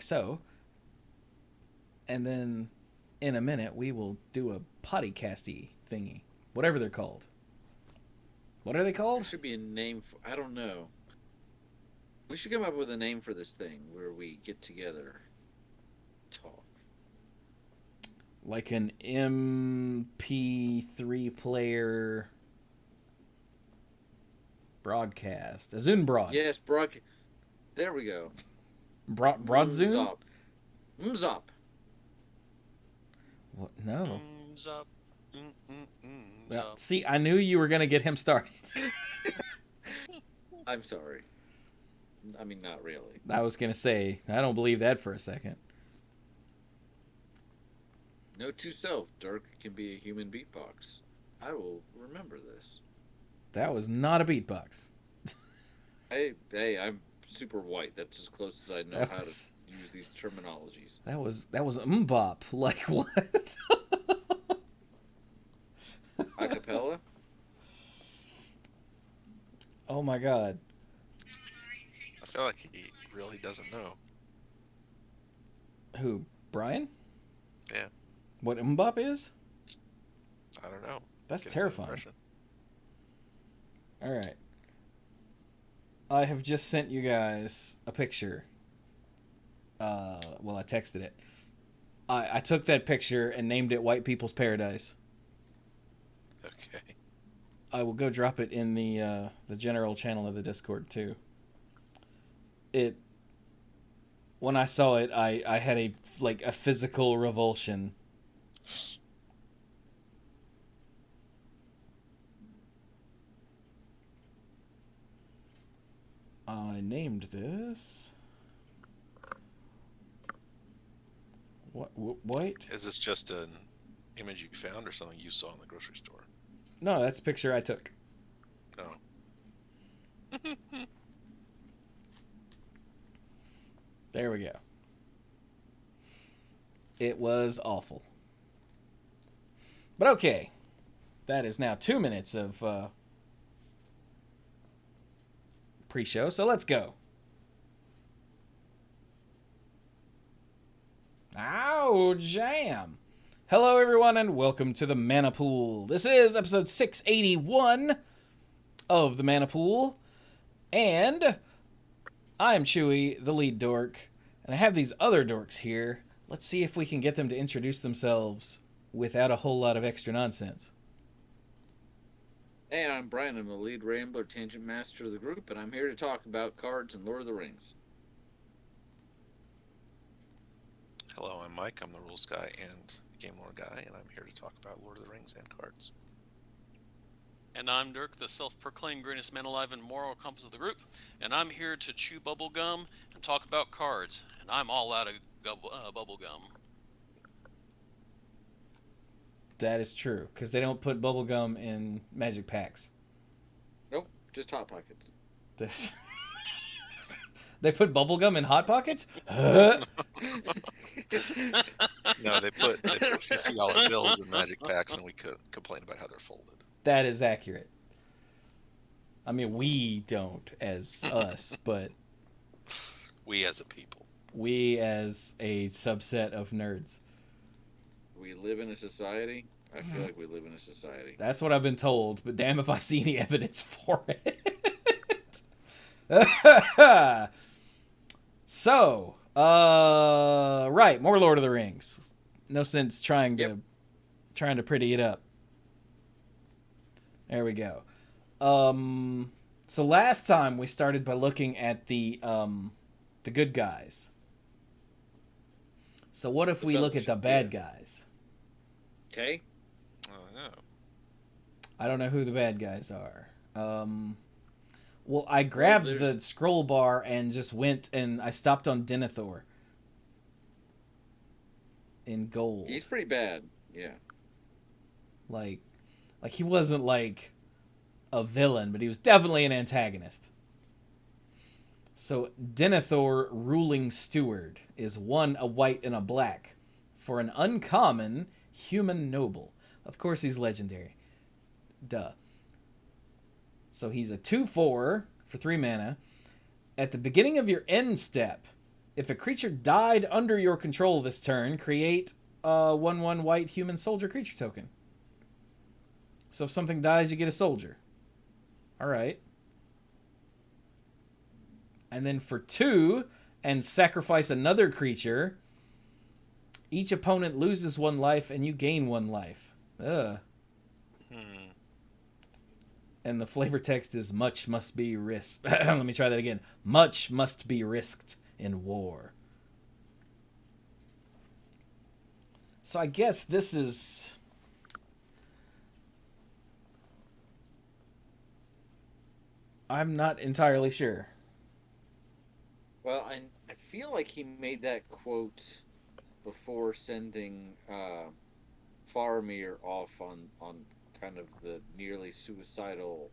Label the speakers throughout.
Speaker 1: like so. And then in a minute, we will do a podcasty thingy. Whatever they're called. What are they
Speaker 2: There
Speaker 1: called?
Speaker 2: should be a name for. I don't know. We should come up with a name for this thing where we get together, talk.
Speaker 1: Like an MP3 player broadcast. A Zune broad.
Speaker 2: Yes, Brock. There we go.
Speaker 1: Broad Zune?
Speaker 2: Mzop. Mzop.
Speaker 1: What? No.
Speaker 3: Zup.
Speaker 1: Well,
Speaker 3: Zup.
Speaker 1: see, I knew you were going to get him started.
Speaker 2: I'm sorry. I mean, not really.
Speaker 1: I was going to say, I don't believe that for a second.
Speaker 2: Note to self: Dirk can be a human beatbox. I will remember this.
Speaker 1: That was not a beatbox.
Speaker 2: Hey, I'm super white. That's as close as I know how to use these terminologies.
Speaker 1: That was mbop. Like what?
Speaker 2: Acapella?
Speaker 1: Oh my god.
Speaker 3: I feel like he really doesn't know.
Speaker 1: Who? Brian?
Speaker 3: Yeah.
Speaker 1: What mbop is?
Speaker 3: I don't know.
Speaker 1: That's
Speaker 3: Get an
Speaker 1: terrifying.
Speaker 3: impression.
Speaker 1: All right. I have just sent you guys a picture. Well, I texted it. I took that picture and named it White People's Paradise.
Speaker 3: Okay.
Speaker 1: I will go drop it in the general channel of the Discord too. When I saw it, I had a physical revulsion. I named this. What? Wait.
Speaker 3: Is this just an image you found or something you saw in the grocery store?
Speaker 1: No, that's a picture I took.
Speaker 3: Oh.
Speaker 1: There we go. It was awful. But okay. That is now 2 minutes of pre-show, so let's go. Ow, jam. Hello, everyone, and welcome to the Mana Pool. This is episode 681 of the Mana Pool, and I'm Chewy, the lead dork, and I have these other dorks here. Let's see if we can get them to introduce themselves without a whole lot of extra nonsense.
Speaker 2: Hey, I'm Brian. I'm the lead rambler, tangent master of the group, and I'm here to talk about cards and Lord of the Rings.
Speaker 3: Hello, I'm Mike. I'm the rules guy and game lore guy, and I'm here to talk about Lord of the Rings and cards.
Speaker 4: And I'm Dirk, the self-proclaimed greatest man alive and moral compass of the group, and I'm here to chew bubble gum and talk about cards, and I'm all out of bubble gum.
Speaker 1: That is true, because they don't put bubblegum in magic packs.
Speaker 2: Nope, just Hot Pockets.
Speaker 1: They put bubblegum in Hot Pockets?
Speaker 3: No, they put $50 bills in magic packs, and we could complain about how they're folded.
Speaker 1: That is accurate. I mean, we don't as us, but
Speaker 3: We as a people.
Speaker 1: we as a subset of nerds.
Speaker 2: We live in a society. I feel like we live in a society.
Speaker 1: That's what I've been told, but damn if I see any evidence for it. So, right, more Lord of the Rings. No sense trying to pretty it up. There we go. So last time we started by looking at the good guys. So what if we look at the bad guys?
Speaker 2: Okay.
Speaker 3: Oh, no.
Speaker 1: I don't know who the bad guys are. Well, I grabbed the scroll bar and just went and I stopped on Denethor in gold.
Speaker 2: He's pretty bad. Yeah.
Speaker 1: Like he wasn't like a villain, but he was definitely an antagonist. So Denethor, ruling steward, is 1 a white and a black for an uncommon human noble. Of course he's legendary. Duh. So he's a 2/4 for 3 mana. At the beginning of your end step, If a creature died under your control this turn, create a 1/1 white human soldier creature token. So if something dies, you get a soldier. Alright. And then for 2, and sacrifice another creature, each opponent loses 1 life and you gain 1 life. Ugh. And the flavor text is much must be risked. Let me try that again. Much must be risked in war. So I guess this is... I'm not entirely sure.
Speaker 2: Well, I feel like he made that quote before sending Faramir off on kind of the nearly suicidal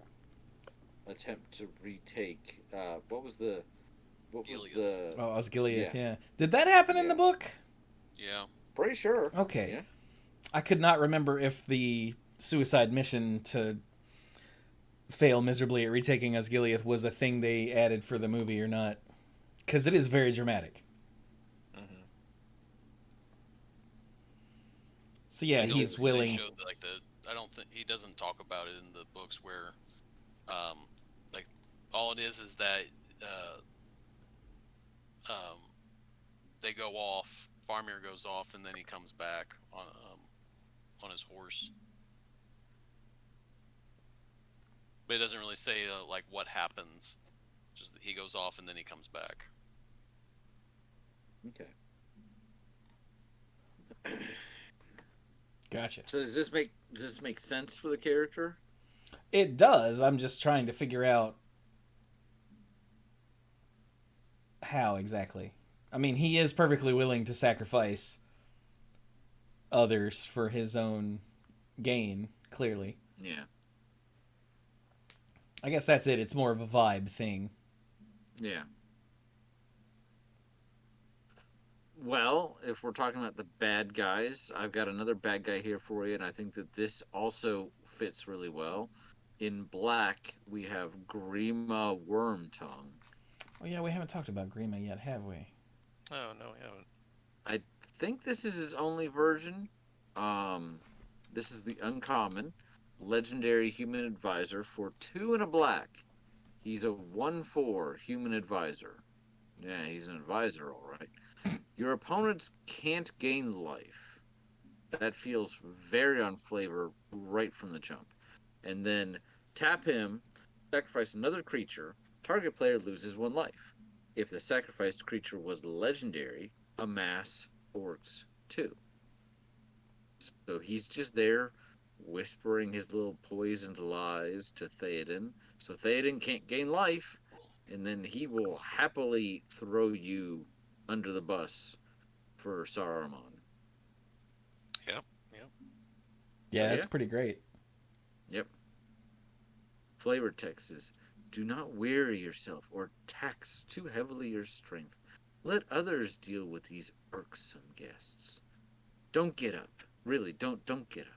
Speaker 2: attempt to retake. What was the?
Speaker 4: Gilead.
Speaker 1: Oh, Osgiliath, yeah. Did that happen in the book?
Speaker 4: Yeah.
Speaker 2: Pretty sure.
Speaker 1: Okay.
Speaker 2: Yeah.
Speaker 1: I could not remember if the suicide mission to fail miserably at retaking Osgiliath was a thing they added for the movie or not. Because it is very dramatic.
Speaker 3: Mm-hmm.
Speaker 1: So yeah,
Speaker 4: I don't
Speaker 1: he's
Speaker 4: think they
Speaker 1: willing.
Speaker 4: showed, like, I don't think he doesn't talk about it in the books where, like, all it is that they go off. Farmir goes off, and then he comes back on his horse. But it doesn't really say like what happens. Just that he goes off and then he comes back.
Speaker 2: Okay.
Speaker 1: Gotcha.
Speaker 2: So does this make sense for the character?
Speaker 1: It does. I'm just trying to figure out how exactly. I mean, he is perfectly willing to sacrifice others for his own gain, clearly.
Speaker 2: Yeah.
Speaker 1: I guess that's it. It's more of a vibe thing.
Speaker 2: Yeah. Well, if we're talking about the bad guys, I've got another bad guy here for you, and I think that this also fits really well. In black, we have Grima Wormtongue.
Speaker 1: Oh yeah, we haven't talked about Grima yet, have we?
Speaker 3: Oh, no, we haven't.
Speaker 2: I think this is his only version. This is the uncommon legendary human advisor for 2 and a black. He's a 1/4 human advisor. Yeah, he's an advisor, all right. Your opponents can't gain life. That feels very on flavor right from the jump. And then tap him, sacrifice another creature. Target player loses 1 life. If the sacrificed creature was legendary, amass orcs 2. So he's just there whispering his little poisoned lies to Theoden. So Theoden can't gain life, and then he will happily throw you under the bus for Saruman.
Speaker 3: Yep.
Speaker 1: Yeah, that's
Speaker 2: yeah.
Speaker 1: pretty great.
Speaker 2: Yep. Flavor text is, do not weary yourself or tax too heavily your strength. Let others deal with these irksome guests. Don't get up. Really, don't get up.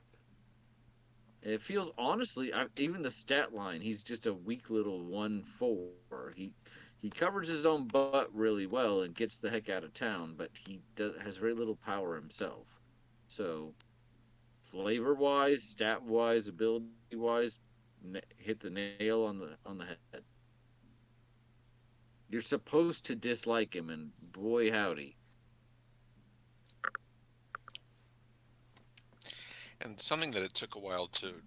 Speaker 2: It feels, honestly, even the stat line, he's just a weak little 1/4. He covers his own butt really well and gets the heck out of town, but he has very little power himself. So, flavor-wise, stat-wise, ability-wise, hit the nail on the head. You're supposed to dislike him, and boy howdy.
Speaker 3: And something that it took a while to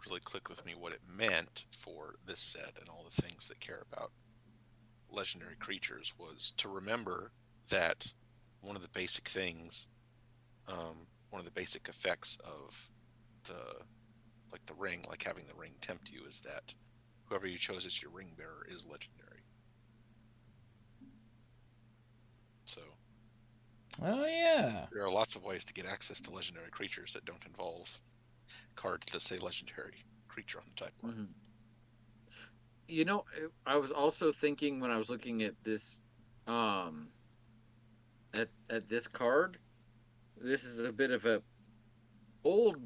Speaker 3: really click with me what it meant for this set and all the things that care about legendary creatures was to remember that one of the basic things, one of the basic effects of the ring, like having the ring tempt you, is that whoever you chose as your ring bearer is legendary. So
Speaker 1: Oh yeah.
Speaker 3: there are lots of ways to get access to legendary creatures that don't involve cards that say legendary creature on the type line.
Speaker 2: Mm-hmm. You know, I was also thinking when I was looking at this, at this card, this is a bit of a old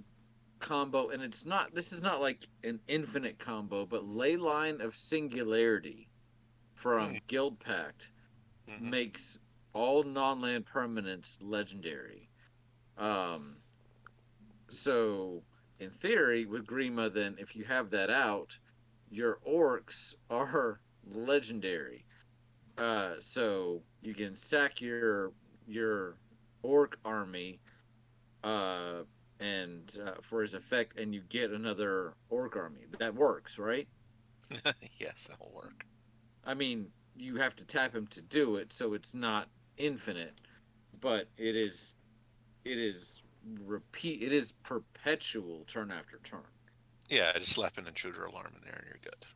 Speaker 2: combo, and this is not like an infinite combo, but Leyline of Singularity from Guild Pact makes all non-land permanents legendary. Um, so in theory, with Grima, then if you have that out, your orcs are legendary. So you can sack your orc army, uh, and for his effect, and you get another orc army. That works, right?
Speaker 3: Yes, that will work.
Speaker 2: I mean, you have to tap him to do it, so it's not infinite, but it is repeat. It is perpetual turn after turn.
Speaker 3: Yeah, just slap an intruder alarm in there and you're good.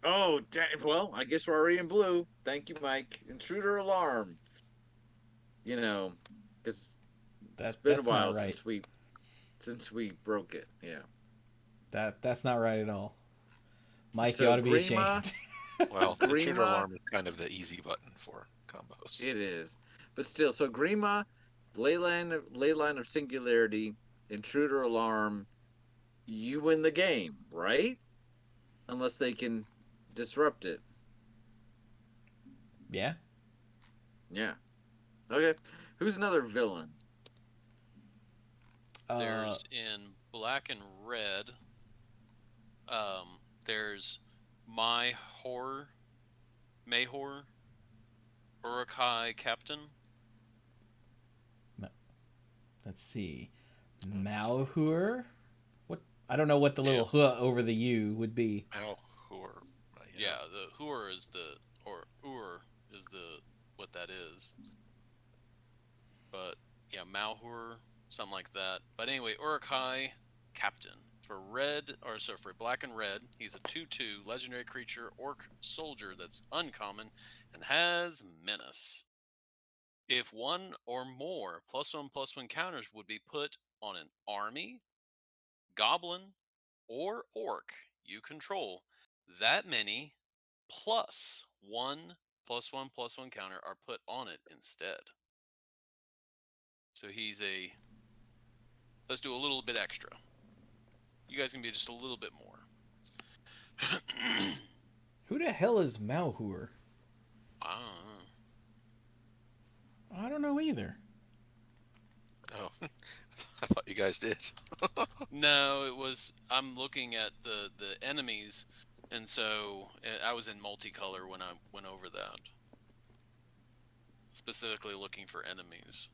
Speaker 2: Oh, well, I guess we're already in blue. Thank you, Mike. Intruder alarm. You know, because it's been a
Speaker 1: That's not
Speaker 2: while
Speaker 1: right.
Speaker 2: since we broke it. Yeah.
Speaker 1: That's not right at all. Mike, you
Speaker 2: So
Speaker 1: ought to be
Speaker 2: Grima,
Speaker 1: ashamed.
Speaker 3: Well, intruder
Speaker 2: Grima,
Speaker 3: alarm is kind of the easy button for combos.
Speaker 2: it is, but still. So Grima, ley line of singularity, intruder alarm. You win the game, right? Unless they can disrupt it.
Speaker 1: Yeah.
Speaker 2: Yeah. Okay. Who's another villain?
Speaker 4: There's in black and red. There's Mahor, Urukai Captain.
Speaker 1: Let's see. Malheur? What? I don't know what the little huh over the U would be.
Speaker 3: Malheur.
Speaker 4: Yeah, the Hur is the or Ur is the what that is. But yeah, Malhur, something like that. But anyway, Urukai Captain. For black and red, he's a 2/2 legendary creature orc soldier that's uncommon and has menace. If one or more +1/+1 counters would be put on an army, goblin, or orc you control, that many plus one +1/+1 counter are put on it instead. So let's do a little bit extra. You guys can be just a little bit more.
Speaker 1: Who the hell is Malheur?
Speaker 4: I don't know.
Speaker 1: I don't know either.
Speaker 3: Oh, I thought you guys did.
Speaker 4: No, I'm looking at the enemies, and so I was in multicolor when I went over that. Specifically looking for enemies.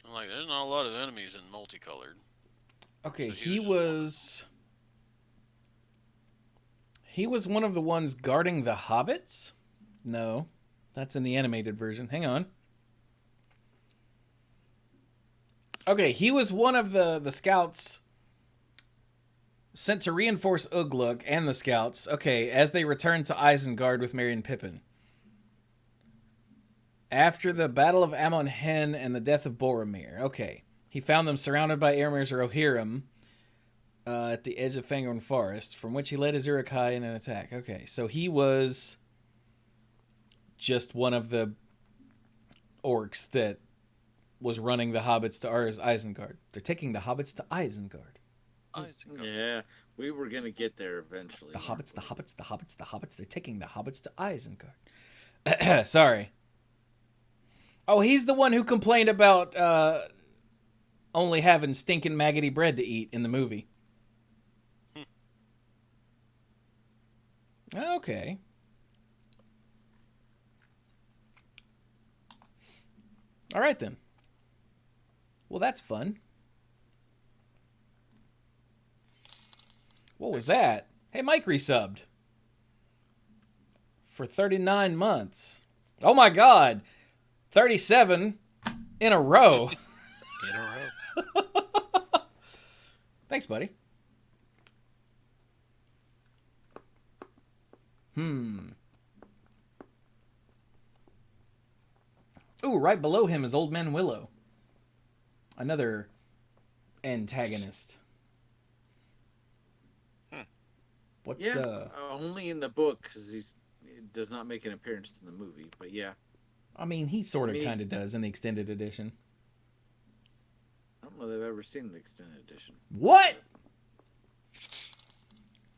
Speaker 4: I'm like, there's not a lot of enemies in multicolored.
Speaker 1: Okay,
Speaker 4: So
Speaker 1: he was one of the ones guarding the hobbits? No. That's in the animated version. Hang on. Okay, he was one of the scouts sent to reinforce Ugluk and the scouts. Okay, as they returned to Isengard with Merry and Pippin. After the Battle of Amon Hen and the death of Boromir. Okay. He found them surrounded by Aramir's Rohirrim at the edge of Fangorn Forest, from which he led his Uruk-hai in an attack. Okay, so he was just one of the orcs that was running the hobbits to Isengard. They're taking the hobbits to Isengard.
Speaker 2: Yeah, we were gonna get there eventually.
Speaker 1: The hobbits. They're taking the hobbits to Isengard. Sorry. Oh, he's the one who complained about only having stinking maggoty bread to eat in the movie. Okay. All right, then. Well, that's fun. What was that? Hey, Mike resubbed. For 39 months. Oh my god. 37 in a row.
Speaker 3: In a row.
Speaker 1: Thanks, buddy. Ooh, right below him is Old Man Willow. Another antagonist. What's
Speaker 2: only in the book because he does not make an appearance in the movie. But yeah,
Speaker 1: I mean, he sort of kind of does in the extended edition.
Speaker 2: I don't know that I've ever seen the extended edition.
Speaker 1: What?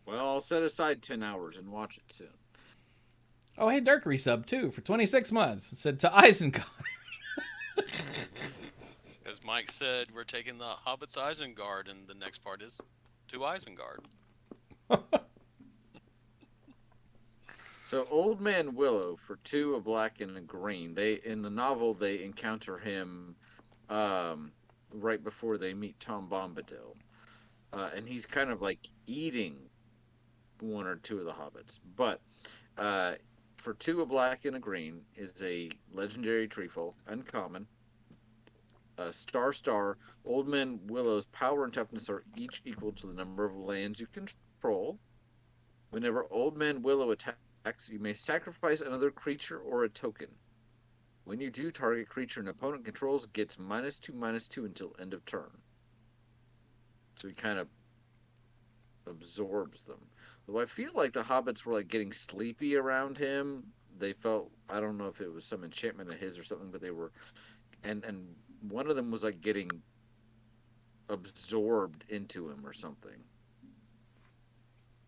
Speaker 2: Well, I'll set aside 10 hours and watch it soon.
Speaker 1: Oh, hey, Dirk resub too for 26 months. It said to Isengard.
Speaker 4: Mike said we're taking the Hobbit's Isengard, and the next part is to Isengard.
Speaker 2: So Old Man Willow, for 2, a black and a green. They in the novel they encounter him right before they meet Tom Bombadil, and he's kind of like eating 1 or 2 of the hobbits. But for 2, a black and a green is a legendary treefolk, uncommon. Star. Old Man Willow's power and toughness are each equal to the number of lands you control. Whenever Old Man Willow attacks, you may sacrifice another creature or a token. When you do, target creature an opponent controls gets -2/-2 until end of turn. So he kind of absorbs them. Though I feel like the hobbits were like getting sleepy around him. They felt, I don't know if it was some enchantment of his or something, but they were, and one of them was like getting absorbed into him or something.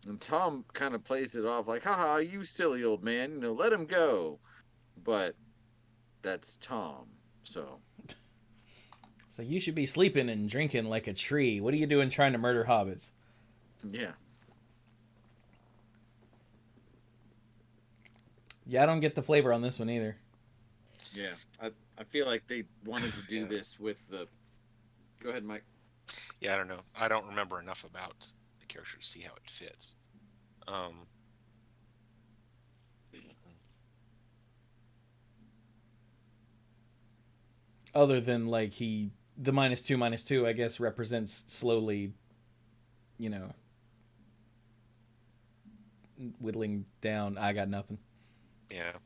Speaker 2: And Tom kind of plays it off like, haha, you silly old man, you know, let him go. But that's Tom, so.
Speaker 1: So you should be sleeping and drinking like a tree. What are you doing trying to murder hobbits?
Speaker 2: Yeah.
Speaker 1: Yeah, I don't get the flavor on this one either.
Speaker 2: Yeah. I feel like they wanted to do this with the... Go ahead, Mike.
Speaker 3: Yeah, I don't know. I don't remember enough about the character to see how it fits.
Speaker 1: Other than like the -2/-2, I guess, represents slowly, you know, whittling down. I got nothing.
Speaker 3: Yeah.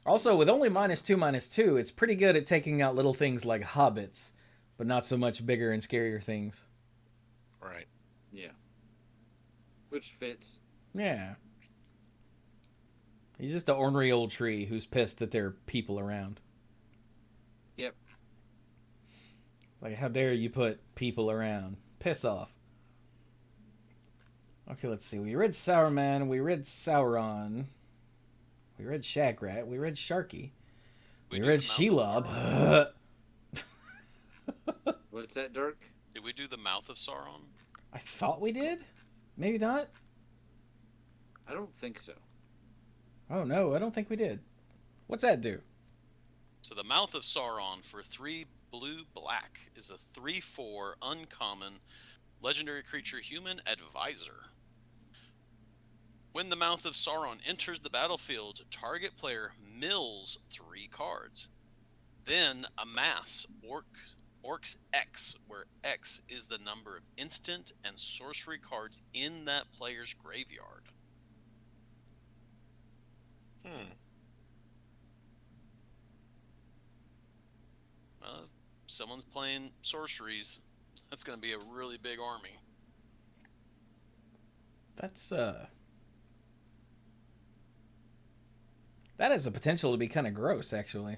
Speaker 1: Also, with only -2/-2, it's pretty good at taking out little things like hobbits, but not so much bigger and scarier things.
Speaker 3: Right.
Speaker 2: Yeah. Which fits.
Speaker 1: Yeah. He's just an ornery old tree who's pissed that there are people around.
Speaker 2: Yep.
Speaker 1: Like, how dare you put people around? Piss off. Okay, let's see. We read Sauron, we read Sauron, we read Shagrat, we read Sharky, we read Shelob.
Speaker 2: What's that, Dirk?
Speaker 4: Did we do the Mouth of Sauron?
Speaker 1: I thought we did? Maybe not?
Speaker 2: I don't think so.
Speaker 1: Oh no, I don't think we did. What's that do?
Speaker 4: So the Mouth of Sauron for 3 blue black is a 3/4 uncommon legendary creature human advisor. When the Mouth of Sauron enters the battlefield, target player mills 3 cards. Then amass Orcs X, where X is the number of instant and sorcery cards in that player's graveyard. If someone's playing sorceries, that's going to be a really big army.
Speaker 1: That's, that has the potential to be kind of gross, actually.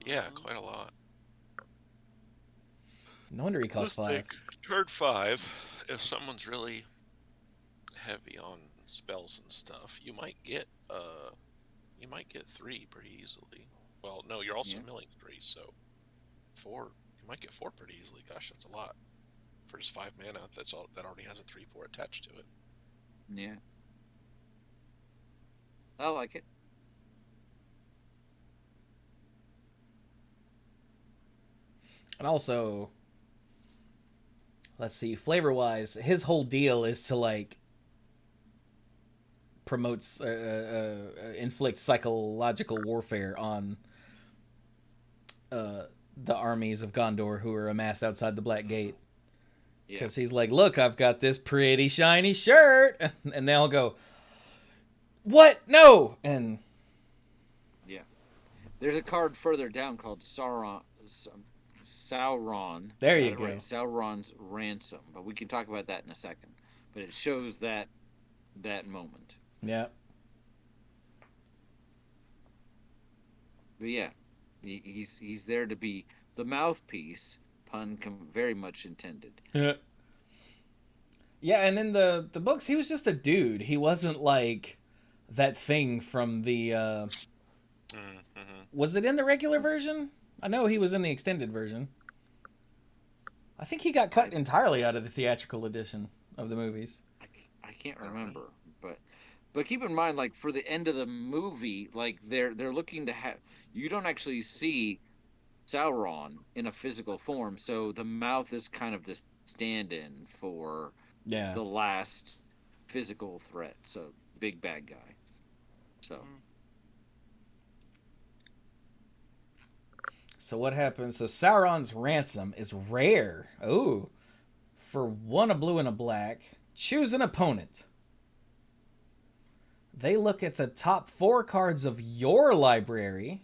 Speaker 3: Yeah, quite a lot.
Speaker 1: No wonder he costs 5.
Speaker 3: Turn 5, if someone's really heavy on spells and stuff, you might get 3 pretty easily. Well, no, you're also milling 3, so 4. You might get 4 pretty easily. Gosh, that's a lot for just 5 mana. That's all. That already has a 3/4 attached to it.
Speaker 2: Yeah. I like it.
Speaker 1: And also, let's see, flavor-wise, his whole deal is to, like, promotes, inflict psychological warfare on the armies of Gondor who are amassed outside the Black Gate. Because he's like, look, I've got this pretty shiny shirt. And they all go, what? No! And...
Speaker 2: yeah. There's a card further down called Sauron.
Speaker 1: There you go.
Speaker 2: Right, Sauron's Ransom. But we can talk about that in a second. But it shows that moment.
Speaker 1: Yeah.
Speaker 2: But yeah, he's there to be the mouthpiece, pun very much intended.
Speaker 1: Yeah, and in the books, he was just a dude. He wasn't like that thing from the... Was it in the regular version? I know he was in the extended version. I think he got cut entirely out of the theatrical edition of the movies.
Speaker 2: I can't remember, but keep in mind, like for the end of the movie, like they're looking to have you don't actually see Sauron in a physical form, so the mouth is kind of the stand-in for
Speaker 1: Yeah.
Speaker 2: the last physical threat. So big bad guy. So
Speaker 1: So what happens? So Sauron's ransom is rare. Oh. For 1 a blue and a black, choose an opponent. They look at the top 4 cards of your library.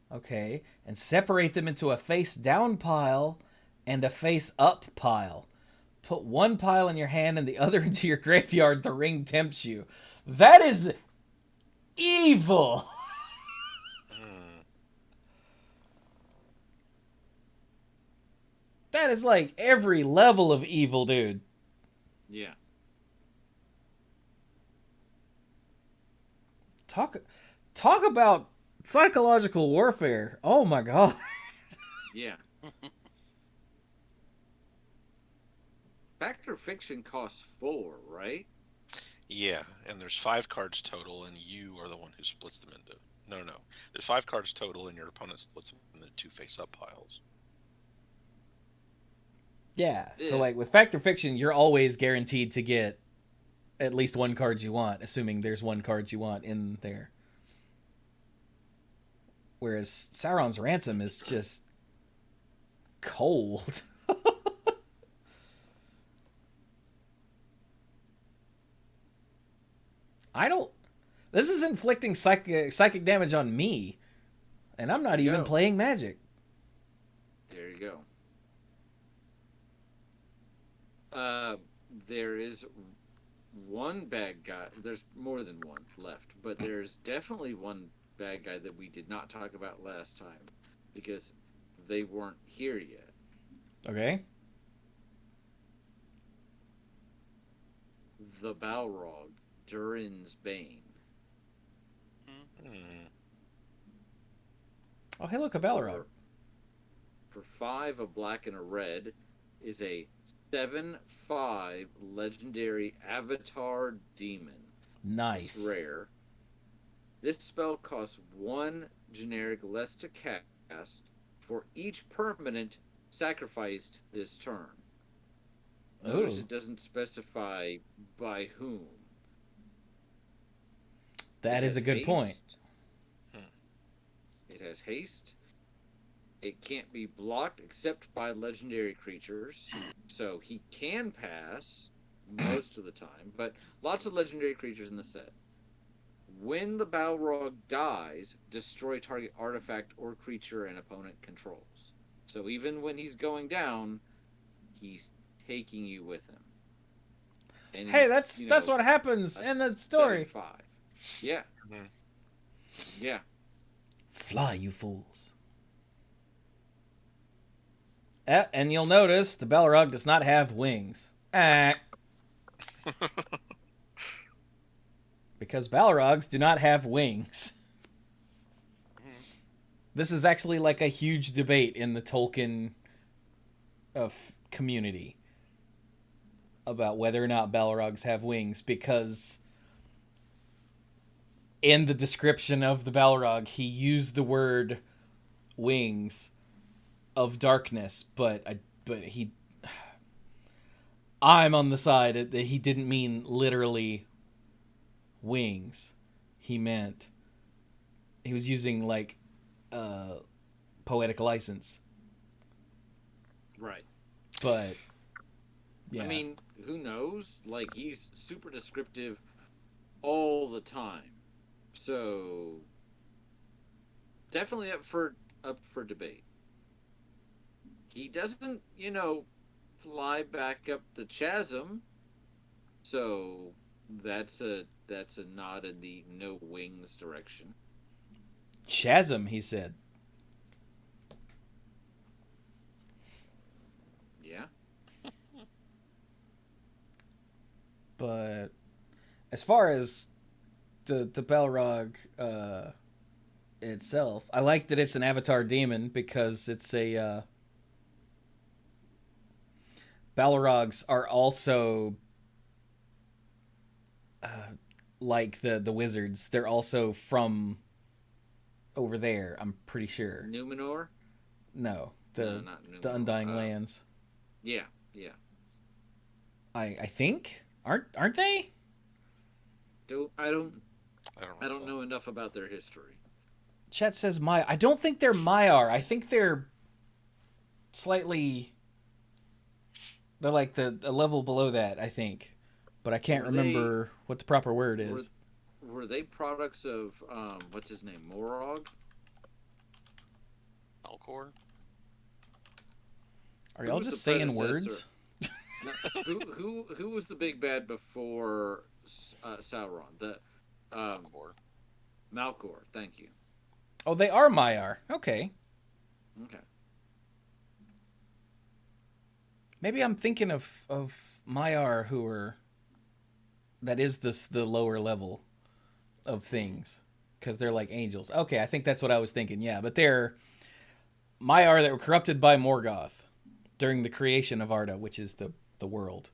Speaker 1: Okay. And separate them into a face down pile and a face up pile. Put 1 pile in your hand and the other into your graveyard. The ring tempts you. That is evil. That is like every level of evil, dude.
Speaker 2: yeah.
Speaker 1: Talk about psychological warfare. Oh my god.
Speaker 2: Yeah. Fact or fiction costs 4, right?
Speaker 3: Yeah, and there's 5 cards total, and you are the one who splits them into. No. There's 5 cards total, and your opponent splits them into 2 face-up piles.
Speaker 1: Yeah. So
Speaker 2: Yes.
Speaker 1: like with fact or fiction, you're always guaranteed to get at least 1 card you want, assuming there's 1 card you want in there. Whereas Sauron's ransom is just cold. I don't. This is inflicting psychic damage on me, and I'm not even
Speaker 2: Go.
Speaker 1: playing Magic.
Speaker 2: There you go. There is one bad guy. There's more than one left, but there's definitely one bad guy that we did not talk about last time because they weren't here yet.
Speaker 1: Okay.
Speaker 2: The Balrog, Durin's Bane.
Speaker 1: Oh, hey, look, a Balrog.
Speaker 2: For 5, a black and a red, is a 7/5 legendary Avatar Demon.
Speaker 1: Nice.
Speaker 2: It's rare. This spell costs 1 generic less to cast for each permanent sacrificed this turn. Notice
Speaker 1: Ooh.
Speaker 2: it doesn't specify by whom.
Speaker 1: That
Speaker 2: It
Speaker 1: is
Speaker 2: has
Speaker 1: a good point.
Speaker 2: haste. It has haste. It can't be blocked except by legendary creatures, so he can pass most of the time, but lots of legendary creatures in the set. When the Balrog dies, destroy target artifact or creature an opponent controls. So even when he's going down, he's taking you with him. And
Speaker 1: Hey,
Speaker 2: he's,
Speaker 1: that's what happens
Speaker 2: a
Speaker 1: in the story.
Speaker 2: 7/5. Yeah.
Speaker 3: Mhm.
Speaker 2: Yeah.
Speaker 1: Fly, you fools. And you'll notice the Balrog does not have wings. Because Balrogs do not have wings. This is actually like a huge debate in the Tolkien community about whether or not Balrogs have wings, because in the description of the Balrog, he used the word wings of darkness, but I'm on the side that he didn't mean literally wings. He was using like poetic license.
Speaker 2: Right.
Speaker 1: But yeah.
Speaker 2: I mean, who knows? Like, he's super descriptive all the time. So definitely up for debate. He doesn't, fly back up the chasm. So that's a nod in the no wings direction.
Speaker 1: Chasm, he said.
Speaker 2: Yeah.
Speaker 1: But as far as the Balrog itself, I like that it's an Avatar demon because it's a Balrogs are also like the wizards. They're also from over there. I'm pretty sure.
Speaker 2: Numenor?
Speaker 1: No,
Speaker 2: No, not Numenor.
Speaker 1: the Undying Lands.
Speaker 2: Yeah, yeah.
Speaker 1: I think aren't they?
Speaker 2: I don't
Speaker 3: I
Speaker 2: don't know enough about their history.
Speaker 1: Chat says Maya. I don't think they're Maiar. I think they're slightly. They're like a level below that. I think, but I can't remember what the proper word is.
Speaker 2: Were they products of what's his name, Morog?
Speaker 4: Alcor?
Speaker 1: Are y'all just saying
Speaker 2: predecessor?
Speaker 1: words?
Speaker 2: No, who was the big bad before Sauron? The
Speaker 4: Alcor.
Speaker 2: Malcor. Thank you.
Speaker 1: Oh, they are Maiar. Okay.
Speaker 2: Okay.
Speaker 1: Maybe I'm thinking of Maiar who are. That is the lower level of things because they're like angels. Okay, I think that's what I was thinking. Yeah, but they're Maiar that were corrupted by Morgoth during the creation of Arda, which is the world.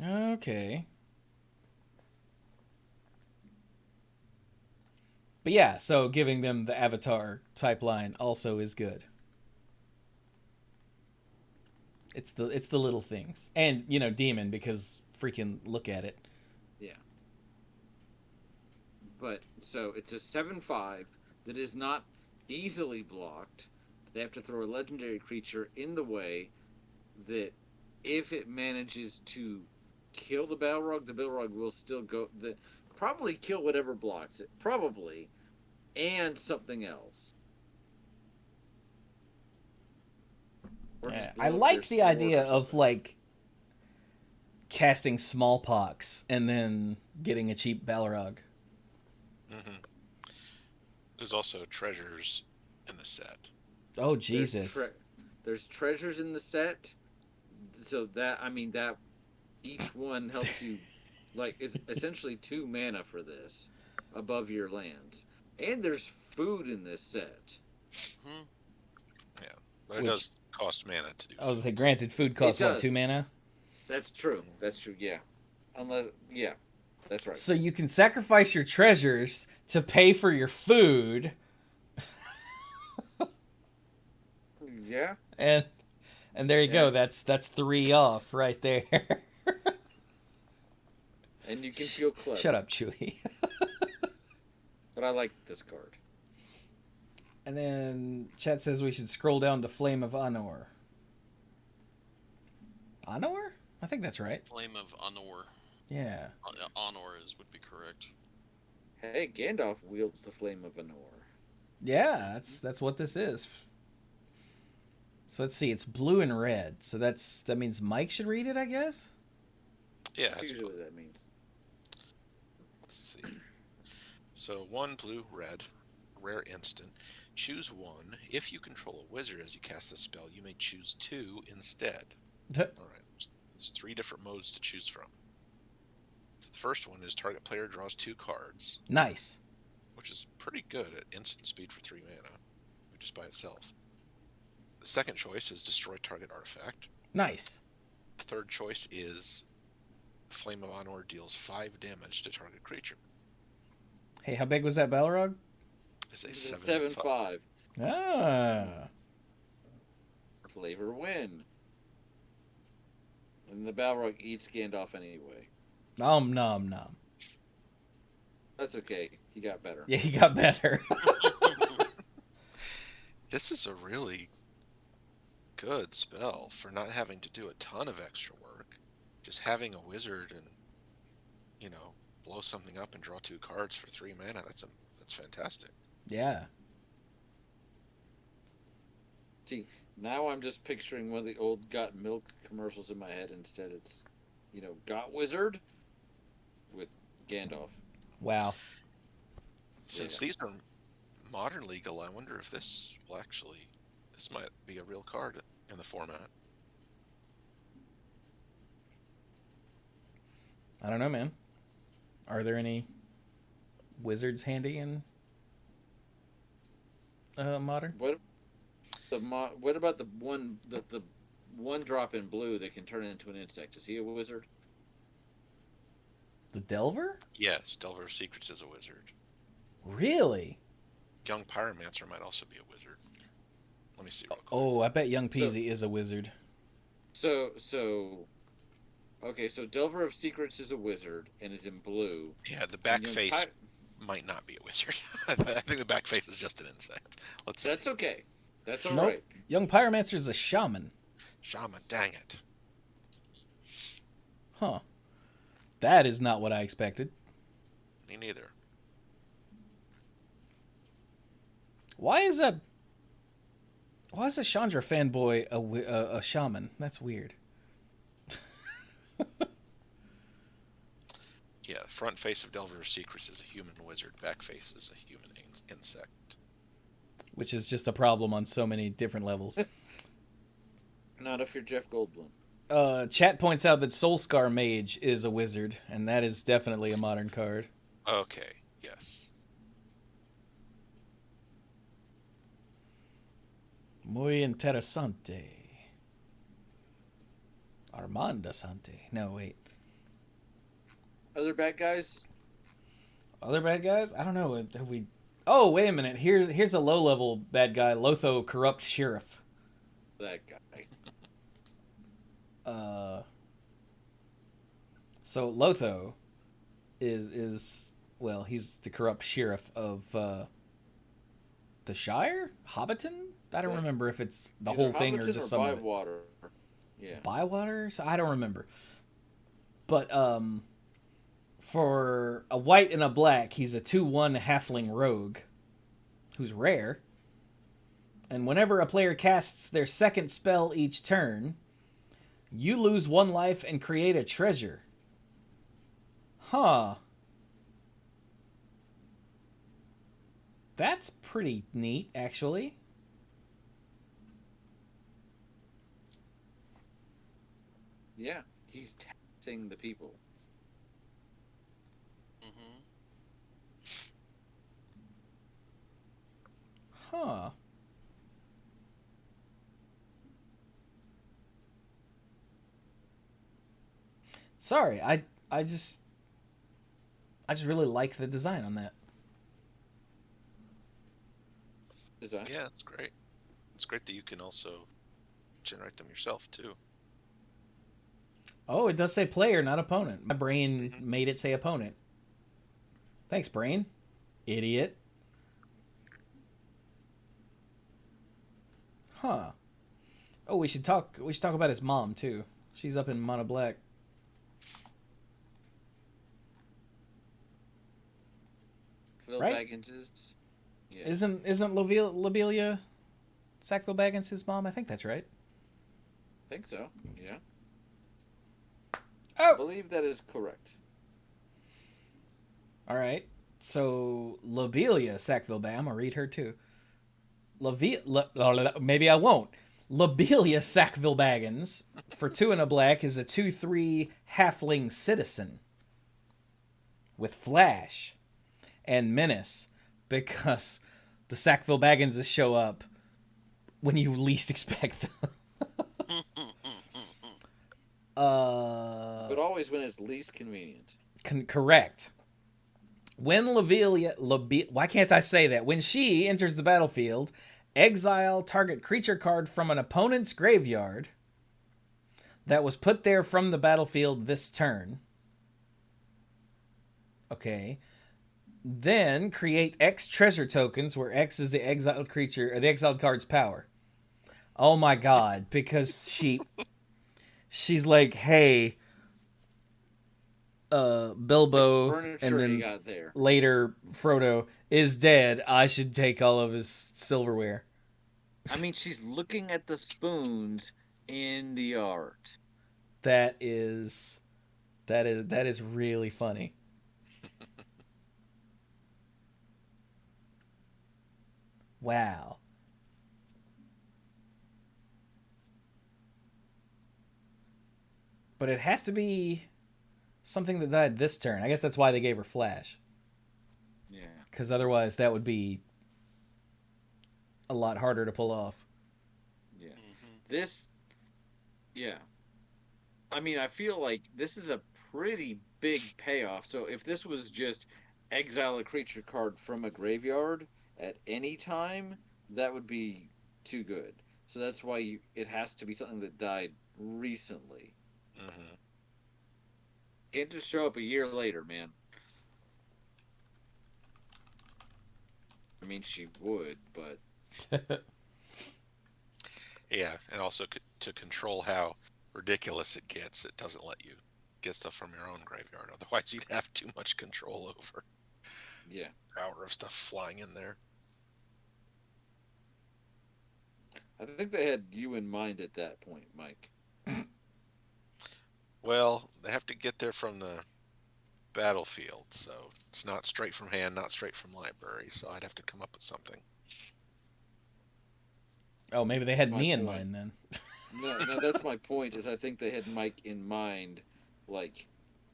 Speaker 1: Okay. But yeah, so giving them the Avatar type line also is good. It's the little things. And, demon because freaking look at it.
Speaker 2: Yeah. But so it's a 7/5 that is not easily blocked. They have to throw a legendary creature in the way that if it manages to kill the Balrog will still probably kill whatever blocks it. Probably. And something else.
Speaker 1: Yeah, I like the idea of like casting smallpox and then getting a cheap Balrog.
Speaker 3: Mm-hmm. There's also treasures in the set.
Speaker 1: Oh Jesus!
Speaker 2: There's treasures in the set, so that each one helps you, like it's essentially 2 mana for this, above your lands, and there's food in this set.
Speaker 4: Hmm.
Speaker 3: Yeah, but it does cost mana to do.
Speaker 1: I was say, granted, food costs what, 2 mana?
Speaker 2: That's true. That's true. Yeah, that's right.
Speaker 1: So you can sacrifice your treasures to pay for your food.
Speaker 2: Yeah.
Speaker 1: And there you go. That's 3 off right there.
Speaker 2: And you can feel clever.
Speaker 1: Shut up, Chewie.
Speaker 2: But I like this card.
Speaker 1: And then chat says we should scroll down to Flame of Anor. Anor? I think that's right.
Speaker 4: Flame of Anor.
Speaker 1: Yeah.
Speaker 4: Anor would be correct.
Speaker 2: Hey, Gandalf wields the Flame of Anor.
Speaker 1: Yeah, that's what this is. So let's see, it's blue and red. So that means Mike should read it, I guess?
Speaker 3: Yeah,
Speaker 2: that's usually what that means.
Speaker 3: Let's see. So 1 blue, red, rare instant. Choose 1. If you control a wizard as you cast the spell, you may choose 2 instead. All right. There's 3 different modes to choose from. So the first one is target player draws 2 cards.
Speaker 1: Nice.
Speaker 3: Which is pretty good at instant speed for 3 mana, just by itself. The second choice is destroy target artifact.
Speaker 1: Nice.
Speaker 3: The third choice is Flame of Anor deals 5 damage to target creature.
Speaker 1: Hey, how big was that Balrog?
Speaker 3: It's a
Speaker 2: 7/5.
Speaker 1: Ah.
Speaker 2: Flavor win. And the Balrog eats Gandalf anyway.
Speaker 1: Nom nom nom.
Speaker 2: That's okay. He got better.
Speaker 1: Yeah, he got better.
Speaker 3: This is a really good spell for not having to do a ton of extra work. Just having a wizard and, blow something up and draw 2 cards for 3 mana. That's fantastic.
Speaker 1: Yeah.
Speaker 2: See, now I'm just picturing one of the old Got Milk commercials in my head. Instead, it's, Got Wizard with Gandalf.
Speaker 1: Wow.
Speaker 3: Since these are modern legal, I wonder if this might be a real card in the format.
Speaker 1: I don't know, man. Are there any wizards handy in modern?
Speaker 2: What What about the one drop in blue that can turn into an insect? Is he a wizard?
Speaker 1: The Delver?
Speaker 3: Yes, Delver of Secrets is a wizard.
Speaker 1: Really?
Speaker 3: Young Pyromancer might also be a wizard. Let me see real quick.
Speaker 1: Oh, I bet Young Peasy is a wizard.
Speaker 2: Okay, so Delver of Secrets is a wizard and is in blue.
Speaker 3: Yeah, the back face might not be a wizard. I think the back face is just an insect.
Speaker 2: That's okay. That's all
Speaker 1: nope.
Speaker 2: right.
Speaker 1: Young Pyromancer is a shaman.
Speaker 3: Shaman, dang it.
Speaker 1: Huh. That is not what I expected.
Speaker 3: Me neither.
Speaker 1: Why is a Chandra fanboy a shaman? That's weird.
Speaker 3: Yeah, front face of Delver of Secrets is a human wizard. Back face is a human insect.
Speaker 1: Which is just a problem on so many different levels.
Speaker 2: Not if you're Jeff Goldblum.
Speaker 1: Chat points out that Soulscar Mage is a wizard, and that is definitely a modern card.
Speaker 3: Okay, yes.
Speaker 1: Muy interesante. Armanda Sante. No, wait.
Speaker 2: Other bad guys?
Speaker 1: Other bad guys? I don't know. Have we... Oh, wait a minute. Here's a low-level bad guy. Lotho, Corrupt Sheriff.
Speaker 2: That guy.
Speaker 1: So Lotho is well, he's the corrupt sheriff of the Shire? Hobbiton? I don't remember if it's the whole thing or just some of it.
Speaker 2: Bywater. Yeah.
Speaker 1: Bywater? So I don't remember. But for a white and a black, he's a 2/1 halfling rogue who's rare. And whenever a player casts their second spell each turn, you lose 1 life and create a treasure. Huh. That's pretty neat, actually.
Speaker 2: Yeah, he's taxing the people.
Speaker 4: Mm-hmm.
Speaker 1: Huh. Sorry, I just really like the design on that.
Speaker 2: Design?
Speaker 3: Yeah, it's great. It's great that you can also generate them yourself, too.
Speaker 1: Oh, it does say player, not opponent. My brain made it say opponent. Thanks, brain. Idiot. Huh. Oh, we should talk about his mom too. She's up in Mono Black.
Speaker 2: Phil
Speaker 1: Right?
Speaker 2: Baggins's. Yeah.
Speaker 1: Isn't Lobelia Sackville Baggins his mom? I think that's right.
Speaker 2: I think so. Yeah.
Speaker 1: Oh.
Speaker 2: I believe that is correct.
Speaker 1: All right. So Lobelia Sackville Baggins. I'm gonna read her too. Maybe I won't. Lobelia Sackville Baggins for 2 and a black is a 2/3 halfling citizen with flash and menace because the Sackville Bagginses show up when you least expect them.
Speaker 2: But always when it's least convenient.
Speaker 1: Correct. When why can't I say that? When she enters the battlefield, exile target creature card from an opponent's graveyard that was put there from the battlefield this turn. Okay. Then create X treasure tokens where X is the exiled creature or the exiled card's power. Oh my god, because she's like, hey, Bilbo and then later Frodo is dead. I should take all of his silverware.
Speaker 2: I mean, she's looking at the spoons in the art.
Speaker 1: That is really funny. Wow. But it has to be something that died this turn. I guess that's why they gave her flash.
Speaker 2: Yeah.
Speaker 1: Because otherwise that would be a lot harder to pull off.
Speaker 2: This, yeah. I mean, I feel like this is a pretty big payoff. So if this was just exile a creature card from a graveyard at any time, that would be too good. So that's why it has to be something that died recently.
Speaker 3: Hmm.
Speaker 2: Can't just show up a year later, man. I mean, she would, but
Speaker 3: Yeah, and also to control how ridiculous it gets, it doesn't let you get stuff from your own graveyard. Otherwise, you'd have too much control over
Speaker 2: yeah.
Speaker 3: power of stuff flying in there.
Speaker 2: I think they had you in mind at that point, Mike.
Speaker 3: Well, they have to get there from the battlefield, so it's not straight from hand, not straight from library, so I'd have to come up with something.
Speaker 1: Oh, maybe they
Speaker 2: That's
Speaker 1: had
Speaker 2: my
Speaker 1: me in
Speaker 2: point.
Speaker 1: mind then.
Speaker 2: No, that's my point. Is I think they had Mike in mind, like,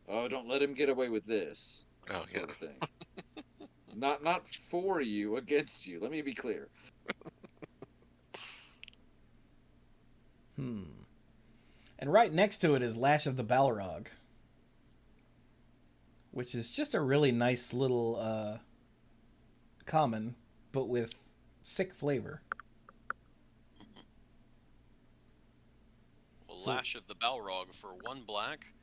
Speaker 2: oh, don't let him get away with this
Speaker 3: Oh, yeah.
Speaker 2: sort of thing. Not for you, against you. Let me be clear.
Speaker 1: And right next to it is Lash of the Balrog, which is just a really nice little common, but with sick flavor.
Speaker 4: Well,
Speaker 1: So-
Speaker 4: Lash of the Balrog for 1 black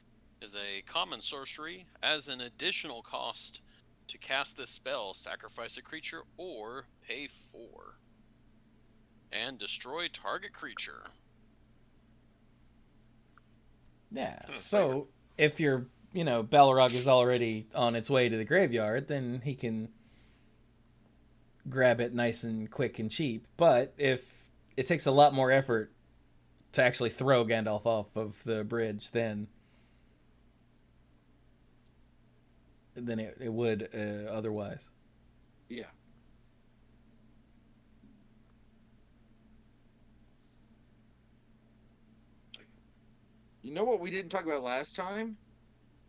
Speaker 4: is a common sorcery. As an additional cost to cast this spell, sacrifice a creature or pay 4. And destroy target creature.
Speaker 1: Yeah.
Speaker 3: flavor.
Speaker 1: So if your Balrog is already on its way to the graveyard, then he can grab it nice and quick and cheap. But if it takes a lot more effort to actually throw Gandalf off of the bridge, then it would otherwise.
Speaker 2: Yeah. You know what we didn't talk about last time?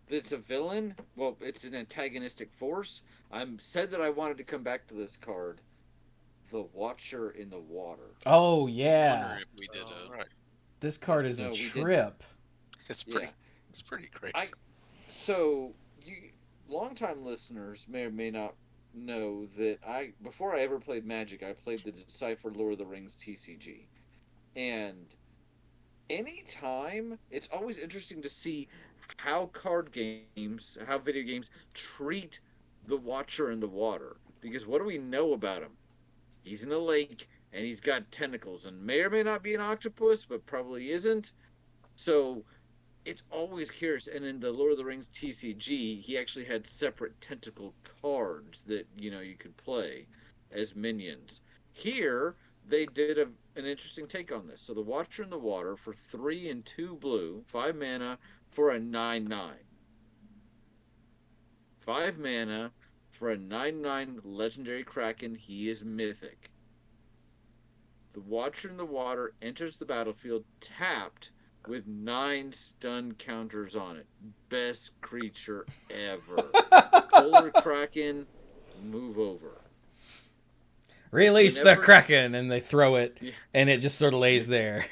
Speaker 2: That's a villain. Well, it's an antagonistic force. I said that I wanted to come back to this card, the Watcher in the Water.
Speaker 1: Oh
Speaker 4: I was
Speaker 1: yeah,
Speaker 4: wondering if we did
Speaker 3: Oh,
Speaker 4: a.
Speaker 3: right.
Speaker 1: this card is
Speaker 2: No,
Speaker 1: a
Speaker 2: we didn't.
Speaker 1: trip.
Speaker 3: It's
Speaker 2: Yeah.
Speaker 3: pretty crazy.
Speaker 2: So you longtime listeners may or may not know that before I ever played Magic, I played the Deciphered Lord of the Rings TCG, and anytime it's always interesting to see how video games treat the Watcher in the Water. Because what do we know about him? He's in a lake and he's got tentacles and may or may not be an octopus, but probably isn't. So it's always curious. And in the Lord of the Rings TCG, he actually had separate tentacle cards that you could play as minions. Here, they did an interesting take on this. So the Watcher in the Water for 3 and 2 blue, 5 mana for a 9/9. 5 mana for a 9/9 legendary Kraken. He is mythic. The Watcher in the Water enters the battlefield tapped with 9 stun counters on it. Best creature ever. Polar Kraken, move over.
Speaker 1: Release the Kraken, and they throw it,
Speaker 2: Yeah.
Speaker 1: and it just sort of lays there.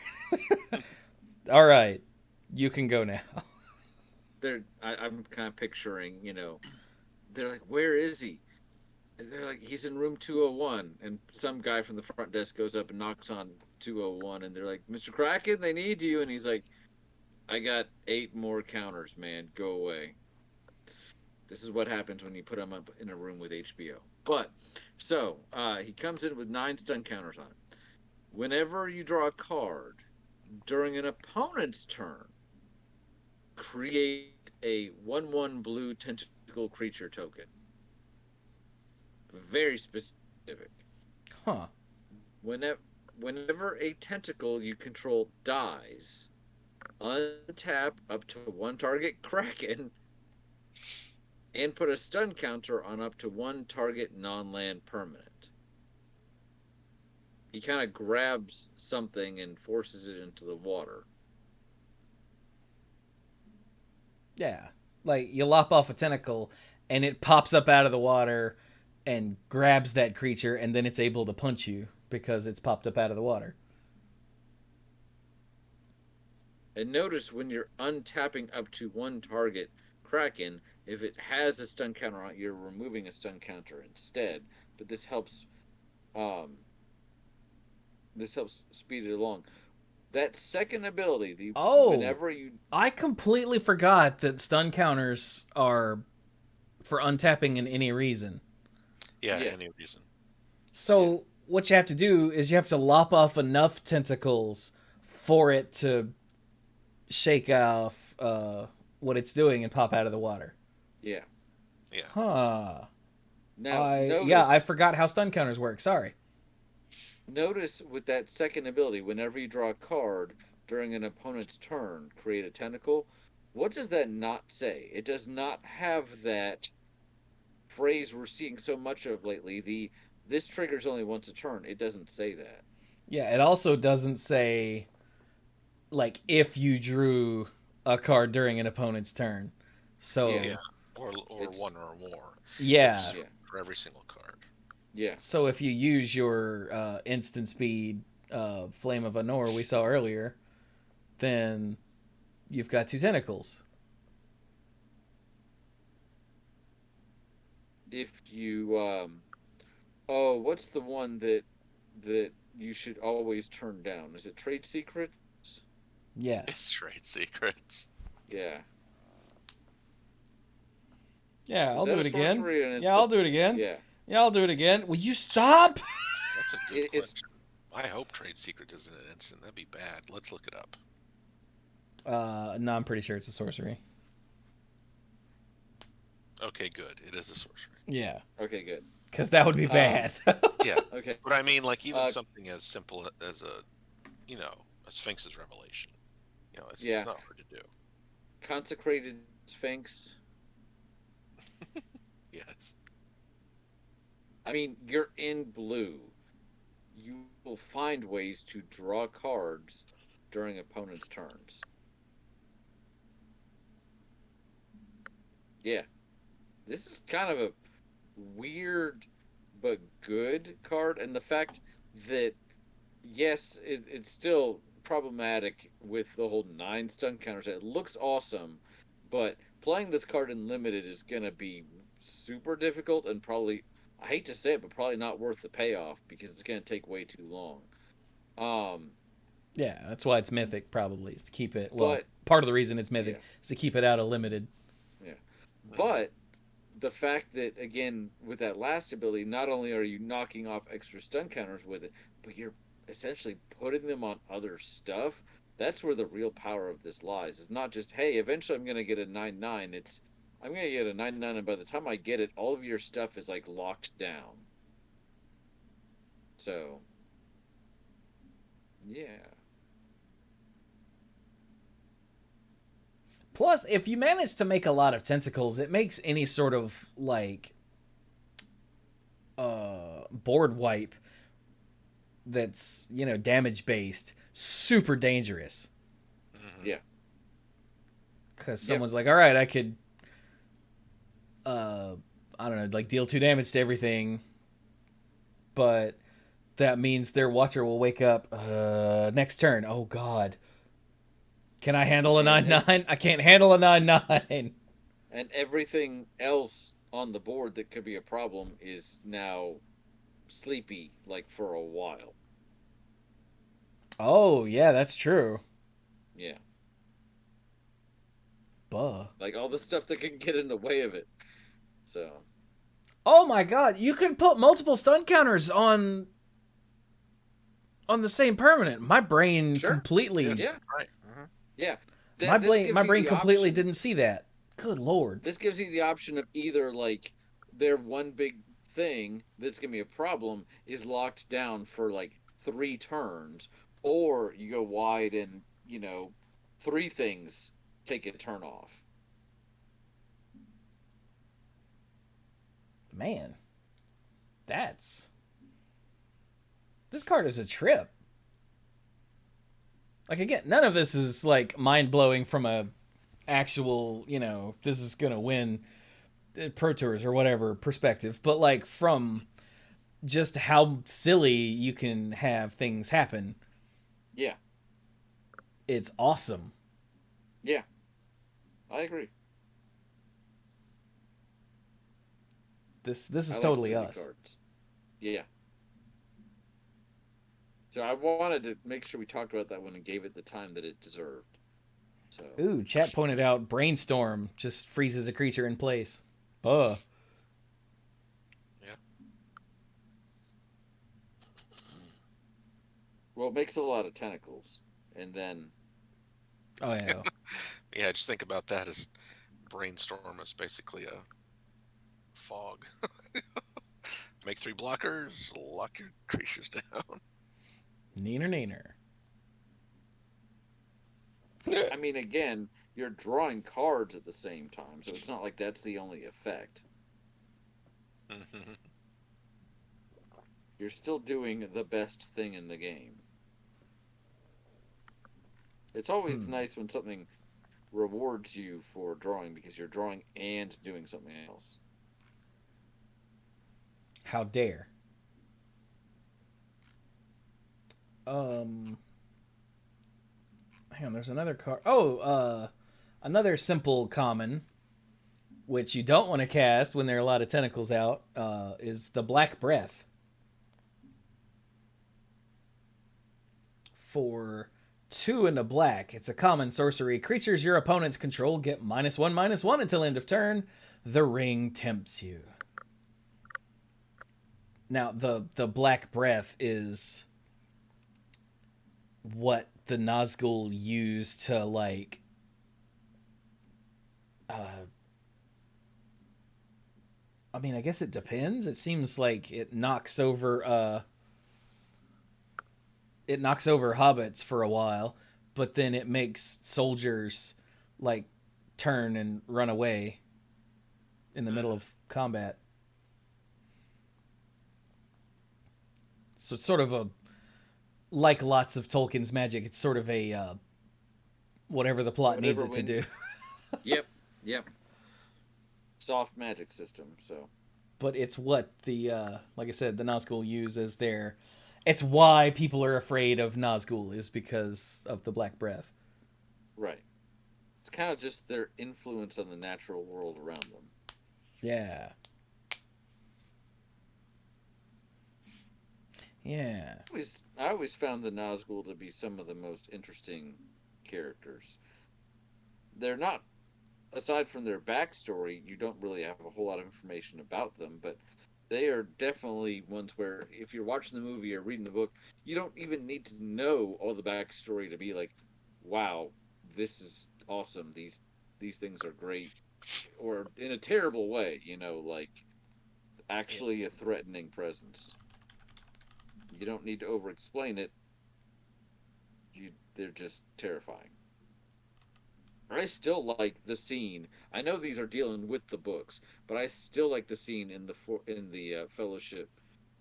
Speaker 1: All right, you can go now.
Speaker 2: I'm kind of picturing, they're like, where is he? And they're like, he's in room 201. And some guy from the front desk goes up and knocks on 201. And they're like, Mr. Kraken, they need you. And he's like, I got 8 more counters, man. Go away. This is what happens when you put him up in a room with HBO. But, so, he comes in with 9 stun counters on it. Whenever you draw a card during an opponent's turn, create a 1/1 blue tentacle creature token. Very specific.
Speaker 1: Huh.
Speaker 2: Whenever a tentacle you control dies, untap up to 1 target Kraken and put a stun counter on up to 1 target non-land permanent. He kind of grabs something and forces it into the water.
Speaker 1: Yeah, like you lop off a tentacle, and it pops up out of the water and grabs that creature, and then it's able to punch you because it's popped up out of the water.
Speaker 2: And notice when you're untapping up to one target Kraken, if it has a stun counter on it, you're removing a stun counter instead. But um this helps speed it along. That second ability, the
Speaker 1: Oh,
Speaker 2: whenever you
Speaker 1: I completely forgot that stun counters are for untapping in any reason.
Speaker 3: Yeah,
Speaker 2: yeah,
Speaker 3: any reason.
Speaker 1: So what you have to do is you have to lop off enough tentacles for it to shake off what it's doing and pop out of the water.
Speaker 2: yeah.
Speaker 3: Yeah.
Speaker 1: Huh.
Speaker 2: Now
Speaker 1: I forgot how stun counters work. Sorry.
Speaker 2: notice with that second ability, whenever you draw a card during an opponent's turn, create a tentacle. What does that not say? It does not have that phrase we're seeing so much of lately. The this triggers only once a turn. It doesn't say that.
Speaker 1: Yeah, it also doesn't say like if you drew a card during an opponent's turn. So
Speaker 2: Yeah.
Speaker 3: Yeah. Or
Speaker 2: It's
Speaker 3: one or more.
Speaker 1: yeah.
Speaker 3: It's
Speaker 2: yeah,
Speaker 3: for every single card.
Speaker 2: yeah,
Speaker 1: So if you use your instant speed Flame of Anor we saw earlier, then you've got two tentacles.
Speaker 2: if you oh, what's the one that you should always turn down? Is it Trade Secrets?
Speaker 1: Yes.
Speaker 3: It's trade secrets.
Speaker 2: Yeah.
Speaker 1: Yeah,
Speaker 2: Is
Speaker 1: I'll
Speaker 2: that
Speaker 1: do
Speaker 2: a
Speaker 1: it again.
Speaker 2: sorcery or an
Speaker 1: Yeah,
Speaker 2: instant?
Speaker 1: I'll do it again.
Speaker 2: Yeah.
Speaker 1: Yeah, I'll do it again. Will you stop?
Speaker 3: That's a good
Speaker 2: It's
Speaker 3: question. I hope trade secret isn't an instant. That'd be bad. Let's look it up.
Speaker 1: No, I'm pretty sure it's a sorcery.
Speaker 3: Okay, good. It is a sorcery.
Speaker 1: Yeah,
Speaker 2: okay, good.
Speaker 1: because that would be bad.
Speaker 3: Yeah,
Speaker 2: Okay.
Speaker 3: but I mean, like even
Speaker 2: Uh,
Speaker 3: something as simple as a Sphinx's revelation.
Speaker 2: Yeah.
Speaker 3: It's not hard to do.
Speaker 2: Consecrated Sphinx.
Speaker 3: Yes.
Speaker 2: I mean, you're in blue. You will find ways to draw cards during opponents' turns. Yeah. This is kind of a weird but good card, and the fact that yes, it's still problematic with the whole 9 stun counters. It looks awesome, but playing this card in limited is gonna be super difficult and probably, I hate to say it, but probably not worth the payoff because it's gonna take way too long. Um,
Speaker 1: Yeah, that's why it's mythic. Probably is to keep it. Well,
Speaker 2: but
Speaker 1: part of the reason it's mythic
Speaker 2: yeah,
Speaker 1: is to keep it out of limited.
Speaker 2: yeah, but the fact that again with that last ability, not only are you knocking off extra stun counters with it, but you're essentially putting them on other stuff. That's where the real power of this lies. It's not just hey, eventually I'm gonna get a 9/9. It's I'm gonna get a 9/9, and by the time I get it, all of your stuff is like locked down. So yeah,
Speaker 1: Plus, if you manage to make a lot of tentacles, it makes any sort of like board wipe that's damage based super dangerous.
Speaker 3: Mhm.
Speaker 2: yeah,
Speaker 1: Because
Speaker 2: Yep.
Speaker 1: someone's like, all right, I could I don't know, like deal 2 damage to everything, but that means their watcher will wake up next turn. Oh god. Can I handle a
Speaker 2: And
Speaker 1: 9/9? I can't handle a 9/9.
Speaker 2: and everything else on the board that could be a problem is now sleepy like for a while.
Speaker 1: Oh, yeah, that's true.
Speaker 2: Yeah.
Speaker 1: Buh.
Speaker 2: Like all the stuff that can get in the way of it. So
Speaker 1: Oh my god, you can put multiple stun counters on the same permanent. My brain
Speaker 2: Sure.
Speaker 1: completely
Speaker 3: Yes,
Speaker 2: yeah,
Speaker 3: right. Mhm.
Speaker 2: yeah.
Speaker 1: my brain completely
Speaker 2: option,
Speaker 1: didn't see that. Good lord.
Speaker 2: This gives you the option of either like their one big thing that's gonna be a problem is locked down for like 3 turns, or you go wide and 3 things take a turn off.
Speaker 1: Man. This card is a trip. Like again, none of this is like mind-blowing from a actual, this is going to win Pro Tours or whatever perspective, but like from just how silly you can have things happen.
Speaker 2: Yeah.
Speaker 1: It's awesome.
Speaker 2: Yeah, I agree.
Speaker 1: This
Speaker 2: I
Speaker 1: is
Speaker 2: like
Speaker 1: totally
Speaker 2: city
Speaker 1: us.
Speaker 2: cards. Yeah. So I wanted to make sure we talked about that one and gave it the time that it deserved. So
Speaker 1: Ooh, chat pointed out brainstorm just freezes a creature in place. Buh.
Speaker 3: Yeah.
Speaker 2: well, it makes a lot of tentacles, and then
Speaker 1: Oh yeah.
Speaker 3: Yeah, just think about that as brainstorm is basically a fog. Make 3 blockers, lock your creatures down.
Speaker 1: Neener neener.
Speaker 2: I mean, again, you're drawing cards at the same time, so it's not like that's the only effect. You're still doing the best thing in the game. It's always nice when something rewards you for drawing because you're drawing and doing something else.
Speaker 1: How dare. Hang on, there's another card. Oh, another simple common, which you don't want to cast when there are a lot of tentacles out, is the Black Breath. For 2 and a black, it's a common sorcery. Creatures your opponents control get -1/-1 until end of turn. The ring tempts you. Now, the Black Breath is what the Nazgul use to, like, I mean, I guess it depends. It seems like it knocks over hobbits for a while, but then it makes soldiers like turn and run away in the middle of combat. So it's sort of a, like lots of Tolkien's magic, it's sort of a whatever the plot needs it to do.
Speaker 2: Yep, yep. Soft magic system, so.
Speaker 1: But it's what the like I said, the Nazgul use as their. It's why people are afraid of Nazgul is because of the Black Breath.
Speaker 2: Right. It's kind of just their influence on the natural world around them.
Speaker 1: Yeah. Yeah.
Speaker 2: I always found the Nazgul to be some of the most interesting characters. They're not, aside from their backstory, you don't really have a whole lot of information about them, but they are definitely ones where if you're watching the movie or reading the book, you don't even need to know all the backstory to be like, wow, this is awesome. These things are great. Or in a terrible way, like actually a threatening presence. You don't need to over explain it. They're just terrifying. I still like the scene. I know these are dealing with the books, but I still like the scene in the Fellowship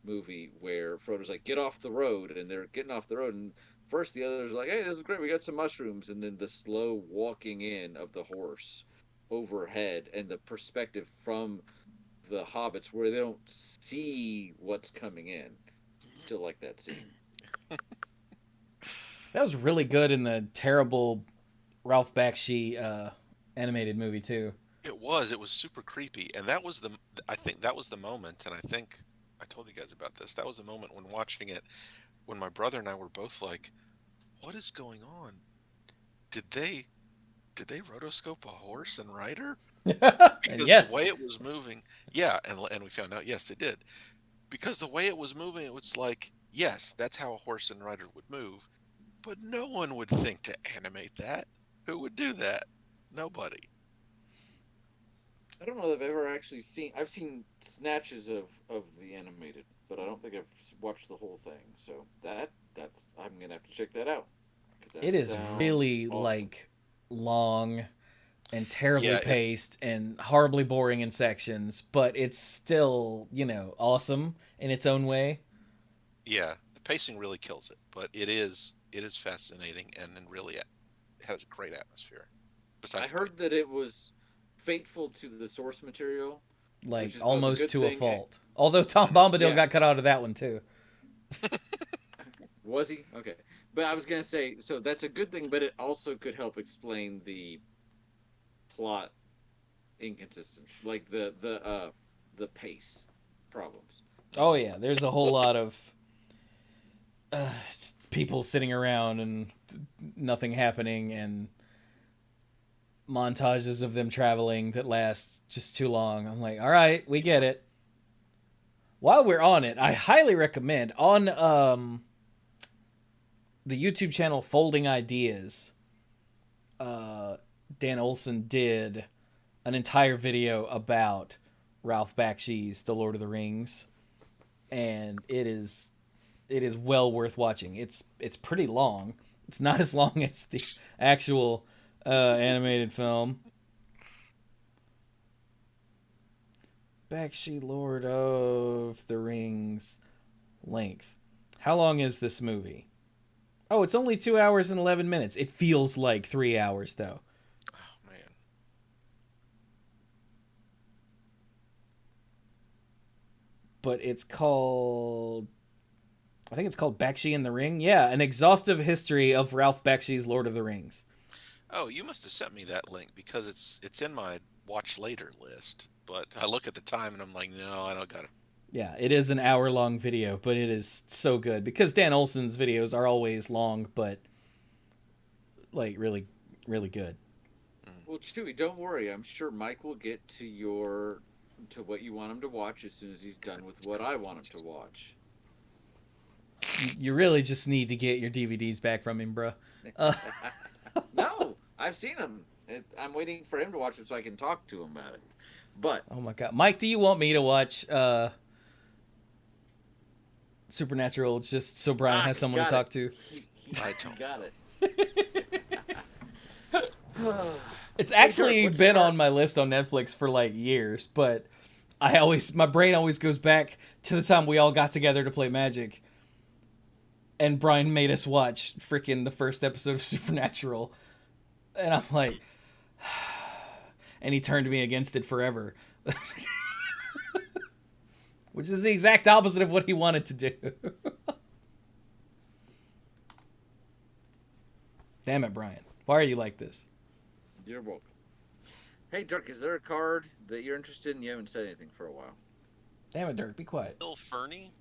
Speaker 2: movie where Frodo's like, "Get off the road," and they're getting off the road, and first the others are like, "Hey, this is great. We got some mushrooms," and then the slow walking in of the horse overhead and the perspective from the hobbits where they don't see what's coming in. Still like that scene.
Speaker 1: That was really good in the terrible Ralph Bakshi animated movie too.
Speaker 3: It was super creepy, and that was I think that was the moment, and I think I told you guys about this. That was the moment when watching it, when my brother and I were both like, "What is going on? Did they rotoscope a horse and rider?"
Speaker 1: And
Speaker 3: Because
Speaker 1: yes.
Speaker 3: the way it was moving, yeah, and we found out yes, they did. Because the way it was moving, it was like, yes, that's how a horse and rider would move, but no one would think to animate that. Who would do that? Nobody.
Speaker 2: I don't know that I've ever actually seen. I've seen snatches of the animated, but I don't think I've watched the whole thing. So that's I'm gonna have to check that out.
Speaker 1: It is really
Speaker 2: awesome.
Speaker 1: like long and terribly
Speaker 3: Yeah,
Speaker 1: paced and horribly boring in sections, but it's still, awesome in its own way.
Speaker 3: yeah, the pacing really kills it, but it is fascinating and really it has a great atmosphere.
Speaker 2: I
Speaker 3: Besides,
Speaker 2: heard that it was faithful to the source material,
Speaker 1: Like
Speaker 2: which is both a
Speaker 1: almost
Speaker 2: good
Speaker 1: to a
Speaker 2: thing.
Speaker 1: fault. Although Tom Bombadil
Speaker 2: Yeah,
Speaker 1: got cut out of that one too.
Speaker 2: Was he? Okay. But I was gonna say, so that's a good thing, but it also could help explain the plot inconsistency, like the pace problems.
Speaker 1: Oh yeah, there's a whole lot of people sitting around and nothing happening, and montages of them traveling that last just too long. I'm like, all right, we get it. While we're on it, I highly recommend on the YouTube channel Folding Ideas. Dan Olson did an entire video about Ralph Bakshi's The Lord of the Rings, and it is well worth watching. It's pretty long. It's not as long as the actual animated film. Bakshi Lord of the Rings length. How long is this movie? Oh, it's only 2 hours and 11 minutes. It feels like 3 hours though.
Speaker 3: Oh man.
Speaker 1: But it's called, I think it's called Bakshi in the Ring. Yeah, an exhaustive history of Ralph Bakshi's Lord of the Rings.
Speaker 3: Oh, you must have sent me that link because it's in my watch later list. But I look at the time and I'm like, no, I don't got it.
Speaker 1: Yeah, it is an hour-long video, but it is so good because Dan Olson's videos are always long, but like really, really good.
Speaker 2: Well, Chewy, don't worry. I'm sure Mike will get to what you want him to watch as soon as he's done with what I want him to watch.
Speaker 1: You really just need to get your DVDs back from him, bro.
Speaker 2: No, I've seen him. I'm waiting for him to watch it so I can talk to him about it. But
Speaker 1: Oh my god, Mike, do you want me to watch Supernatural just so Brian has someone to talk to?
Speaker 3: I don't.
Speaker 2: Got it.
Speaker 1: It's actually
Speaker 2: Hey, Dirk, what's
Speaker 1: been
Speaker 2: your-
Speaker 1: on my list on Netflix for like years, but my brain always goes back to the time we all got together to play Magic, and Brian made us watch freaking the first episode of Supernatural, and I'm like, and he turned me against it forever, which is the exact opposite of what he wanted to do. Damn it, Brian! Why are you like this?
Speaker 2: You're welcome. Hey, Dirk, is there a card that you're interested in? You haven't said anything for a while.
Speaker 1: Damn it, Dirk! Be quiet.
Speaker 4: Bill Fernie?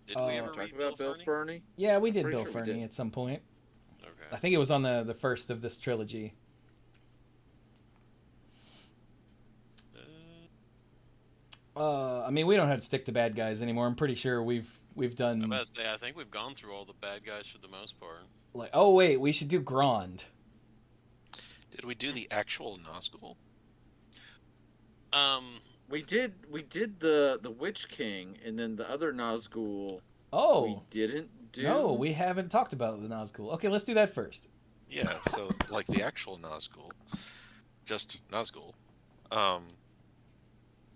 Speaker 4: Did
Speaker 1: Uh,
Speaker 4: we ever
Speaker 2: Talk
Speaker 4: read
Speaker 2: about Bill
Speaker 4: Fernie?
Speaker 2: Fernie.
Speaker 1: Yeah, we did
Speaker 2: Pretty
Speaker 1: Bill
Speaker 2: sure we
Speaker 1: Fernie
Speaker 2: did.
Speaker 1: at some point. I
Speaker 4: Okay.
Speaker 1: think it was on the first of this trilogy. I mean, we don't have to stick to bad guys anymore. I'm pretty sure we've
Speaker 4: I'm
Speaker 1: done
Speaker 4: about to say, I think we've gone through all the bad guys for the most part.
Speaker 1: like. Oh wait, we should do Grand.
Speaker 3: Did we do the actual Nazgul?
Speaker 2: We did the Witch King, and then the other Nazgul we
Speaker 1: Oh
Speaker 2: didn't do.
Speaker 1: no, we haven't talked about the Nazgul. Okay, let's do that first.
Speaker 3: Yeah, so like the actual Nazgul, just Nazgul,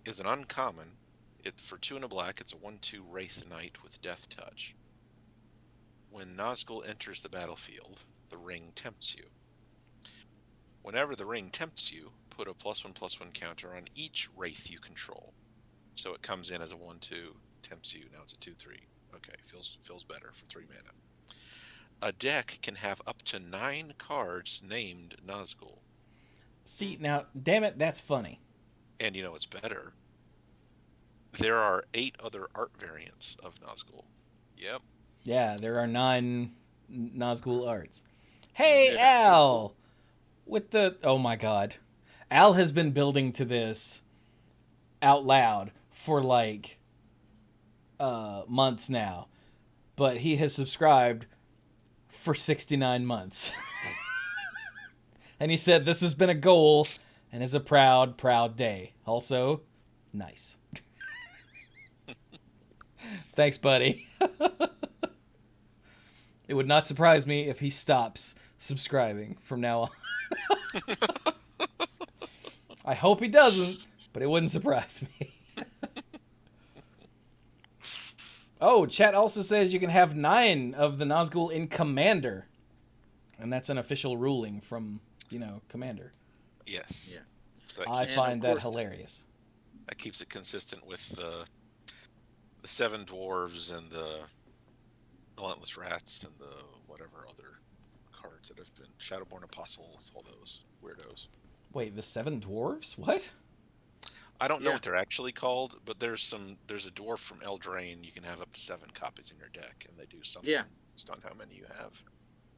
Speaker 3: is an uncommon. For 2 and a black, it's a 1/2 Wraith Knight with Death Touch. When Nazgul enters the battlefield, the ring tempts you. Whenever the ring tempts you, put a +1/+1 counter on each Wraith you control. So it comes in as a 1/2, tempts you. Now it's a 2/3. Okay, feels better for 3 mana. A deck can have up to 9 cards named Nazgul.
Speaker 1: See now, damn it, that's funny.
Speaker 3: And you know what's better? There are 8 other art variants of Nazgul.
Speaker 4: Yep.
Speaker 1: Yeah, there are 9 Nazgul arts. Hey,
Speaker 2: Yeah.
Speaker 1: Al, with the oh my god, Al has been building to this out loud for like months now, but he has subscribed for 69 months. And he said this has been a goal and is a proud, proud day. Also, nice. Thanks, buddy. It would not surprise me if he stops subscribing from now on. I hope he doesn't, but it wouldn't surprise me. Oh, chat also says you can have 9 of the Nazgul in Commander. And that's an official ruling from, Commander.
Speaker 3: Yes.
Speaker 2: Yeah.
Speaker 3: So
Speaker 1: I
Speaker 2: And
Speaker 1: find
Speaker 2: of
Speaker 1: that
Speaker 2: course-
Speaker 1: hilarious.
Speaker 3: that keeps it consistent with the Seven Dwarves and the Relentless Rats and the whatever other cards that have been Shadowborn Apostles, all those weirdos.
Speaker 1: Wait, the Seven Dwarves? What?
Speaker 3: I don't know
Speaker 2: Yeah.
Speaker 3: what they're actually called, but there's a dwarf from Eldraine. You can have up to 7 copies in your deck, and they do something
Speaker 2: Yeah.
Speaker 3: based on how many you have.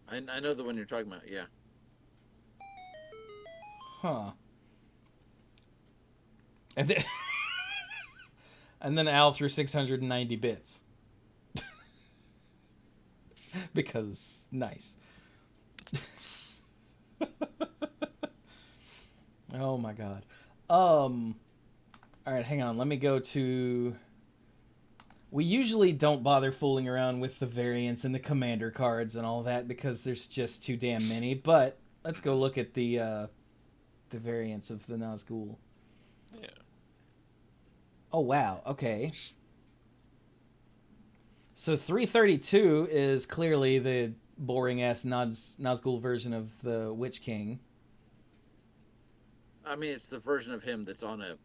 Speaker 2: I know the one you're talking about. Yeah.
Speaker 1: Huh. And then, and then Al threw 690 bits. Because nice. Oh my god. All right, hang on. Let me go to. We usually don't bother fooling around with the variants and the commander cards and all that because there's just too damn many. But let's go look at the variants of the Nazgul.
Speaker 3: Yeah.
Speaker 1: Oh wow. Okay. So 332 is clearly the boring ass Nazgul version of the Witch King.
Speaker 2: I mean, it's the version of him that's on a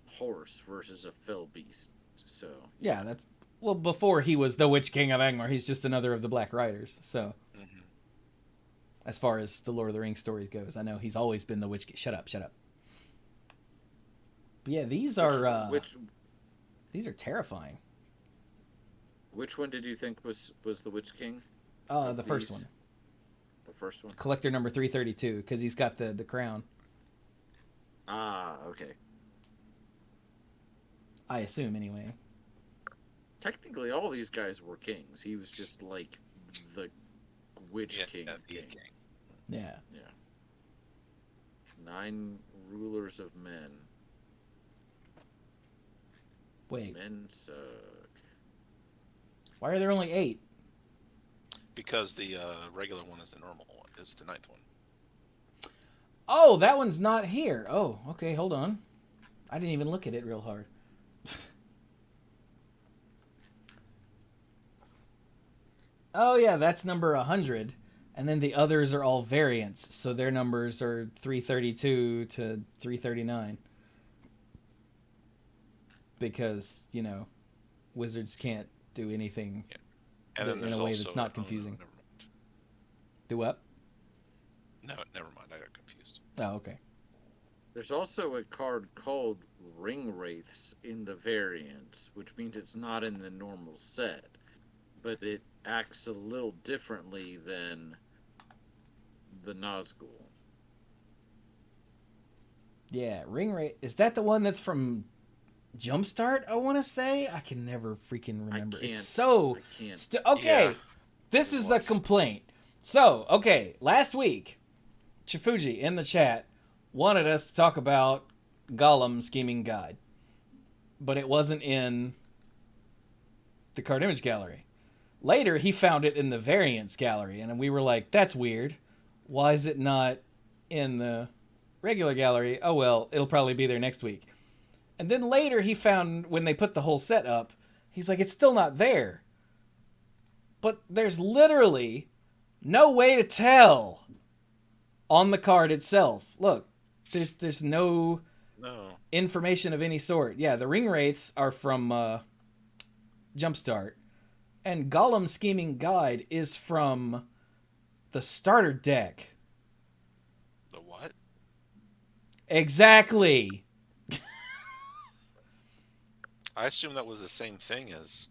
Speaker 2: horse versus a fell beast. So
Speaker 1: Yeah, that's well before he was the Witch King of Angmar. He's just another of the Black Riders. So
Speaker 3: Mm-hmm.
Speaker 1: as far as the Lord of the Rings stories goes, I know he's always been the Witch King. Shut up. But yeah, these are these are terrifying.
Speaker 2: Which one did you think was the Witch King?
Speaker 1: The first
Speaker 2: These?
Speaker 1: one,
Speaker 2: The first one.
Speaker 1: collector number 332, because he's got the crown.
Speaker 2: Ah, okay.
Speaker 1: I assume anyway.
Speaker 2: Technically, all these guys were kings. He was just like the Witch King.
Speaker 3: the
Speaker 2: king.
Speaker 3: king.
Speaker 1: Yeah.
Speaker 2: 9 rulers of men.
Speaker 1: Wait,
Speaker 2: Men suck.
Speaker 1: why are there only 8?
Speaker 3: Because the regular one is the normal one. Is the 9th one.
Speaker 1: Oh, that one's not here. Oh, okay, hold on. I didn't even look at it real hard. Oh yeah, that's number 100. And then the others are all variants, so their numbers are 332 to 339. Because, wizards can't do anything
Speaker 3: And then
Speaker 1: in
Speaker 3: there's
Speaker 1: a way
Speaker 3: also,
Speaker 1: that's not
Speaker 3: oh,
Speaker 1: confusing.
Speaker 3: never mind.
Speaker 1: Do what?
Speaker 3: No, never mind. I got confused.
Speaker 1: Oh, okay.
Speaker 2: There's also a card called Ring Wraiths in the variants, which means it's not in the normal set, but it acts a little differently than the Nazgul.
Speaker 1: Yeah, Ring Rate. Is that the one that's from Jumpstart, I want to say? I can never freaking remember.
Speaker 2: can't-
Speaker 1: It's so...
Speaker 2: I can't.
Speaker 1: Okay,
Speaker 3: Yeah.
Speaker 1: this
Speaker 3: It
Speaker 1: is a
Speaker 3: was.
Speaker 1: complaint. So, okay, last week, Chifuji in the chat wanted us to talk about Gollum Scheming Guide. But it wasn't in the card image gallery. Later, he found it in the variants gallery, and we were like, that's weird. Why is it not in the regular gallery? Oh, well, it'll probably be there next week. And then later, he found, when they put the whole set up, he's like, it's still not there. But there's literally no way to tell on the card itself. Look, there's no
Speaker 3: No.
Speaker 1: information of any sort. Yeah, the ring rates are from Jumpstart. And Gollum Scheming Guide is from the starter deck.
Speaker 3: The what?
Speaker 1: Exactly.
Speaker 3: I assume that was the same thing as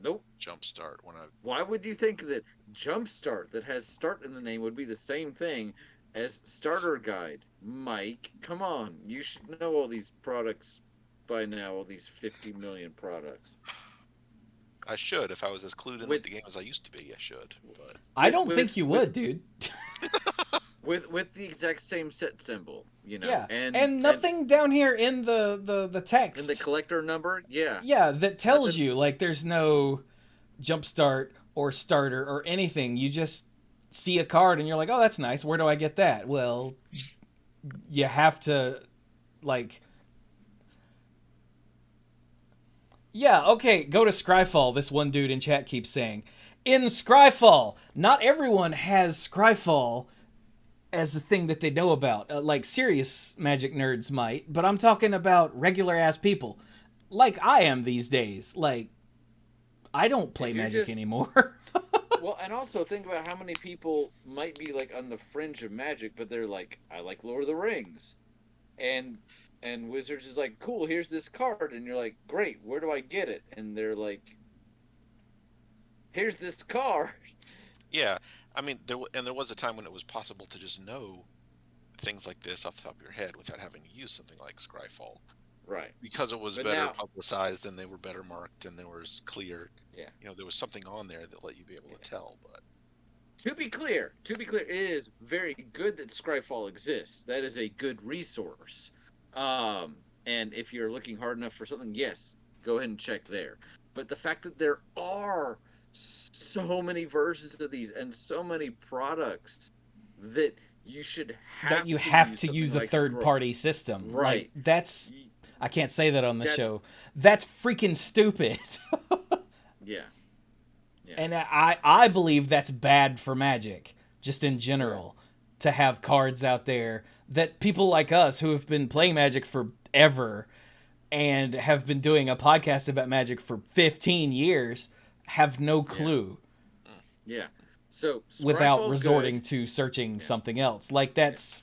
Speaker 2: Nope.
Speaker 3: Jumpstart when I.
Speaker 2: Why would you think that Jumpstart, that has start in the name, would be the same thing as Starter Guide? Mike, come on. You should know all these products by now, all these 50 million products.
Speaker 3: I should if I was as clued in with the game as I used to be. I should, but
Speaker 1: I don't
Speaker 2: with-
Speaker 1: think you
Speaker 2: with-
Speaker 1: would, dude.
Speaker 2: With the exact same set symbol,
Speaker 1: Yeah,
Speaker 2: and
Speaker 1: nothing down here in the text.
Speaker 2: and the collector number, yeah.
Speaker 1: Yeah, that tells
Speaker 2: Nothing-
Speaker 1: you, like, there's no Jumpstart or Starter or anything. You just see a card and you're like, oh, that's nice. Where do I get that? Well, you have to, like... Yeah, okay, go to Scryfall, this one dude in chat keeps saying. In Scryfall! Not everyone has Scryfall as a thing that they know about. Like, serious Magic nerds might, but I'm talking about regular-ass people. like I am these days. Like, I don't play
Speaker 2: If you're
Speaker 1: Magic
Speaker 2: just-
Speaker 1: anymore.
Speaker 2: Well, and also think about how many people might be like on the fringe of Magic, but they're like, I like Lord of the Rings, and Wizards is like, cool, here's this card, and you're like, great, where do I get it? And they're like, here's this card.
Speaker 3: Yeah, I mean, there was a time when it was possible to just know things like this off the top of your head without having to use something like Scryfall,
Speaker 2: Right.
Speaker 3: because it was
Speaker 2: But
Speaker 3: better
Speaker 2: now-
Speaker 3: publicized and they were better marked and there was clear.
Speaker 2: Yeah.
Speaker 3: You know, there was something on there that let you be able to tell. But
Speaker 2: To be clear, it is very good that Scryfall exists. That is a good resource. And if you're looking hard enough for something, yes, go ahead and check there. But the fact that there are so many versions of these and so many products that you should have
Speaker 1: that you have to
Speaker 2: something
Speaker 1: use a
Speaker 2: like
Speaker 1: third-party system.
Speaker 2: Right.
Speaker 1: Like, that's... I can't say that on the
Speaker 2: That's-
Speaker 1: show. That's freaking stupid.
Speaker 2: Yeah.
Speaker 1: And I believe that's bad for Magic, just in general, to have cards out there that people like us who have been playing Magic forever and have been doing a podcast about Magic for 15 years have no clue
Speaker 2: Yeah. So
Speaker 1: without
Speaker 2: Scryfall,
Speaker 1: resorting
Speaker 2: good.
Speaker 1: to searching something else. Like, that's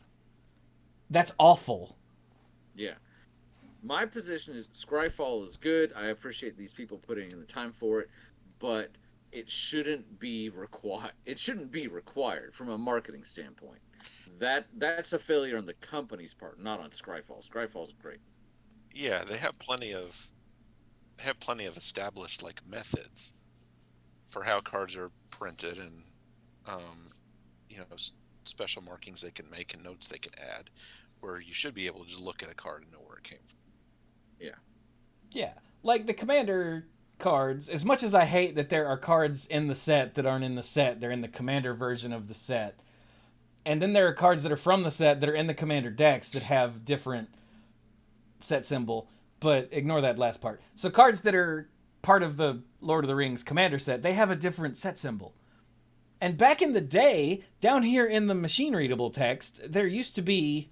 Speaker 1: awful.
Speaker 2: Yeah. My position is Scryfall is good. I appreciate these people putting in the time for it, but it shouldn't be required. It shouldn't be required from a marketing standpoint. That's a failure on the company's part, not on Scryfall. Scryfall's great.
Speaker 3: yeah, they have plenty of established like methods for how cards are printed and you know, special markings they can make and notes they can add, where you should be able to just look at a card and know where it came from.
Speaker 1: Yeah. Like the Commander cards, as much as I hate that there are cards in the set that aren't in the set, they're in the Commander version of the set. And then there are cards that are from the set that are in the Commander decks that have different set symbol, but ignore that last part. So cards that are part of the Lord of the Rings Commander set, they have a different set symbol. And back in the day, down here in the machine-readable text, there used to be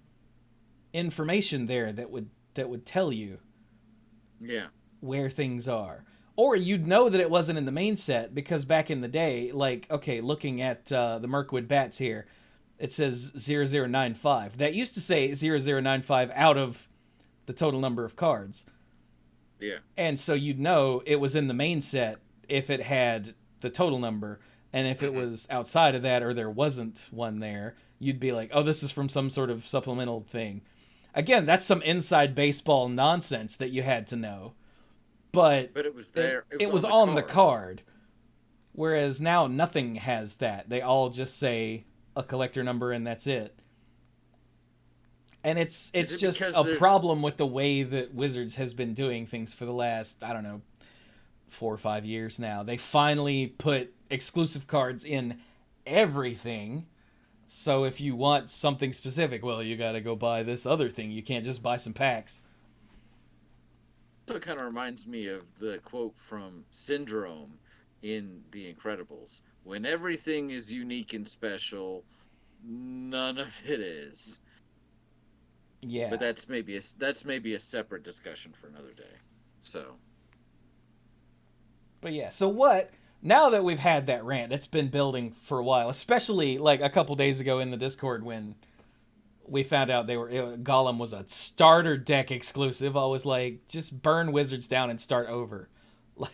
Speaker 1: information there that would tell you
Speaker 2: Yeah.
Speaker 1: where things are. Or you'd know that it wasn't in the main set because back in the day, like, okay, looking at the Mirkwood Bats here, it says 0095. That used to say 0095 out of the total number of cards.
Speaker 2: Yeah.
Speaker 1: And so you'd know it was in the main set if it had the total number. And if it was outside of that or there wasn't one there, you'd be like, oh, this is from some sort of supplemental thing. Again, that's some inside baseball nonsense that you had to know. But
Speaker 2: it was there.
Speaker 1: It was on the card. Whereas now nothing has that. They all just say a collector number and that's it. And it's
Speaker 2: it
Speaker 1: just
Speaker 2: because
Speaker 1: a
Speaker 2: they're-
Speaker 1: problem with the way that Wizards has been doing things for the last, I don't know, 4 or 5 years now. They finally put exclusive cards in everything. So if you want something specific, well, you got to go buy this other thing. You can't just buy some packs.
Speaker 2: Also kind of reminds me of the quote from Syndrome in The Incredibles. When everything is unique and special, none of it is.
Speaker 1: Yeah.
Speaker 2: But that's maybe a separate discussion for another day. So,
Speaker 1: But yeah, so what? Now that we've had that rant, it's been building for a while, especially like a couple days ago in the Discord when we found out Gollum was a starter deck exclusive. I was like, just burn Wizards down and start over. Like,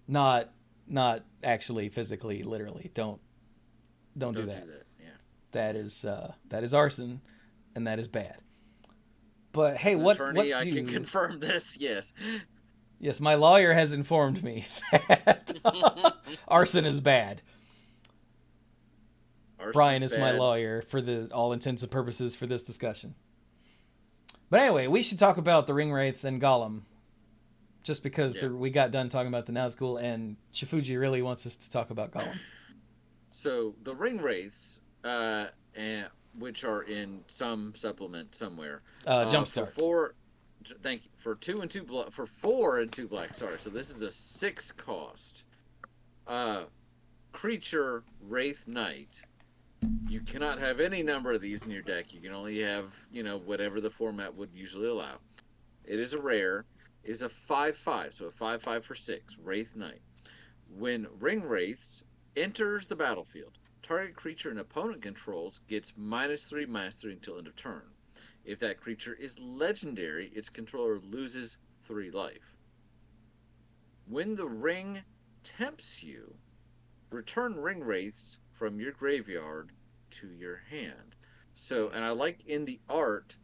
Speaker 1: not actually physically, literally. Don't do that.
Speaker 2: Yeah.
Speaker 1: That is arson, and that is bad. But hey,
Speaker 2: As an
Speaker 1: what
Speaker 2: attorney,
Speaker 1: do
Speaker 2: I can confirm this. Yes.
Speaker 1: Yes, my lawyer has informed me that arson is bad.
Speaker 2: Arson's
Speaker 1: Brian is my
Speaker 2: bad.
Speaker 1: lawyer for all intents and purposes for this discussion. But anyway, we should talk about the ring wraiths and Gollum. Just because we got done talking about the Nazgul, and Shifuji really wants us to talk about Gollum.
Speaker 2: So the ring wraiths, which are in some supplement somewhere.
Speaker 1: Jumpstart.
Speaker 2: Thank you. For 4 and 2 black. Sorry. So this is a 6 cost. Creature Wraith Knight. You cannot have any number of these in your deck. You can only have, whatever the format would usually allow. It is a rare. It is a 5/5, so a 5/5 for 6. Wraith Knight. When Ring Wraiths enters the battlefield, target creature an opponent controls gets -3/-3 until end of turn. If that creature is legendary, its controller loses 3 life. When the ring tempts you, return Ring Wraiths from your graveyard to your hand. So, and I like in the art,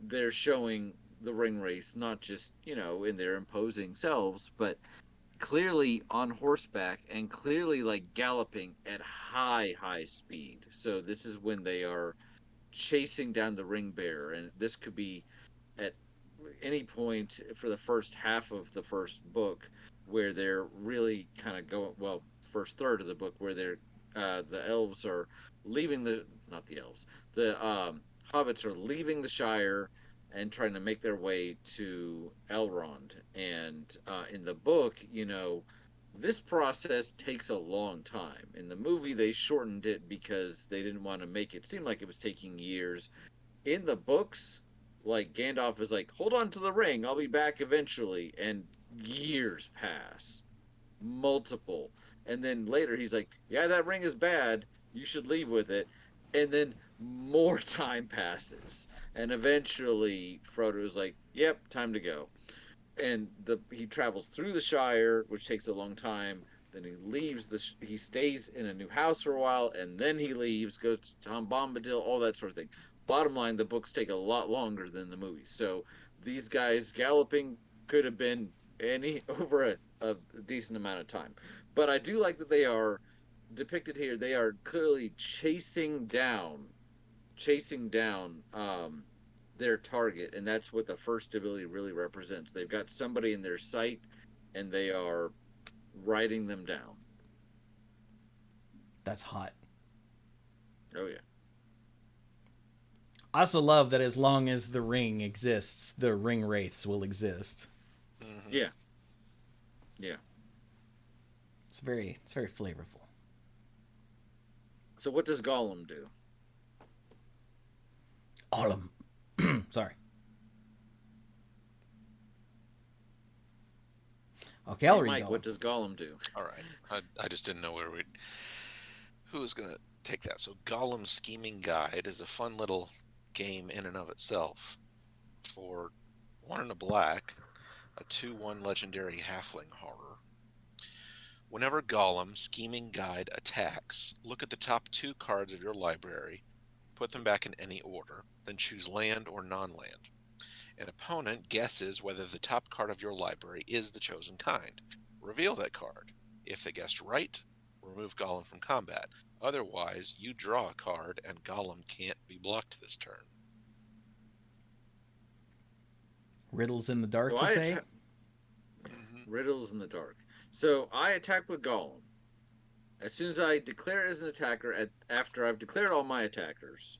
Speaker 2: they're showing the Ring Wraiths not just, in their imposing selves, but clearly on horseback and clearly like galloping at high speed. So this is when they are chasing down the ring bearer, and this could be at any point for the first half of the first book where they're really kind of going, well, first third of the book where they're the elves are leaving the not the elves the hobbits are leaving the Shire and trying to make their way to Elrond. And in the book, this process takes a long time. In the movie, they shortened it because they didn't want to make it seem like it was taking years. In the books, like Gandalf is like, hold on to the ring, I'll be back eventually. And years pass, multiple. And then later he's like, yeah, that ring is bad. You should leave with it. And then more time passes. And eventually Frodo is like, yep, time to go. And he travels through the Shire, which takes a long time. Then he leaves he stays in a new house for a while, and then he leaves, goes to Tom Bombadil, all that sort of thing. Bottom line, the books take a lot longer than the movies. So these guys galloping could have been any over a decent amount of time. But I do like that they are depicted here. They are clearly chasing down their target, and that's what the first ability really represents. They've got somebody in their sight, and they are riding them down.
Speaker 1: That's hot.
Speaker 2: Oh yeah.
Speaker 1: I also love that as long as the ring exists, the ring wraiths will exist.
Speaker 3: Mm-hmm.
Speaker 2: Yeah. Yeah.
Speaker 1: It's very flavorful.
Speaker 2: So what does Gollum do?
Speaker 1: Gollum. Sorry. Okay, I'll
Speaker 2: Hey,
Speaker 1: read
Speaker 2: Mike,
Speaker 1: Gollum.
Speaker 2: what does Gollum do?
Speaker 3: All right. I just didn't know who was going to take that. So Gollum's Scheming Guide is a fun little game in and of itself. For 1 and a black, a 2/1 legendary halfling horror. Whenever Gollum, Scheming Guide, attacks, look at the top 2 cards of your library, put them back in any order, then choose land or non-land. An opponent guesses whether the top card of your library is the chosen kind. Reveal that card. If they guessed right, remove Gollum from combat. Otherwise, you draw a card and Gollum can't be blocked this turn.
Speaker 1: Riddles in the dark,
Speaker 2: So
Speaker 1: you
Speaker 2: I
Speaker 1: say?
Speaker 2: Riddles in the dark. So I attack with Gollum. As soon as I declare it as an attacker, after I've declared all my attackers,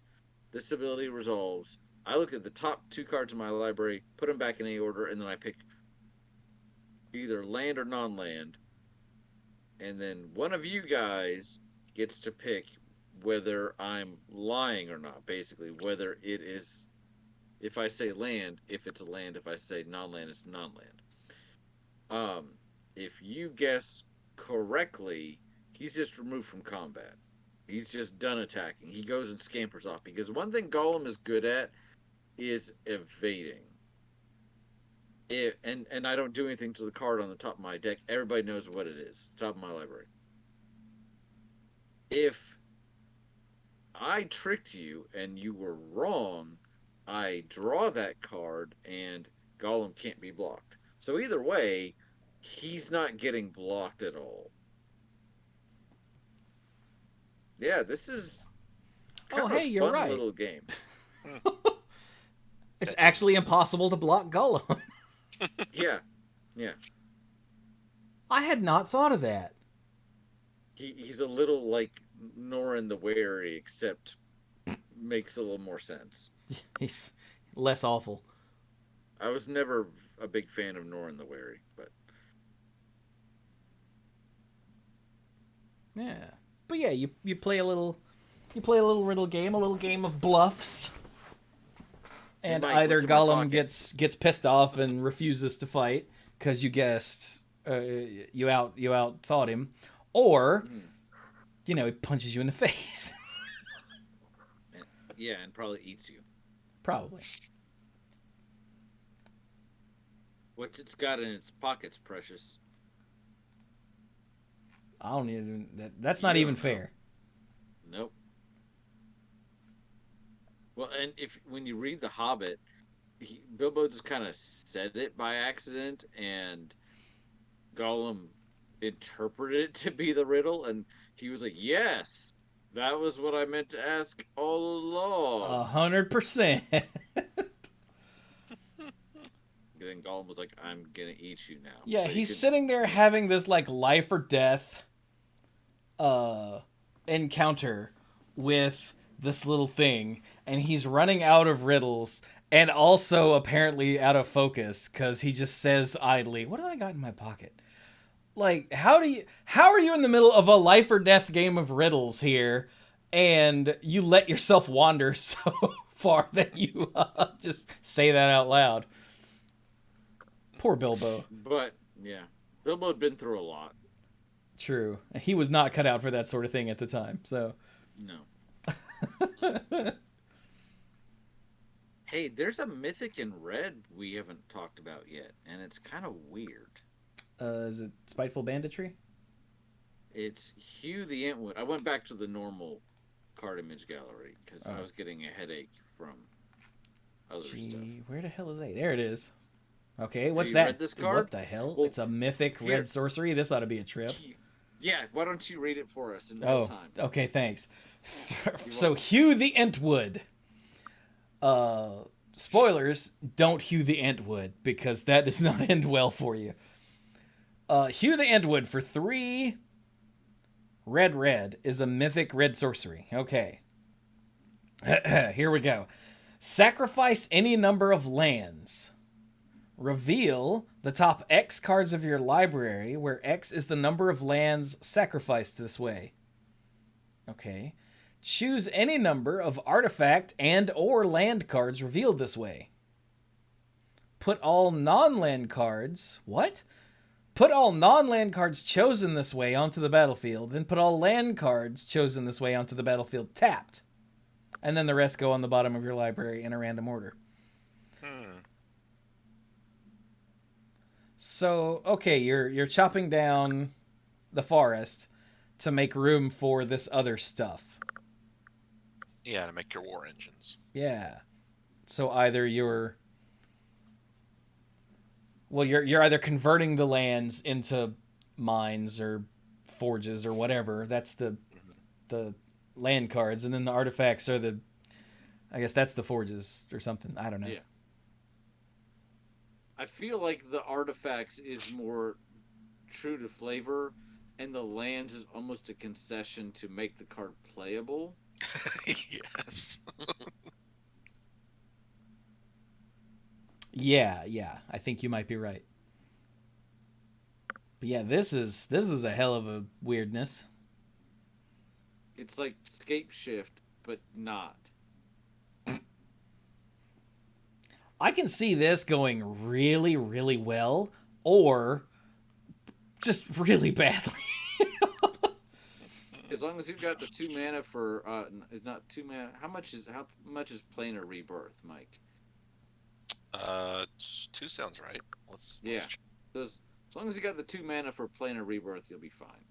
Speaker 2: this ability resolves. I look at the top 2 cards in my library, put them back in any order, and then I pick either land or non-land. And then one of you guys gets to pick whether I'm lying or not, basically. Whether it is, if I say land, if it's a land. If I say non-land, it's non-land. If you guess correctly, he's just removed from combat. He's just done attacking. He goes and scampers off. Because one thing Gollum is good at is evading. And I don't do anything to the card on the top of my deck. Everybody knows what it is. Top of my library. If I tricked you and you were wrong, I draw that card and Gollum can't be blocked. So either way, he's not getting blocked at all. Yeah, this is kind of
Speaker 1: hey,
Speaker 2: a
Speaker 1: you're
Speaker 2: fun
Speaker 1: right.
Speaker 2: little game.
Speaker 1: It's actually impossible to block Gollum.
Speaker 2: Yeah, yeah.
Speaker 1: I had not thought of that.
Speaker 2: He's a little like Norin the Wary, except makes a little more sense.
Speaker 1: He's less awful.
Speaker 2: I was never a big fan of Norin the Wary, but
Speaker 1: Yeah. But yeah, you play a little riddle game, a little game of bluffs. And
Speaker 2: Mike,
Speaker 1: either
Speaker 2: what's in my
Speaker 1: Gollum
Speaker 2: pocket?
Speaker 1: gets pissed off and refuses to fight because you guessed you out thought him, or
Speaker 2: Mhm.
Speaker 1: he punches you in the face.
Speaker 2: Yeah, and probably eats you.
Speaker 1: Probably.
Speaker 2: What's it's got in its pockets, precious?
Speaker 1: I don't even. That's
Speaker 2: You
Speaker 1: not even
Speaker 2: don't know.
Speaker 1: fair.
Speaker 2: Nope. Well, and if when you read The Hobbit, Bilbo just kind of said it by accident, and Gollum interpreted it to be the riddle, and he was like, "Yes, that was what I meant to ask all along."
Speaker 1: 100%.
Speaker 2: And then Gollum was like, "I'm gonna eat you now."
Speaker 1: Yeah,
Speaker 2: But he
Speaker 1: he's
Speaker 2: could,
Speaker 1: sitting there having this like life or death encounter with this little thing, and he's running out of riddles and also apparently out of focus because he just says idly, "What do I got in my pocket?" Like, how are you in the middle of a life or death game of riddles here, and you let yourself wander so far that you just say that out loud? Poor Bilbo.
Speaker 2: but yeah, Bilbo had been through a lot.
Speaker 1: True. He was not cut out for that sort of thing at the time. So,
Speaker 2: No. Hey, there's a mythic in red we haven't talked about yet, and it's kind of weird.
Speaker 1: is it Spiteful Banditry?
Speaker 2: It's Hugh the Entwood. I went back to the normal card image gallery because I
Speaker 1: Oh.
Speaker 2: was getting a headache from other stuff.
Speaker 1: Gee, where the hell is that? There it is. Okay, what's
Speaker 2: you
Speaker 1: that?
Speaker 2: read this card?
Speaker 1: What the hell?
Speaker 2: Well,
Speaker 1: It's a mythic
Speaker 2: here.
Speaker 1: red sorcery. This ought to be a trip.
Speaker 2: Yeah, why don't you read it for us in real
Speaker 1: Oh,
Speaker 2: time?
Speaker 1: okay, thanks. So Hugh the Entwood. Spoilers, don't Hugh the Entwood, because that does not end well for you. Hugh the Entwood for 3 red is a mythic red sorcery. Okay. Here we go. Sacrifice any number of lands. Reveal the top X cards of your library, where X is the number of lands sacrificed this way. Okay. Choose any number of artifact and or land cards revealed this way. Put all non-land cards... What? Put all non-land cards chosen this way onto the battlefield, then put all land cards chosen this way onto the battlefield tapped. And then the rest go on the bottom of your library in a random order. So, okay, you're chopping down the forest to make room for this other stuff.
Speaker 3: Yeah, to make your war engines.
Speaker 1: Yeah. So either you're either converting the lands into mines or forges or whatever. That's the land cards, and then the artifacts are I guess that's the forges or something. I don't know.
Speaker 2: Yeah. I feel like the artifacts is more true to flavor, and the lands is almost a concession to make the card playable.
Speaker 3: Yes.
Speaker 1: Yeah, I think you might be right. But yeah, this is a hell of a weirdness.
Speaker 2: It's like Scape Shift, but not.
Speaker 1: I can see this going really, really well, or just really badly.
Speaker 2: As long as you've got the 2 mana for it's not 2 mana. How much is Planar Rebirth, Mike?
Speaker 3: 2 sounds right. Let's
Speaker 2: Yeah.
Speaker 3: check.
Speaker 2: As long as you got the 2 mana for Planar Rebirth, you'll be fine.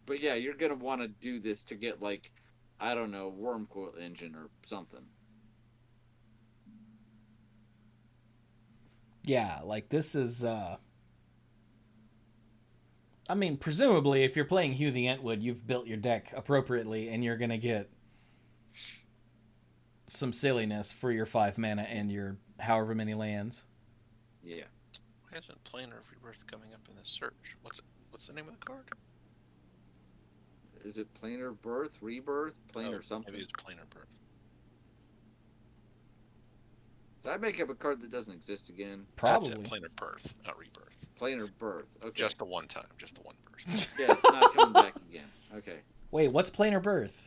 Speaker 2: But yeah, you're gonna want to do this to get like, I don't know, Wormcoil Engine or something.
Speaker 1: Yeah, like this is I mean, presumably if you're playing Hugh the Entwood, you've built your deck appropriately and you're going to get some silliness for your 5 mana and your however many lands.
Speaker 2: Yeah.
Speaker 3: Why isn't Planar Rebirth coming up in this search? What's the name of the card?
Speaker 2: Is it Planar Birth, Rebirth, Planar
Speaker 3: Oh,
Speaker 2: something?
Speaker 3: Maybe it's Planar Birth.
Speaker 2: Did I make up a card that doesn't exist again?
Speaker 1: Probably.
Speaker 3: That's it, Planar Birth, not Rebirth.
Speaker 2: Planar Birth. Okay.
Speaker 3: Just the one time, just the one birth.
Speaker 2: Yeah, it's not coming back again. Okay.
Speaker 1: Wait, what's Planar Birth?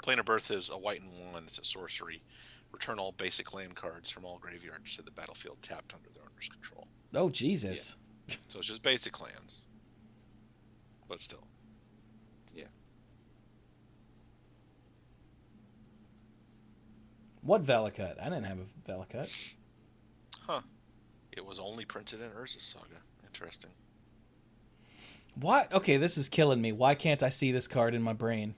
Speaker 3: Plane of Birth is a white and 1. It's a sorcery. Return all basic land cards from all graveyards to the battlefield tapped under their owner's control.
Speaker 1: Oh, Jesus.
Speaker 3: So it's just basic lands. But still.
Speaker 2: Yeah.
Speaker 1: What Valacut? I didn't have a Valacut.
Speaker 3: Huh. It was only printed in Urza's Saga. Interesting.
Speaker 1: Why? Okay, this is killing me. Why can't I see this card in my brain?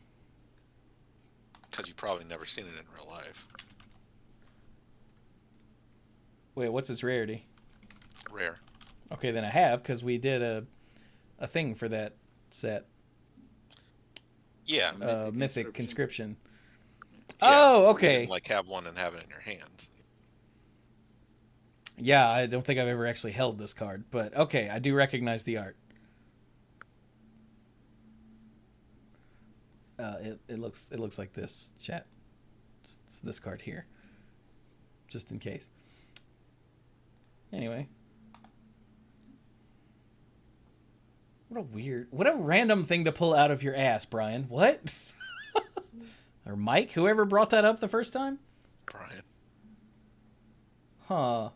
Speaker 3: Because you've probably never seen it in real life.
Speaker 1: Wait, what's its rarity?
Speaker 3: Rare.
Speaker 1: Okay, then I have, because we did a thing for that set.
Speaker 3: Yeah.
Speaker 1: Mythic Conscription.
Speaker 3: Yeah,
Speaker 1: Oh,
Speaker 3: you
Speaker 1: okay.
Speaker 3: didn't, like, have one and have it in your hand.
Speaker 1: Yeah, I don't think I've ever actually held this card, but okay, I do recognize the art. It looks like this, chat. It's this card here, just in case. Anyway, what a random thing to pull out of your ass, Brian. What? Or Mike, whoever brought that up the first time?
Speaker 3: Brian.
Speaker 1: Huh.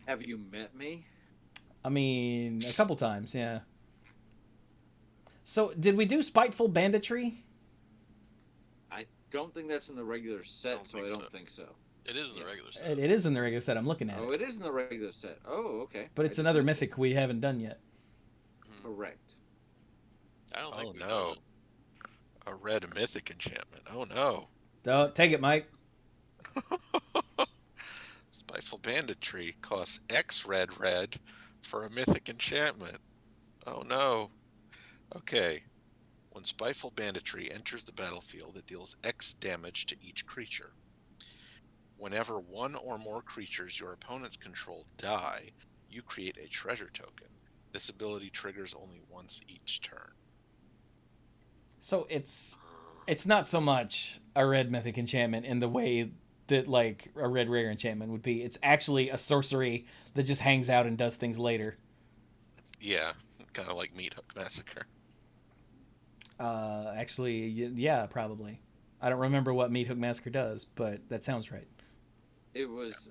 Speaker 2: Have you met me?
Speaker 1: I mean, a couple times, yeah. So, did we do Spiteful Banditry?
Speaker 2: I don't think that's in the regular set, so I don't think so.
Speaker 4: It is in the regular set.
Speaker 1: It is in the regular set. I'm looking at
Speaker 2: Oh,
Speaker 1: it.
Speaker 2: it is in the regular set. Oh, okay.
Speaker 1: But it's
Speaker 2: I just
Speaker 1: another
Speaker 2: missed
Speaker 1: mythic we haven't done yet.
Speaker 2: it. Correct.
Speaker 4: I don't think
Speaker 3: Oh
Speaker 4: we've
Speaker 3: no.
Speaker 4: done it.
Speaker 3: A red mythic enchantment. Oh no.
Speaker 1: Don't take it, Mike.
Speaker 3: Spiteful Banditry costs X red for a mythic enchantment. Oh no. Okay. When Spiteful Banditry enters the battlefield, it deals X damage to each creature. Whenever one or more creatures your opponents control die, you create a treasure token. This ability triggers only once each turn.
Speaker 1: So it's not so much a red mythic enchantment in the way that like a red rare enchantment would be. It's actually a sorcery that just hangs out and does things later.
Speaker 3: Yeah, kind of like Meat Hook Massacre.
Speaker 1: Actually, yeah, probably. I don't remember what Meat Hook Massacre does, but that sounds right.
Speaker 2: It was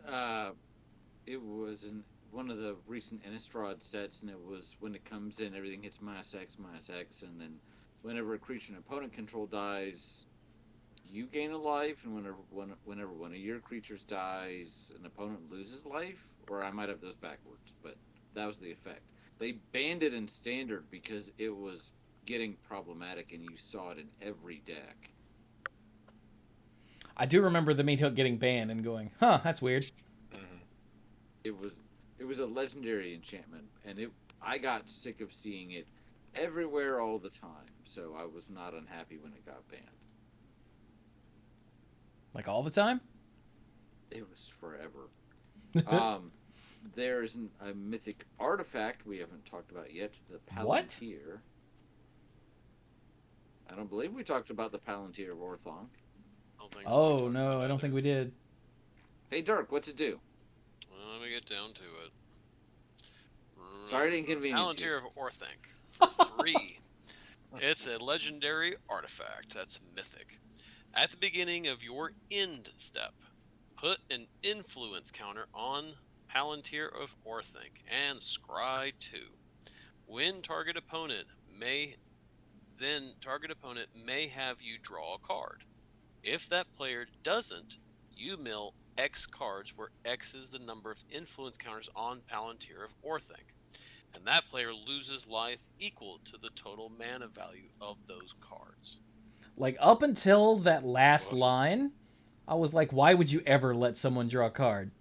Speaker 2: in one of the recent Innistrad sets, and it was when it comes in, everything hits -X, -X, and then whenever a creature an opponent control dies, you gain a life, and whenever one of your creatures dies, an opponent loses life. Or I might have those backwards, but that was the effect. They banned it in Standard because it was getting problematic, and you saw it in every deck.
Speaker 1: I do remember the Meat Hook getting banned and going, huh, that's weird.
Speaker 3: Mm-hmm.
Speaker 2: It was a legendary enchantment, and I got sick of seeing it everywhere all the time, so I was not unhappy when it got banned.
Speaker 1: Like all the time?
Speaker 2: It was forever. There's a mythic artifact we haven't talked about yet, the
Speaker 1: What?
Speaker 2: Palantir. I don't believe we talked about the Palantir of Orthonk.
Speaker 4: I don't think so.
Speaker 1: Oh, no, I don't think we did.
Speaker 2: Hey, Dirk, what's it do?
Speaker 4: Well, let me get down to it.
Speaker 2: Sorry to inconvenience you.
Speaker 4: Palantir of Orthanc. For 3. It's a legendary artifact. That's mythic. At the beginning of your end step, put an influence counter on Palantir of Orthanc and scry 2. When target opponent may have you draw a card. If that player doesn't, you mill X cards, where X is the number of influence counters on Palantir of Orthanc, and that player loses life equal to the total mana value of those cards.
Speaker 1: Like, up until that last line, I was like, why would you ever let someone draw a card?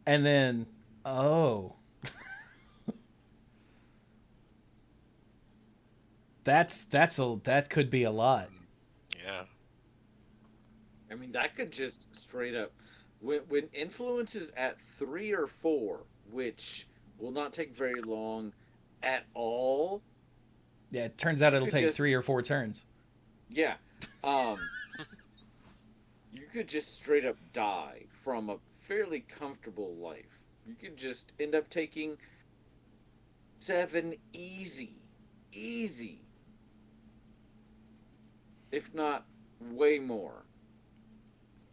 Speaker 1: And then, oh. that could be a lot.
Speaker 3: Yeah.
Speaker 2: I mean, that could just straight up... When influence is at 3 or 4, which will not take very long at all...
Speaker 1: Yeah, it turns out it'll take
Speaker 2: just...
Speaker 1: 3 or 4 turns.
Speaker 2: Yeah. You could just straight up die from a fairly comfortable life. You could just end up taking 7 easy. if not way more.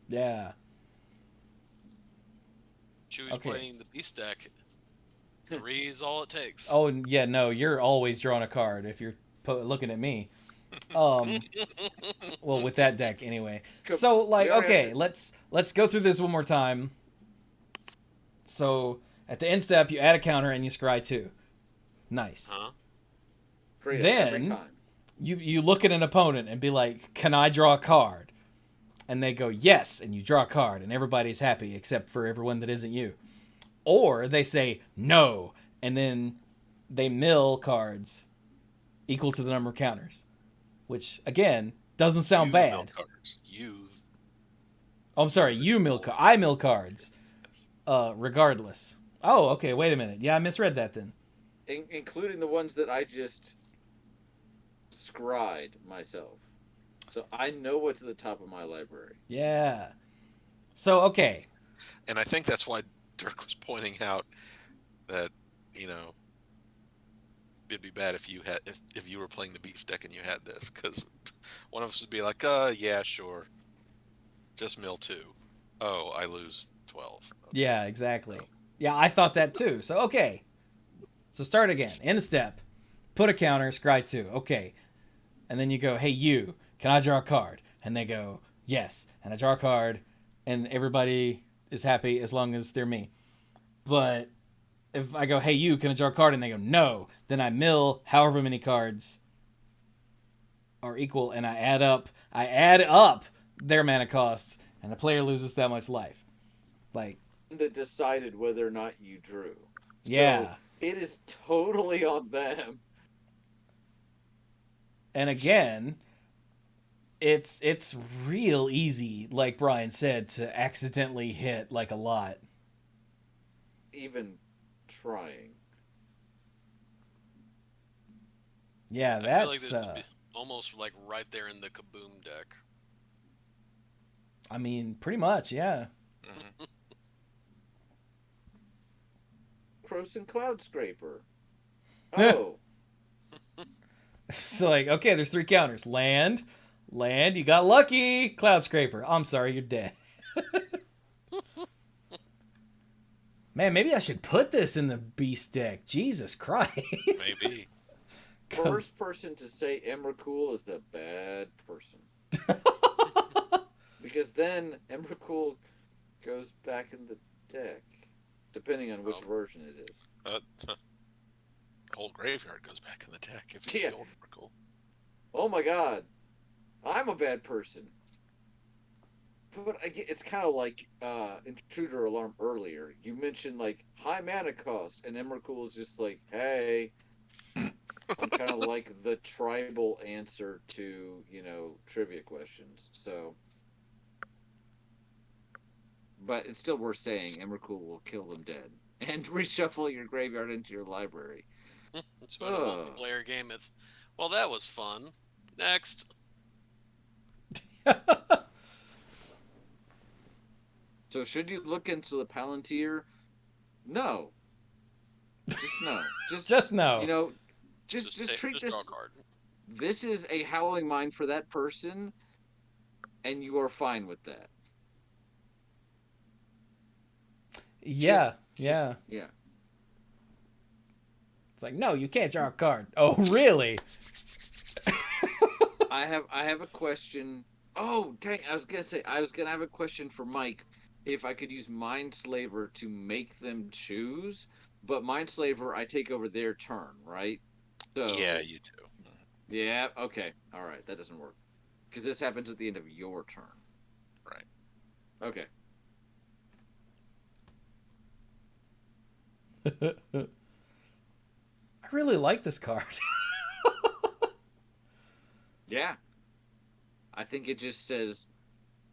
Speaker 1: Yeah.
Speaker 4: Chewie's
Speaker 1: Okay.
Speaker 4: playing the beast deck. 3 is all it takes.
Speaker 1: Oh yeah, no, you're always drawing a card if you're looking at me. Well, with that deck anyway. So like,
Speaker 2: We already
Speaker 1: okay,
Speaker 2: have
Speaker 1: let's go through this one more time. So at the end step, you add a counter and you scry 2. Nice.
Speaker 4: Huh?
Speaker 2: Free every
Speaker 1: Then
Speaker 2: time.
Speaker 1: you look at an opponent and be like, "Can I draw a card?" And they go, "Yes," and you draw a card, and everybody's happy except for everyone that isn't you. Or they say no, and then they mill cards equal to the number of counters, which again doesn't sound
Speaker 3: You
Speaker 1: bad.
Speaker 3: milk cards. You.
Speaker 1: Oh, I'm sorry, you mill. I mill cards. Regardless. Oh, okay. Wait a minute. Yeah, I misread that then.
Speaker 2: Including the ones that I just scried myself. So I know what's at the top of my library.
Speaker 1: Yeah. So okay.
Speaker 3: And I think that's why Dirk was pointing out that, you know, it'd be bad if you had if you were playing the beast deck and you had this, because one of us would be like, yeah, sure, just mill 2. Oh, I lose 12. Okay.
Speaker 1: Yeah, exactly. Yeah, I thought that too. So okay. So start again. End step. Put a counter. Scry 2. Okay. And then you go, "Hey, you, can I draw a card?" And they go, "Yes." And I draw a card, and everybody is happy as long as they're me. But if I go, "Hey, you, can I draw a card?" and they go, "No," then I mill however many cards are equal, and I add up their mana costs, and the player loses that much life. Like,
Speaker 2: That decided whether or not you drew.
Speaker 1: yeah.
Speaker 2: So it is totally on them.
Speaker 1: And again, it's real easy, like Brian said, to accidentally hit like a lot.
Speaker 2: Even trying.
Speaker 1: Yeah,
Speaker 4: I feel like
Speaker 1: that's
Speaker 4: this would be almost like right there in the Kaboom deck.
Speaker 1: I mean, pretty much, yeah.
Speaker 3: Mhm.
Speaker 2: Croson Cloud Scraper. Oh.
Speaker 1: So like, okay, there's 3 counters. Land, you got lucky. Cloud Scraper. I'm sorry, you're dead. Man, maybe I should put this in the beast deck. Jesus Christ.
Speaker 3: Maybe.
Speaker 1: 'Cause-
Speaker 2: First person to say Emrakul is a bad person. Because then Emrakul goes back in the deck. Depending on which
Speaker 3: Oh.
Speaker 2: version it is.
Speaker 3: The whole graveyard goes back in the deck if it's
Speaker 2: Yeah.
Speaker 3: the old Oracle.
Speaker 2: Oh my god. I'm a bad person. But it's kind of like Intruder Alarm earlier. You mentioned like high mana cost, and Emrakul is just like, hey, I'm kind of like the tribal answer to, trivia questions. So, but it's still worth saying Emrakul will kill them dead and reshuffle your graveyard into your library.
Speaker 4: So in a multiplayer game, it's, well, that was fun. Next.
Speaker 2: So should you look into the Palantir? No. Just no.
Speaker 1: Just no.
Speaker 2: Just treat
Speaker 4: draw a
Speaker 2: this.
Speaker 4: card.
Speaker 2: This is a howling mine for that person, and you are fine with that.
Speaker 1: Yeah,
Speaker 2: Yeah.
Speaker 1: It's like, no, you can't draw a card. Oh, really?
Speaker 2: I have a question. Oh, dang! I was gonna have a question for Mike. If I could use Mindslaver to make them choose, but Mindslaver, I take over their turn, right? So
Speaker 3: Yeah, you do.
Speaker 2: yeah, okay, all right, that doesn't work because this happens at the end of your turn.
Speaker 3: Right.
Speaker 2: Okay.
Speaker 1: I really like this card.
Speaker 2: Yeah. I think it just says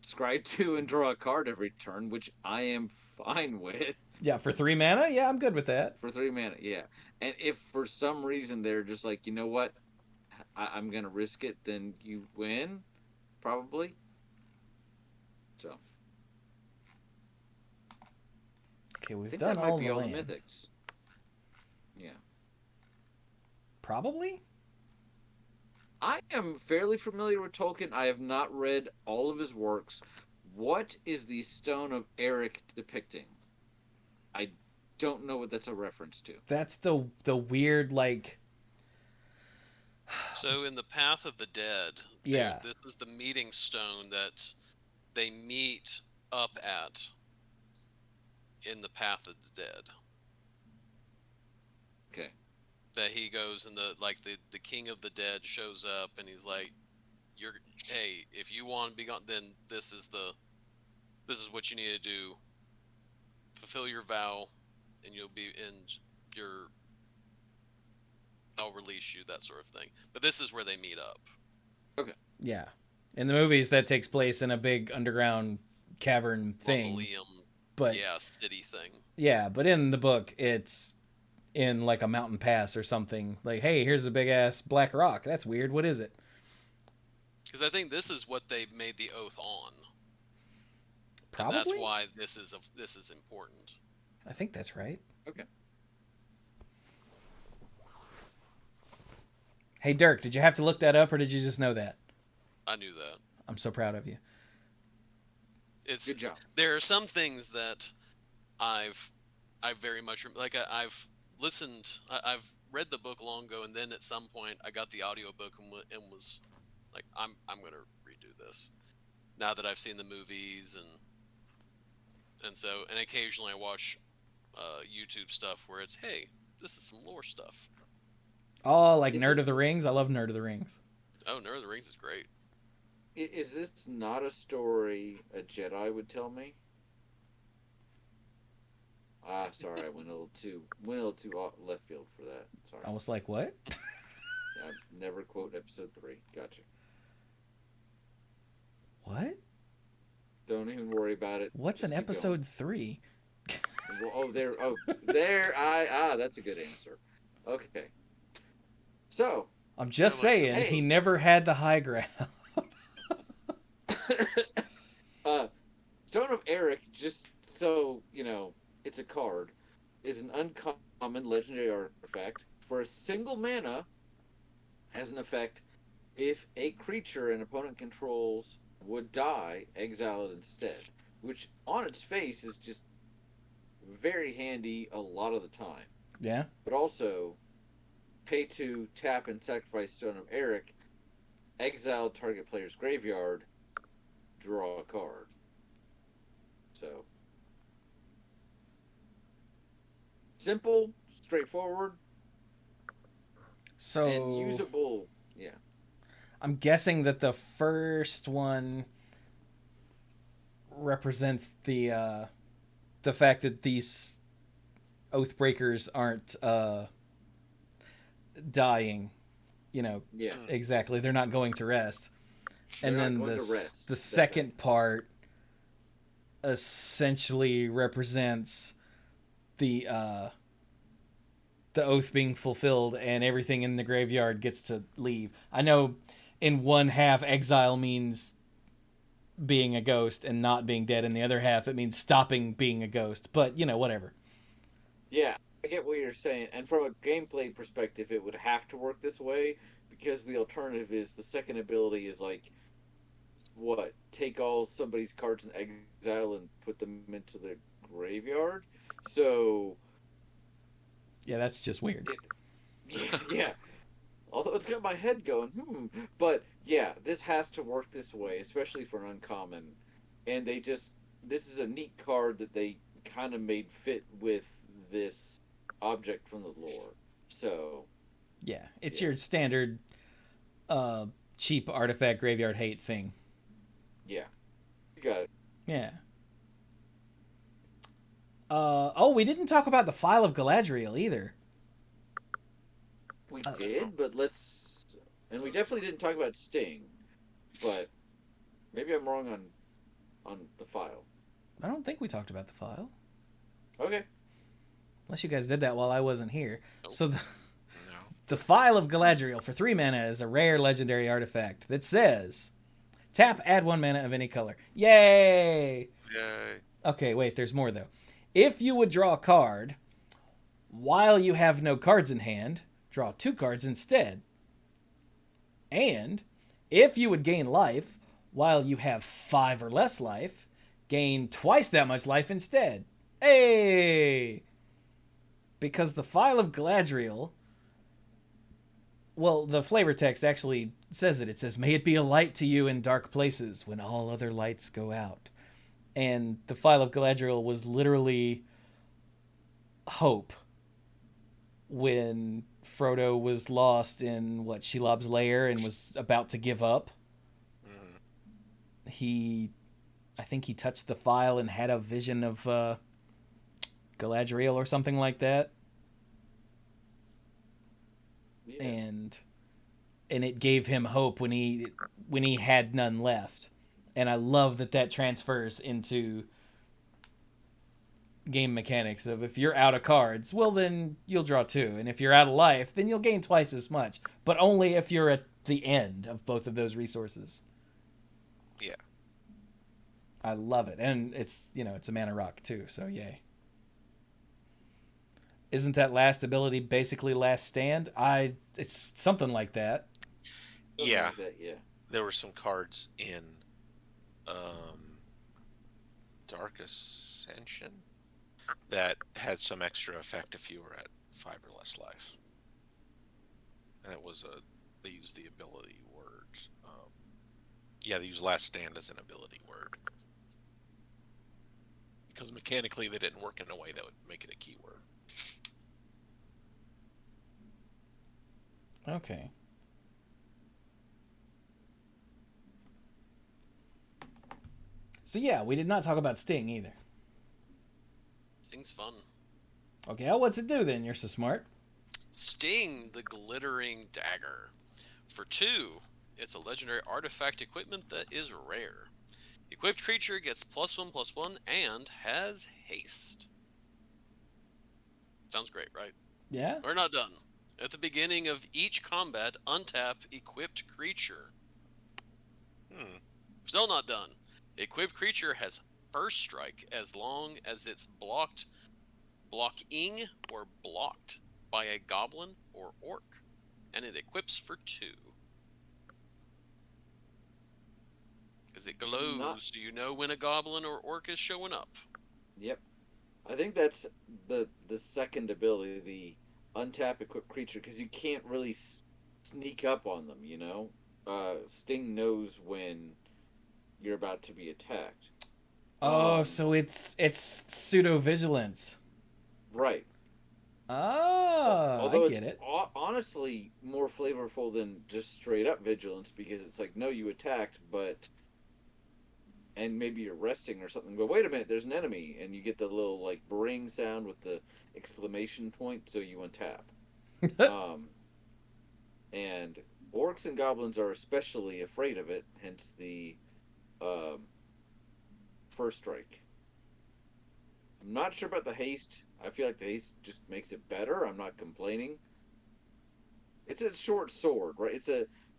Speaker 2: scry 2 and draw a card every turn, which I am fine with.
Speaker 1: Yeah, for 3 mana? Yeah, I'm good with that.
Speaker 2: For 3 mana, yeah. And if for some reason they're just like, you know what, I'm going to risk it, then you win, probably. So.
Speaker 1: Okay,
Speaker 2: I
Speaker 1: we've
Speaker 2: think
Speaker 1: done
Speaker 2: that
Speaker 1: all
Speaker 2: might be
Speaker 1: the
Speaker 2: all the
Speaker 1: lands.
Speaker 2: mythics. Yeah.
Speaker 1: Probably?
Speaker 2: I am fairly familiar with Tolkien. I have not read all of his works. What is the Stone of Eric depicting? I don't know what that's a reference to.
Speaker 1: That's the weird, like,
Speaker 4: So in the Path of the Dead,
Speaker 1: yeah.
Speaker 4: this is the meeting stone that they meet up at in the Path of the Dead.
Speaker 2: Okay.
Speaker 4: That he goes and the King of the Dead shows up and he's like, hey, if you want to be gone, then this is what you need to do. Fulfill your vow, and I'll release you, that sort of thing. But this is where they meet up.
Speaker 2: Okay.
Speaker 1: Yeah. In the movies, that takes place in a big underground cavern thing.
Speaker 4: Mausoleum,
Speaker 1: But
Speaker 4: city thing.
Speaker 1: yeah, but in the book, it's in like a mountain pass or something. Like, hey, here's a big ass black rock. That's weird. What is it?
Speaker 4: Because I think this is what they made the oath on.
Speaker 1: Probably.
Speaker 4: And that's why this is important.
Speaker 1: I think that's right.
Speaker 2: Okay.
Speaker 1: Hey, Dirk, did you have to look that up or did you just know that?
Speaker 4: I knew that.
Speaker 1: I'm so proud of you.
Speaker 2: Good job.
Speaker 4: There are some things that I very much like. I've listened. I've read the book long ago, and then at some point I got the audiobook and was like, I'm gonna redo this now that I've seen the movies and occasionally I watch YouTube stuff where it's, hey, this is some lore stuff.
Speaker 1: Oh, like
Speaker 2: Is
Speaker 1: Nerd
Speaker 2: it-
Speaker 1: of the Rings? I love Nerd of the Rings.
Speaker 4: Oh, Nerd of the Rings is great.
Speaker 2: Is this not a story a Jedi would tell me? Ah, sorry, I went a little too left field for that. Sorry.
Speaker 1: I was like, what?
Speaker 2: I never quote episode 3. Gotcha.
Speaker 1: What?
Speaker 2: Don't even worry about it.
Speaker 1: What's
Speaker 2: Just
Speaker 1: an
Speaker 2: keep going.
Speaker 1: episode 3?
Speaker 2: Well, there. That's a good answer. Okay. So,
Speaker 1: I'm just
Speaker 4: Yeah, like,
Speaker 1: saying,
Speaker 2: hey.
Speaker 1: he never had the high ground.
Speaker 2: Stone of Eric, just so you know, it's a card, is an uncommon legendary artifact. For a single mana, has an effect if a creature an opponent controls would die, exile it instead. Which, on its face, is just very handy a lot of the time.
Speaker 1: Yeah?
Speaker 2: But also, pay to tap and sacrifice Stone of Eric, exile target player's graveyard, draw a card. So, simple, straightforward,
Speaker 1: So
Speaker 2: and usable. Yeah.
Speaker 1: I'm guessing that the first one represents the fact that these Oathbreakers aren't dying. You know,
Speaker 2: Yeah.
Speaker 1: exactly. They're not going to rest.
Speaker 2: They're
Speaker 1: And
Speaker 2: not
Speaker 1: then
Speaker 2: going to rest.
Speaker 1: the
Speaker 2: That's
Speaker 1: second part essentially represents the oath being fulfilled and everything in the graveyard gets to leave. I know in one half exile means being a ghost and not being dead. In the other half it means stopping being a ghost. But, you know, whatever.
Speaker 2: Yeah, I get what you're saying. And from a gameplay perspective, it would have to work this way because the alternative is the second ability is like, what? Take all somebody's cards in exile and put them into the graveyard? So,
Speaker 1: Yeah, that's just weird.
Speaker 2: yeah. Although it's got my head going, But yeah, this has to work this way, especially for an uncommon. And this is a neat card that they kind of made fit with this object from the lore. So,
Speaker 1: Yeah, it's
Speaker 2: Yeah.
Speaker 1: your standard cheap artifact graveyard hate thing.
Speaker 2: yeah. You got it.
Speaker 1: Yeah. We didn't talk about the File of Galadriel either.
Speaker 2: We did, but and we definitely didn't talk about Sting, but maybe I'm wrong on the file.
Speaker 1: I don't think we talked about the file.
Speaker 2: Okay.
Speaker 1: Unless you guys did that while I wasn't here.
Speaker 4: Nope.
Speaker 1: So
Speaker 3: No.
Speaker 1: the File of Galadriel for 3 mana is a rare legendary artifact that says, tap, add 1 mana of any color. Yay!
Speaker 3: Yay.
Speaker 1: Okay, wait, there's more though. If you would draw a card, while you have no cards in hand, draw 2 cards instead. And if you would gain life while you have 5 or less life, gain twice that much life instead. Hey! Because the Phial of Galadriel, well, the flavor text actually says it. It says, "May it be a light to you in dark places when all other lights go out." And the Phial of Galadriel was literally hope when Frodo was lost in Shelob's lair and was about to give up.
Speaker 3: Mm.
Speaker 1: I think he touched the phial and had a vision of Galadriel or something like that.
Speaker 2: Yeah.
Speaker 1: And it gave him hope when he had none left. And I love that transfers into game mechanics of, if you're out of cards, well, then you'll draw 2, and if you're out of life, then you'll gain twice as much, but only if you're at the end of both of those resources.
Speaker 3: Yeah.
Speaker 1: I love it. And it's a mana rock too, so yay. Isn't that last ability basically last stand? It's something like that.
Speaker 2: Something
Speaker 3: Yeah.
Speaker 2: like that, yeah.
Speaker 3: There were some cards in Dark Ascension that had some extra effect if you were at 5 or less life. And it was they used the ability word. They used last stand as an ability word. Because mechanically they didn't work in a way that would make it a keyword.
Speaker 1: Okay. So yeah, we did not talk about Sting either.
Speaker 4: Sting's fun.
Speaker 1: Okay, what's it do then? You're so smart.
Speaker 4: Sting, the Glittering Dagger. For 2, it's a legendary artifact equipment that is rare. Equipped creature gets +1/+1 and has haste. Sounds great, right?
Speaker 1: Yeah?
Speaker 4: We're not done. At the beginning of each combat, untap equipped creature. Still not done. Equipped creature has first strike as long as it's blocking or blocked by a goblin or orc, and it equips for 2. Because it glows, so you know when a goblin or orc is showing up.
Speaker 2: Yep. I think that's the second ability, the untap equipped creature, because you can't really sneak up on them, you know? Sting knows when you're about to be attacked.
Speaker 1: Oh, so it's pseudo vigilance.
Speaker 2: Right.
Speaker 1: Oh,
Speaker 2: Although
Speaker 1: I get it.
Speaker 2: honestly more flavorful than just straight up vigilance, because it's like, no, you attacked, and maybe you're resting or something, but wait a minute, there's an enemy, and you get the little like bring sound with the exclamation point, so you untap. And orcs and goblins are especially afraid of it, hence the first strike. I'm not sure about the haste. I feel like the haste just makes it better. I'm not complaining. It's a short sword, right?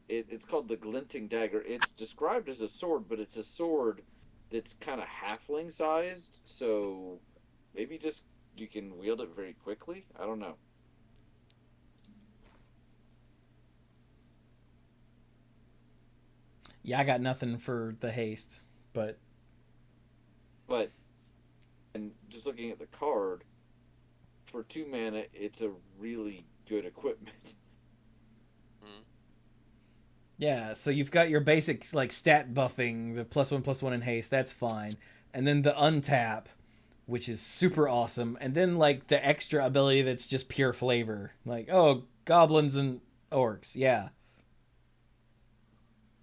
Speaker 2: It's called the Glinting Dagger. It's described as a sword, but it's a sword that's kind of halfling sized, so maybe just you can wield it very quickly. I don't know.
Speaker 1: Yeah, I got nothing for the haste, but
Speaker 2: But and just looking at the card, for 2 mana, it's a really good equipment.
Speaker 1: yeah, so you've got your basics like stat buffing, the +1/+1 in haste, that's fine. And then the untap, which is super awesome. And then like the extra ability that's just pure flavor. Like, oh, goblins and orcs, yeah.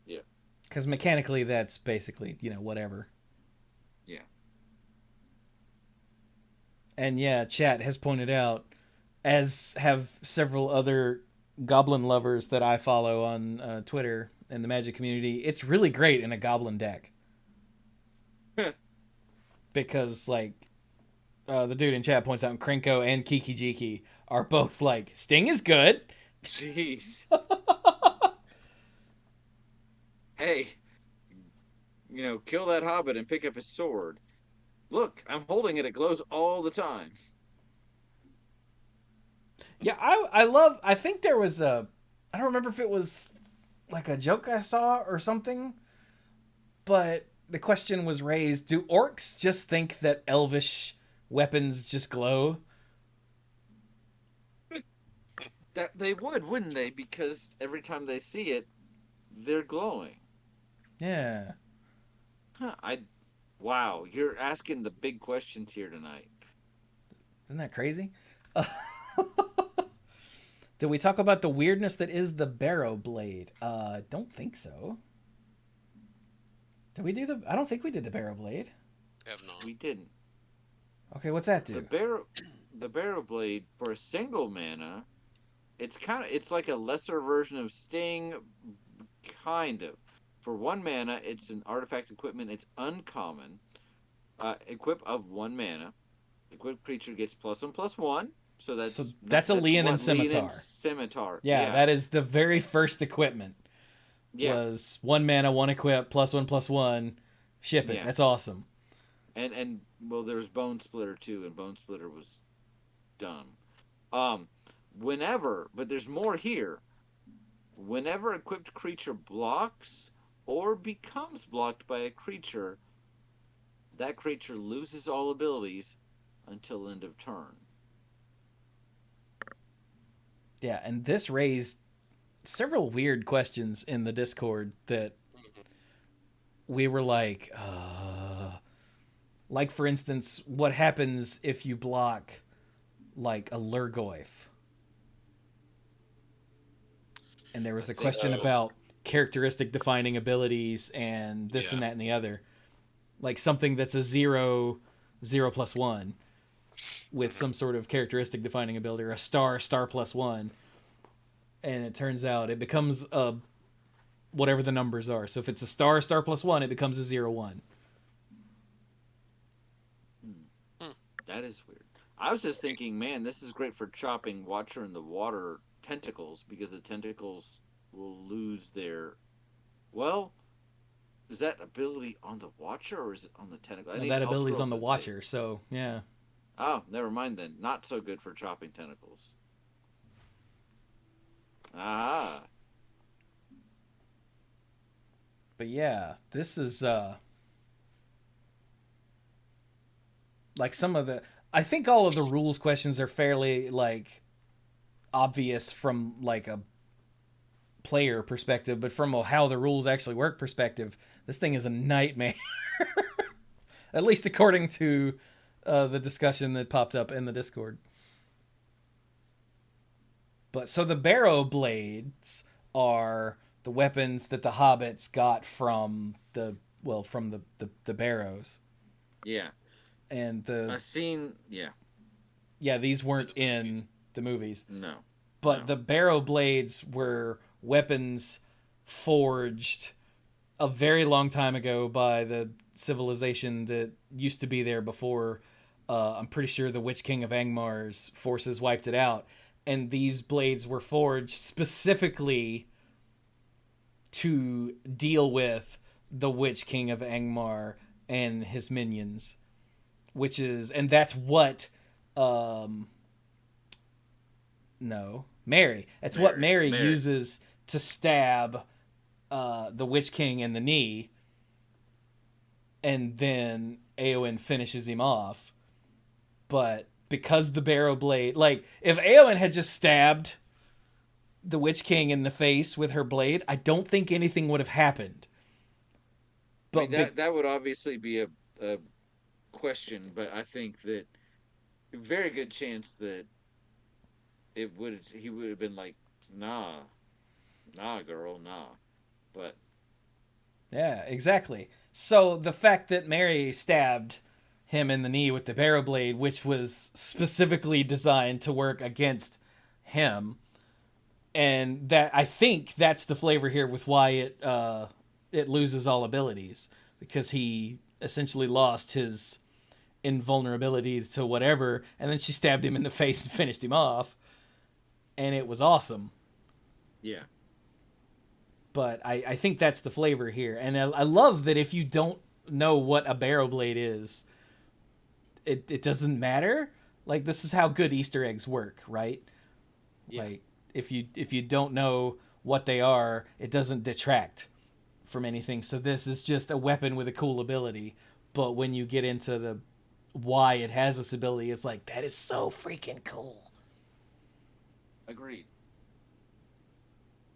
Speaker 2: Yeah.
Speaker 1: Because mechanically that's basically, whatever.
Speaker 2: Yeah.
Speaker 1: And yeah, chat has pointed out, as have several other goblin lovers that I follow on Twitter and the Magic community, it's really great in a goblin deck. Because, like, the dude in chat points out, Krenko and Kiki Jiki are both like, Sting is good.
Speaker 2: Jeez. Hey, kill that hobbit and pick up his sword. Look, I'm holding it. It glows all the time.
Speaker 1: Yeah, I think there was I don't remember if it was like a joke I saw or something, but the question was raised, do orcs just think that elvish weapons just glow?
Speaker 2: That they would, wouldn't they? Because every time they see it, they're glowing.
Speaker 1: Yeah.
Speaker 2: Huh, wow, you're asking the big questions here tonight.
Speaker 1: Isn't that crazy? Did we talk about the weirdness that is the barrow blade? Don't think so. Did we do I don't think we did the barrow blade.
Speaker 4: Have not.
Speaker 2: We didn't.
Speaker 1: Okay, what's that do?
Speaker 2: The barrow blade for a single mana, it's like a lesser version of Sting, kind of. For 1 mana, it's an artifact equipment. It's uncommon. Equip of 1 mana. Equipped creature gets +1/+1. So
Speaker 1: that's a Leonin Scimitar.
Speaker 2: Leonin Scimitar.
Speaker 1: Yeah, that is the very first equipment.
Speaker 2: Yeah.
Speaker 1: Was 1 mana, 1 equip, +1/+1. Ship it.
Speaker 2: Yeah.
Speaker 1: That's awesome.
Speaker 2: And well, there was Bone Splitter too, and Bone Splitter was dumb. But there's more here. Whenever equipped creature blocks or becomes blocked by a creature, that creature loses all abilities until end of turn.
Speaker 1: Yeah, and this raised several weird questions in the Discord that we were like, for instance, what happens if you block like a Lurgoyf? And there was a question about characteristic defining abilities and this and that and the other. Like something that's a 0/0+1 with some sort of characteristic defining ability, or a star +1. And it turns out it becomes a whatever the numbers are. So if it's a star +1, it becomes a 0/1.
Speaker 2: That is weird. I was just thinking, man, this is great for chopping Watcher in the Water tentacles, because the tentacles will lose their... Well, is that ability on the Watcher or is it on the tentacle?
Speaker 1: That ability's on the Watcher, so yeah.
Speaker 2: Oh, never mind then. Not so good for chopping tentacles. Ah.
Speaker 1: But yeah, this is like some of the... I think all of the rules questions are fairly like obvious from like a player perspective, but from a how the rules actually work perspective, this thing is a nightmare. At least according to the discussion that popped up in the Discord. But so the barrow blades are the weapons that the hobbits got from the barrows.
Speaker 2: Yeah.
Speaker 1: And these weren't in the movies.
Speaker 2: No.
Speaker 1: But the barrow blades were weapons forged a very long time ago by the civilization that used to be there before. I'm pretty sure the Witch King of Angmar's forces wiped it out. And these blades were forged specifically to deal with the Witch King of Angmar and his minions. And that's what... Mary. That's what Mary uses to stab the Witch King in the knee. And then Éowyn finishes him off. But because the barrow blade... Like, if Éowyn had just stabbed the Witch King in the face with her blade, I don't think anything would have happened.
Speaker 2: But that would obviously be a question, but I think that a very good chance that he would have been like, nah girl, nah. But
Speaker 1: yeah, exactly. So the fact that Mary stabbed him in the knee with the barrow blade, which was specifically designed to work against him, and that, I think that's the flavor here with why it loses all abilities, because he essentially lost his invulnerability to whatever, and then she stabbed him in the face and finished him off, and it was awesome.
Speaker 2: Yeah.
Speaker 1: But I think that's the flavor here, and I love that if you don't know what a barrow blade is, it doesn't matter. Like, this is how good Easter eggs work, right?
Speaker 2: Yeah.
Speaker 1: Like, if you don't know what they are, it doesn't detract from anything. So this is just a weapon with a cool ability. But when you get into the why it has this ability, it's like, that is so freaking cool.
Speaker 2: Agreed.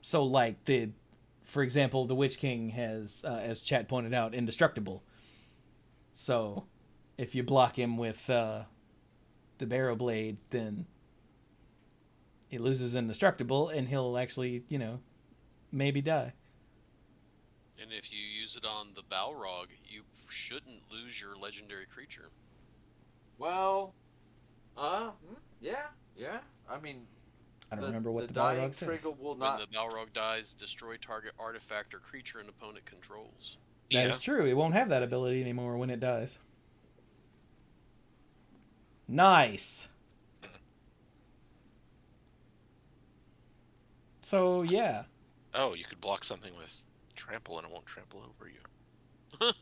Speaker 1: So like for example, the Witch King has, as Chat pointed out, indestructible. So if you block him with the Barrow Blade, then he loses indestructible, and he'll actually, maybe die.
Speaker 4: And if you use it on the Balrog, you shouldn't lose your legendary creature.
Speaker 2: Well, yeah. I mean,
Speaker 1: I don't remember what the
Speaker 2: dying
Speaker 1: Balrog says.
Speaker 2: trigger will
Speaker 4: When
Speaker 2: not.
Speaker 4: the Balrog dies, destroy target artifact or creature an opponent controls.
Speaker 1: That is true. It won't have that ability anymore when it dies. Nice. So, yeah.
Speaker 3: Oh, you could block something with trample and it won't trample over you.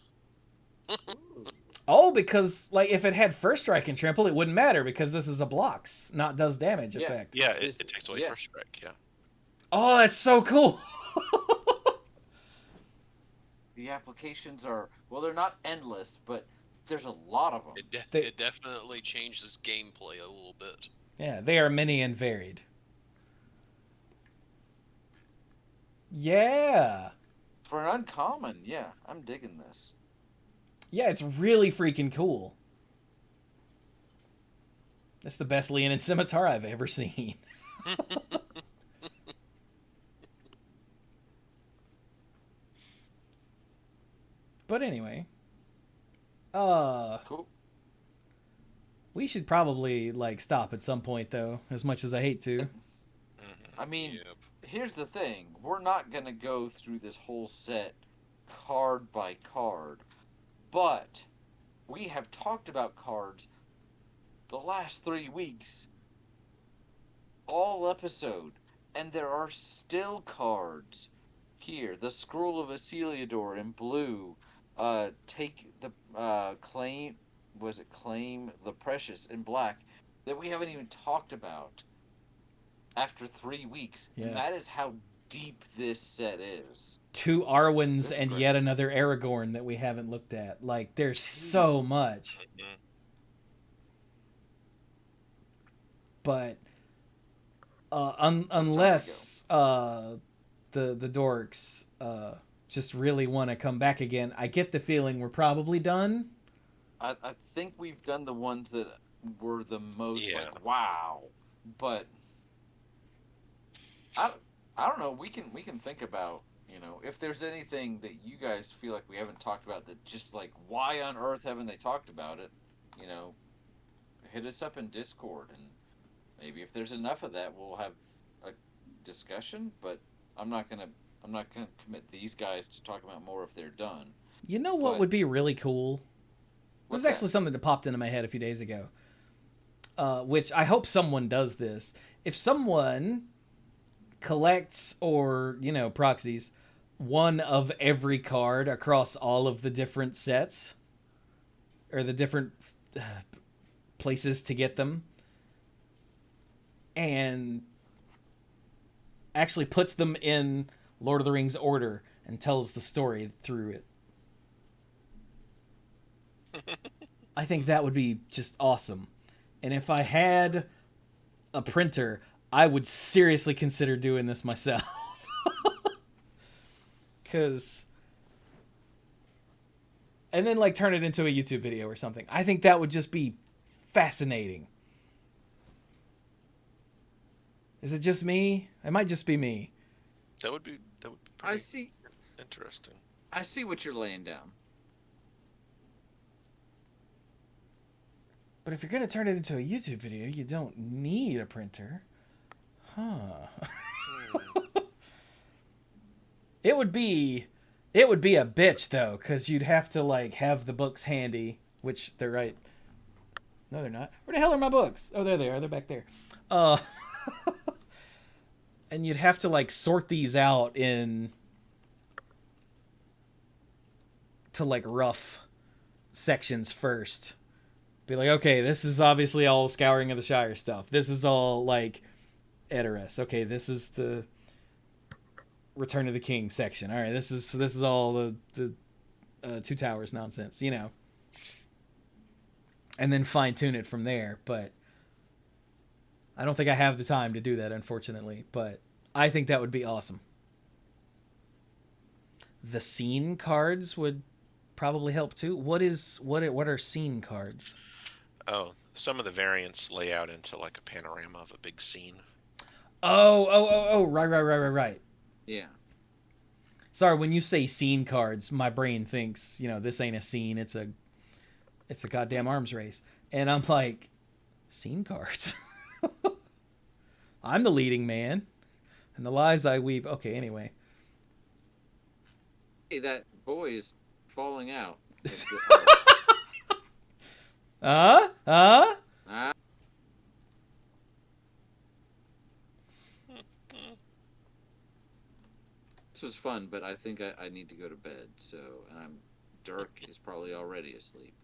Speaker 1: Oh, because, like, if it had first strike and trample, it wouldn't matter because this is a blocks, not does damage effect.
Speaker 3: Yeah, it takes away first strike, yeah.
Speaker 1: Oh, that's so cool.
Speaker 2: The applications are, well, they're not endless, but there's a lot of them.
Speaker 4: It definitely changes gameplay a little bit.
Speaker 1: Yeah, they are many and varied. Yeah.
Speaker 2: For an uncommon, yeah, I'm digging this.
Speaker 1: Yeah, it's really freaking cool. That's the best Leonin Scimitar I've ever seen. But anyway.
Speaker 2: Cool.
Speaker 1: We should probably, like, stop at some point, though, as much as I hate to.
Speaker 2: I mean,
Speaker 4: Yep.
Speaker 2: here's the thing. We're not going to go through this whole set card by card. But we have talked about cards the last 3 weeks. All episode. And there are still cards here. The Scroll of Asiliador in blue. Take the claim the Precious in black that we haven't even talked about after 3 weeks.
Speaker 1: Yeah.
Speaker 2: And that is how deep this set is.
Speaker 1: 2 Arwyns
Speaker 2: This
Speaker 1: and
Speaker 2: great.
Speaker 1: yet another Aragorn that we haven't looked at. Like, there's so much.
Speaker 3: Mhm.
Speaker 1: But unless the dorks just really want to come back again, I get the feeling we're probably done.
Speaker 2: I think we've done the ones that were the most
Speaker 3: Yeah.
Speaker 2: like wow, but I don't know. We can think about, if there's anything that you guys feel like we haven't talked about that just like why on earth haven't they talked about it? Hit us up in Discord, and maybe if there's enough of that, we'll have a discussion. But I'm not gonna commit these guys to talk about more if they're done.
Speaker 1: You know what
Speaker 2: But-
Speaker 1: would be really cool? This
Speaker 2: What's
Speaker 1: is
Speaker 2: that?
Speaker 1: actually something that popped into my head a few days ago. Which I hope someone does this. If someone collects or, proxies one of every card across all of the different sets, or the different places to get them, and actually puts them in Lord of the Rings order and tells the story through it. I think that would be just awesome. And if I had a printer, I would seriously consider doing this myself. And then, like, turn it into a YouTube video or something. I think that would just be fascinating. Is it just me? It might just be me.
Speaker 3: That would be
Speaker 2: I
Speaker 3: pretty
Speaker 2: see.
Speaker 3: interesting.
Speaker 2: I see what you're laying down.
Speaker 1: But if you're going to turn it into a YouTube video, you don't need a printer. Huh. It would be a bitch, though, because you'd have to, like, have the books handy, which they're right. No, they're not. Where the hell are my books? Oh, there they are. They're back there. And you'd have to, like, sort these out into, like, rough sections first. Be like, okay, this is obviously all Scouring of the Shire stuff. This is all, like, Edoras. Okay, this is the Return of the King section. All right, this is all the Two Towers nonsense, you know, and then fine tune it from there. But I don't think I have the time to do that, unfortunately. But I think that would be awesome. The scene cards would probably help too. What are scene cards?
Speaker 3: Oh, some of the variants lay out into like a panorama of a big scene.
Speaker 1: Oh, right.
Speaker 2: Yeah.
Speaker 1: Sorry, when you say scene cards, my brain thinks, you know, this ain't a scene, it's a goddamn arms race. And I'm like, scene cards? I'm the leading man. And the lies I weave. Okay, anyway.
Speaker 2: Hey, that boy is falling out.
Speaker 1: Ah?
Speaker 2: This was fun, but I think I need to go to bed. So, and Dirk is probably already asleep.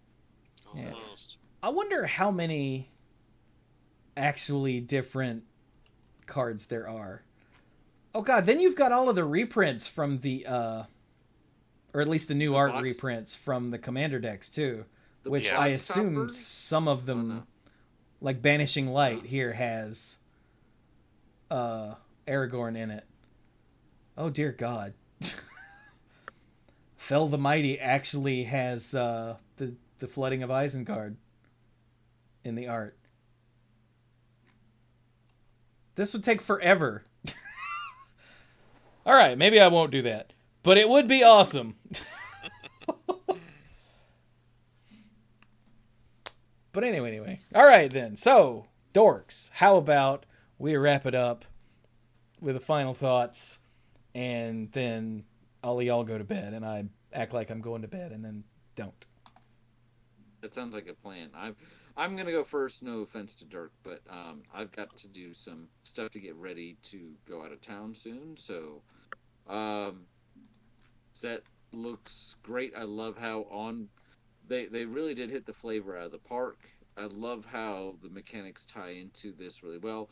Speaker 4: Almost.
Speaker 1: I wonder how many actually different cards there are. Oh god, then you've got all of the reprints from the or at least the new art
Speaker 2: box?
Speaker 1: reprints from the Commander decks too, which
Speaker 3: Yeah.
Speaker 1: I
Speaker 2: box
Speaker 1: assume
Speaker 2: toppers?
Speaker 1: some of them,
Speaker 2: no.
Speaker 1: like Banishing Light here has Aragorn in it. Oh dear God. Fell the Mighty actually has the flooding of Isengard in the art. This would take forever. All right, maybe I won't do that, but it would be awesome. But anyway. All right then. So, dorks, how about we wrap it up with the final thoughts, and then all y'all go to bed, and I act like I'm going to bed, and then don't.
Speaker 2: That sounds like a plan. I'm gonna go first. No offense to Dirk, but I've got to do some stuff to get ready to go out of town soon. So, set looks great. I love how they really did hit the flavor out of the park. I love how the mechanics tie into this really well.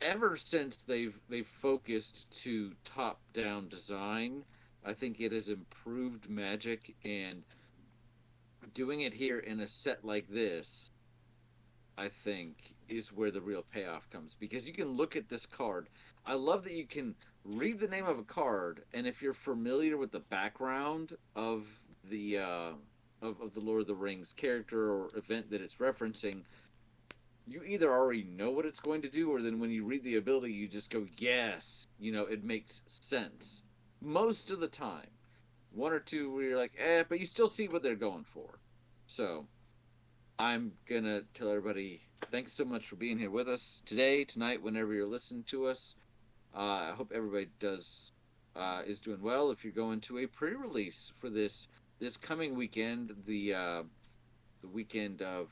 Speaker 2: Ever since they've focused to top down design, I think it has improved Magic, and doing it here in a set like this, I think, is where the real payoff comes, because you can look at this card. I love that you can read the name of a card, and if you're familiar with the background of the of the Lord of the Rings character or event that it's referencing, you either already know what it's going to do, or then when you read the ability, you just go, yes, it makes sense. Most of the time. One or two where you're like, but you still see what they're going for. So, I'm gonna tell everybody, thanks so much for being here with us today, tonight, whenever you're listening to us. I hope everybody is doing well. If you're going to a pre-release for this coming weekend, the weekend of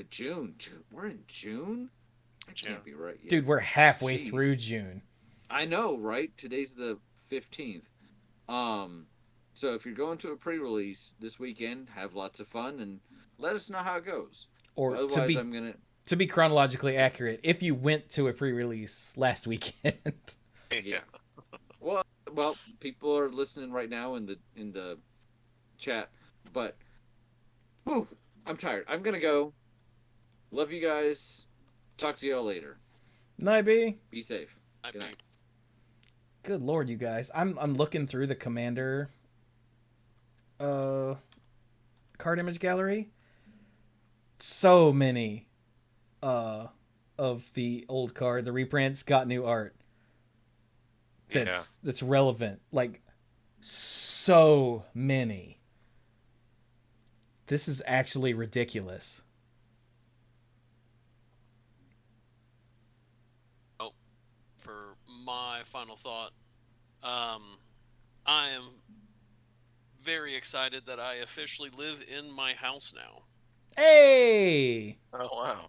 Speaker 2: June. We're in June? That can't be right yet.
Speaker 1: Dude, we're halfway
Speaker 2: Jeez.
Speaker 1: through June.
Speaker 2: I know, right? Today's the 15th. So if you're going to a pre-release this weekend, have lots of fun and let us know how it goes.
Speaker 1: Or
Speaker 2: Otherwise,
Speaker 1: to be chronologically accurate, if you went to a pre-release last weekend.
Speaker 2: Yeah. Well, people are listening right now in the chat, but I'm tired. I'm gonna go. Love you guys. Talk to y'all later.
Speaker 1: Night, B.
Speaker 2: Be safe. Good night.
Speaker 1: Good lord, you guys. I'm looking through the Commander card image gallery. So many of the old card, the reprints got new art. That's relevant. Like, so many. This is actually ridiculous.
Speaker 4: Oh, for my final thought, I am very excited that I officially live in my house now.
Speaker 1: Hey!
Speaker 3: Oh wow.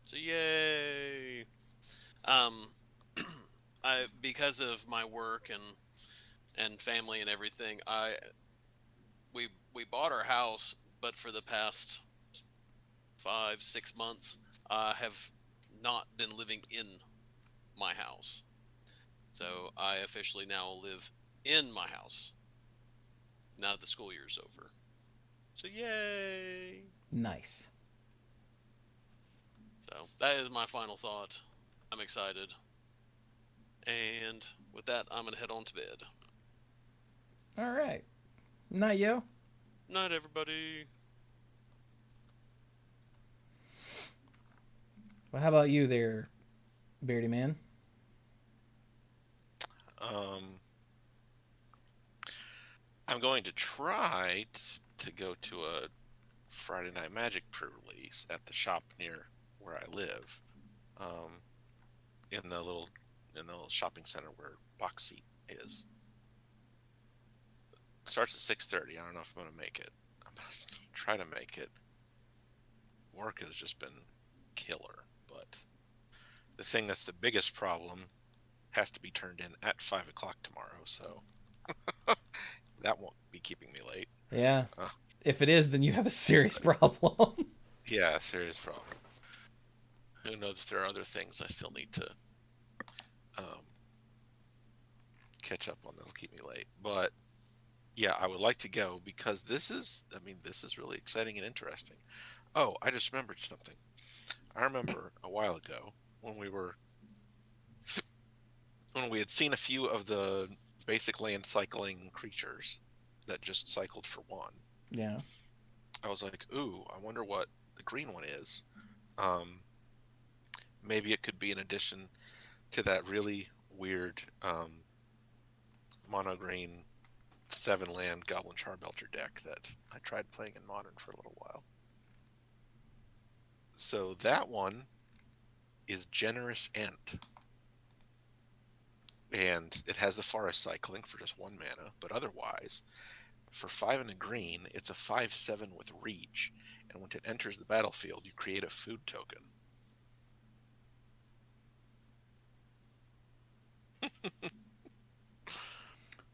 Speaker 4: So yay! Because of my work and family and everything, we bought our house, but for the past 5-6 months, have not been living in my house. So I officially now live in my house. Now that the school year's over. So yay!
Speaker 1: Nice.
Speaker 4: So that is my final thought. I'm excited. And with that, I'm gonna head on to bed.
Speaker 1: All right. Night, yo.
Speaker 4: Night, everybody.
Speaker 1: Well, how about you there, Beardy Man?
Speaker 3: I'm going to try to go to a Friday Night Magic pre-release at the shop near where I live, um, in the little shopping center where Box Seat is. It starts at 6:30. I don't know if I'm going to make it. I'm going to try to make it. Work has just been killer, but the thing that's the biggest problem has to be turned in at 5 o'clock tomorrow, so that won't be keeping me late.
Speaker 1: Yeah.
Speaker 3: Uh,
Speaker 1: If it is, then you have a serious problem.
Speaker 3: yeah, serious problem. Who knows if there are other things I still need to um, catch up on that'll keep me late. But yeah, I would like to go because this is really exciting and interesting. Oh, I just remembered something. I remember a while ago when we had seen a few of the basic land cycling creatures that just cycled for one.
Speaker 1: Yeah.
Speaker 3: I was like, ooh, I wonder what the green one is. Um, Maybe it could be an addition to that really weird mono green 7-land Goblin Charbelcher deck that I tried playing in Modern for a little while. So that one is Generous Ent. And it has the Forest Cycling for just 1 mana, but otherwise, for 5 and a green, it's a 5/7 with Reach, and when it enters the battlefield, you create a food token.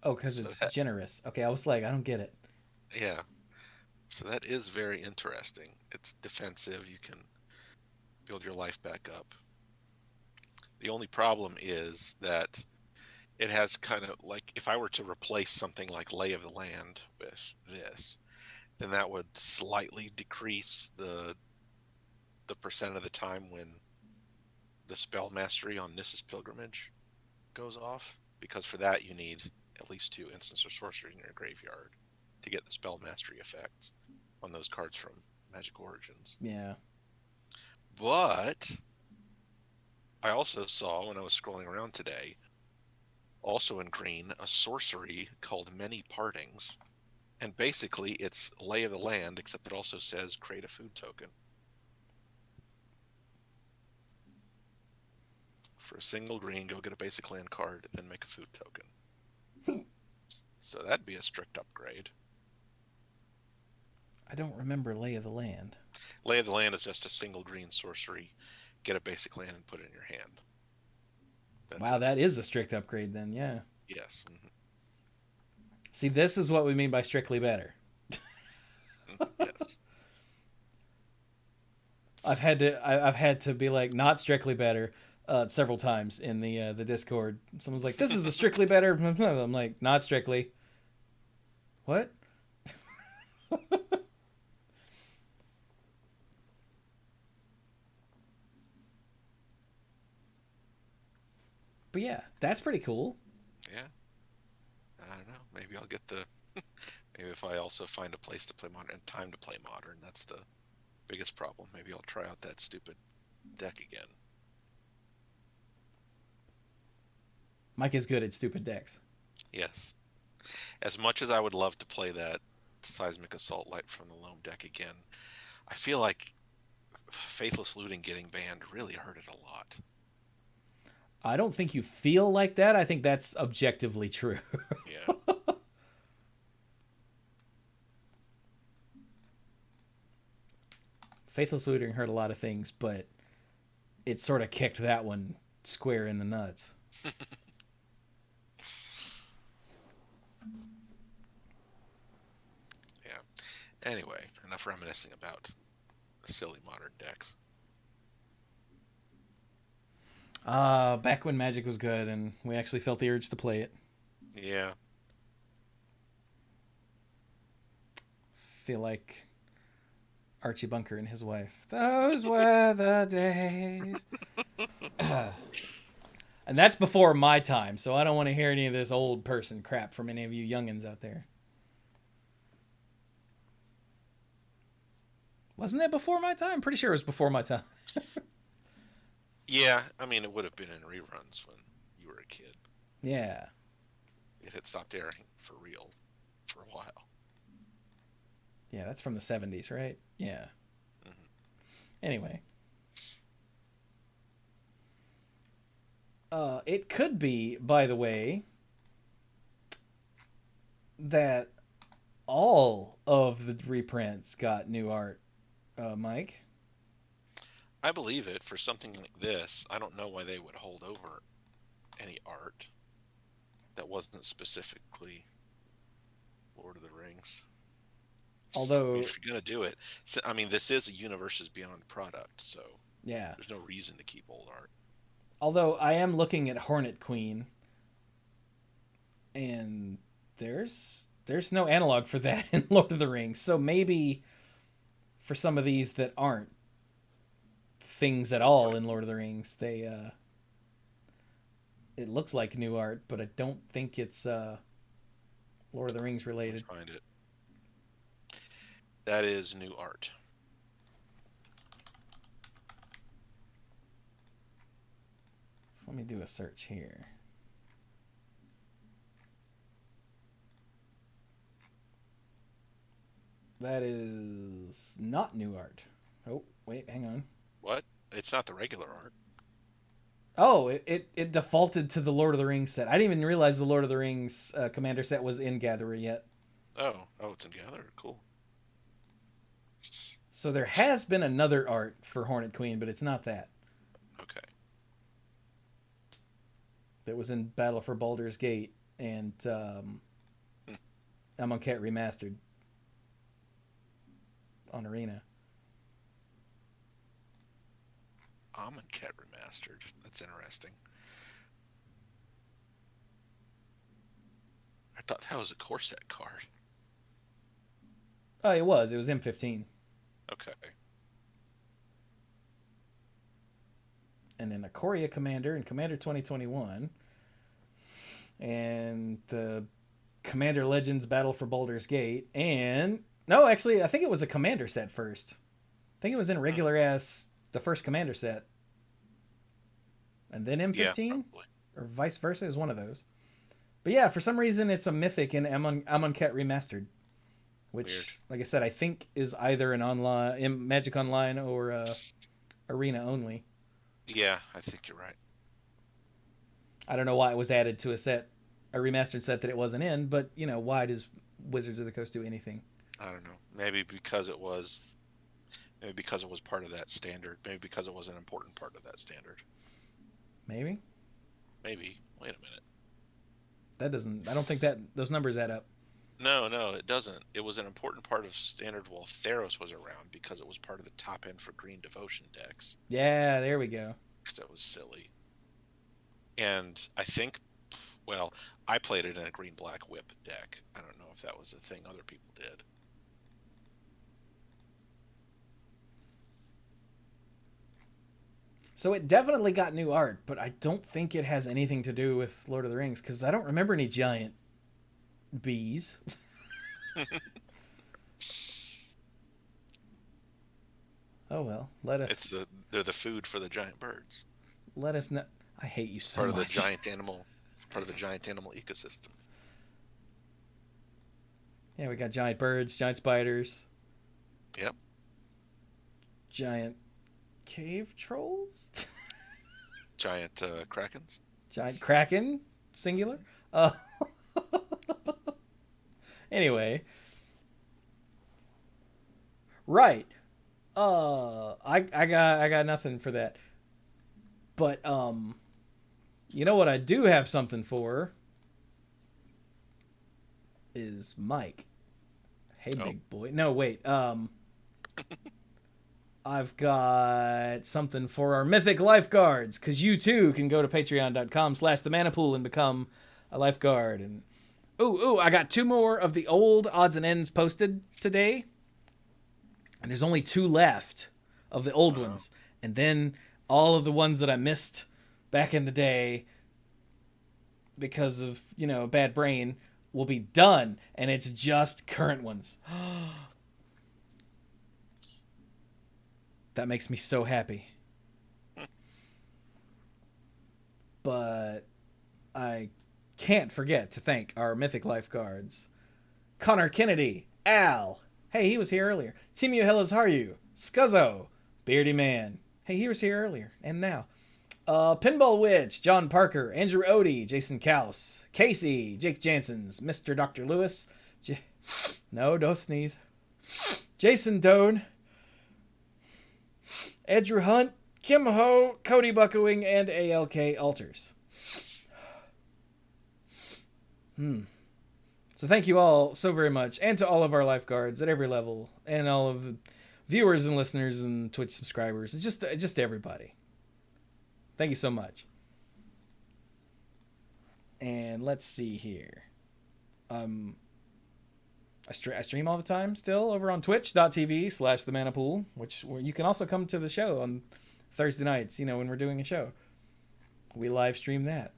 Speaker 1: Oh, because
Speaker 3: So
Speaker 1: it's generous. Okay, I was like, I don't get it.
Speaker 3: yeah, so that is very interesting. It's defensive. You can build your life back up. The only problem is that it has kind of like, if I were to replace something like Lay of the Land with this, then that would slightly decrease the percent of the time when the spell mastery on Nissa's Pilgrimage goes off, because for that you need at least 2 instants or sorcery in your graveyard to get the spell mastery effects on those cards from Magic Origins.
Speaker 1: Yeah.
Speaker 3: But I also saw when I was scrolling around today, also in green, a sorcery called Many Partings. And basically it's Lay of the Land, except it also says create a food token. For a single green, go get a basic land card, then make a food token. So that'd be a strict upgrade.
Speaker 1: I don't remember Lay of the Land.
Speaker 3: Lay of the Land is just a single green sorcery. Get a basic land and put it in your hand. That's
Speaker 1: Wow,
Speaker 3: it.
Speaker 1: that is a strict upgrade then, yeah.
Speaker 3: Yes. Mm-hmm.
Speaker 1: See, this is what we mean by strictly better.
Speaker 3: Yes.
Speaker 1: I've had to be like not strictly better several times in the Discord. Someone's like, "This is a strictly better." I'm like, "Not strictly." What? But yeah, that's pretty cool.
Speaker 3: Yeah. I don't know. Maybe I'll get the. Maybe if I also find a place to play Modern and time to play Modern, that's the biggest problem. Maybe I'll try out that stupid deck again.
Speaker 1: Mike is good at stupid decks.
Speaker 3: Yes. As much as I would love to play that Seismic Assault Light from the Loam deck again, I feel like Faithless Looting getting banned really hurt it a lot.
Speaker 1: I don't think you feel like that. I think that's objectively true.
Speaker 3: Yeah.
Speaker 1: Faithless Looting hurt a lot of things, but it sort of kicked that one square in the nuts.
Speaker 3: Yeah. Anyway, enough reminiscing about silly Modern decks.
Speaker 1: Back when Magic was good and we actually felt the urge to play it.
Speaker 3: Yeah.
Speaker 1: Feel like Archie Bunker and his wife. Those were the days. And that's before my time, so I don't want to hear any of this old person crap from any of you youngins out there. Wasn't that before my time? Pretty sure it was before my time.
Speaker 3: Yeah, I mean, it would have been in reruns when you were a kid.
Speaker 1: Yeah.
Speaker 3: It had stopped airing for real for a while.
Speaker 1: Yeah, that's from the 70s, right? Yeah.
Speaker 3: Mm-hmm.
Speaker 1: Anyway. It could be, by the way, that all of the reprints got new art, Mike.
Speaker 3: I believe it. For something like this, I don't know why they would hold over any art that wasn't specifically Lord of the Rings.
Speaker 1: Although,
Speaker 3: if you're going to do it, I mean, this is a Universes Beyond product, so
Speaker 1: yeah.
Speaker 3: there's no reason to keep old art.
Speaker 1: Although I am looking at Hornet Queen, and there's no analog for that in Lord of the Rings. So maybe for some of these that aren't things at all in Lord of the Rings, they it looks like new art, but I don't think it's Lord of the Rings related.
Speaker 3: Let's find it. That is new art.
Speaker 1: So let me do a search here. That is not new art. Oh, wait, hang on.
Speaker 3: What? It's not the regular art.
Speaker 1: Oh, it defaulted to the Lord of the Rings set. I didn't even realize the Lord of the Rings Commander set was in Gatherer yet.
Speaker 3: Oh, it's in Gatherer. Cool.
Speaker 1: So there has been another art for Hornet Queen, but it's not that.
Speaker 3: Okay.
Speaker 1: That was in Battle for Baldur's Gate and Amonkhet Remastered on Arena.
Speaker 3: Amonkhet Remastered. That's interesting. I thought that was a Cardset card.
Speaker 1: Oh, it was. It was M15.
Speaker 3: Okay.
Speaker 1: And then Ikoria Commander and Commander 2021. And the Commander Legends Battle for Baldur's Gate. And, no, actually, I think it was a Commander set first. I think it was in regular as the first Commander set. And then M15?
Speaker 3: Yeah,
Speaker 1: or vice versa, is one of those. But yeah, for some reason it's a Mythic in Amonkhet Remastered. Which,
Speaker 3: Weird.
Speaker 1: like I said, I think is either an online Magic Online or Arena only.
Speaker 3: Yeah, I think you're right.
Speaker 1: I don't know why it was added to a remastered set that it wasn't in, but, you know, why does Wizards of the Coast do anything?
Speaker 3: I don't know. Maybe because it was part of that standard. Maybe because it was an important part of that standard.
Speaker 1: Maybe?
Speaker 3: Maybe. Wait a minute.
Speaker 1: I don't think that those numbers add up.
Speaker 3: No, it doesn't. It was an important part of standard while Theros was around because it was part of the top end for green devotion decks.
Speaker 1: Yeah, there we go.
Speaker 3: Because that was silly. And I think, well, I played it in a green-black whip deck. I don't know if that was a thing other people did.
Speaker 1: So it definitely got new art, but I don't think it has anything to do with Lord of the Rings, because I don't remember any giant bees. Oh well, they're
Speaker 3: the food for the giant birds.
Speaker 1: Let us know. I hate you so
Speaker 3: Part of
Speaker 1: much.
Speaker 3: the giant animal ecosystem.
Speaker 1: Yeah, we got giant birds, giant spiders.
Speaker 3: Yep.
Speaker 1: Giant cave trolls.
Speaker 3: Giant krakens.
Speaker 1: Giant kraken, singular. Anyway, right. I got nothing for that. But you know what I do have something for is Mike. Hey,
Speaker 3: Oh.
Speaker 1: big boy. No, wait. I've got something for our mythic lifeguards, because you too can go to patreon.com/themanapool and become a lifeguard. And I got 2 more of the old odds and ends posted today. And there's only 2 left of the old ones. And then all of the ones that I missed back in the day because of, bad brain will be done. And it's just current ones. That makes me so happy. But I can't forget to thank our mythic lifeguards. Connor Kennedy, Al. Hey, he was here earlier. Timio Hellas Haryu, Scuzzo, Beardy Man. Hey, he was here earlier and now. Pinball Witch, John Parker, Andrew Odie, Jason Kaus, Casey, Jake Jansons, Mr. Dr. Lewis. No, don't sneeze. Jason Doan, Andrew Hunt, Kim Ho, Cody Buckowing, and ALK Alters. So thank you all so very much, and to all of our lifeguards at every level, and all of the viewers and listeners and Twitch subscribers, and just everybody. Thank you so much. And let's see here. I stream all the time still over on twitch.tv/themanapool, where you can also come to the show on Thursday nights, when we're doing a show. We live stream that.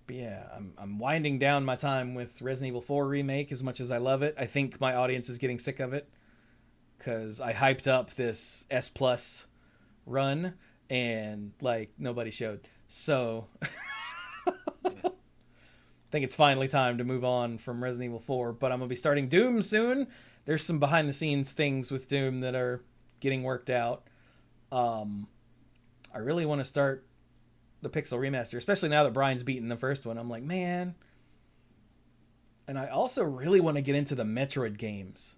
Speaker 1: But yeah, I'm winding down my time with Resident Evil 4 Remake as much as I love it. I think my audience is getting sick of it because I hyped up this S Plus run and nobody showed. So I think it's finally time to move on from Resident Evil 4, but I'm going to be starting Doom soon. There's some behind the scenes things with Doom that are getting worked out. I really want to start the Pixel remaster, especially now that Brian's beaten the first one. I'm like, man. And I also really want to get into the Metroid games.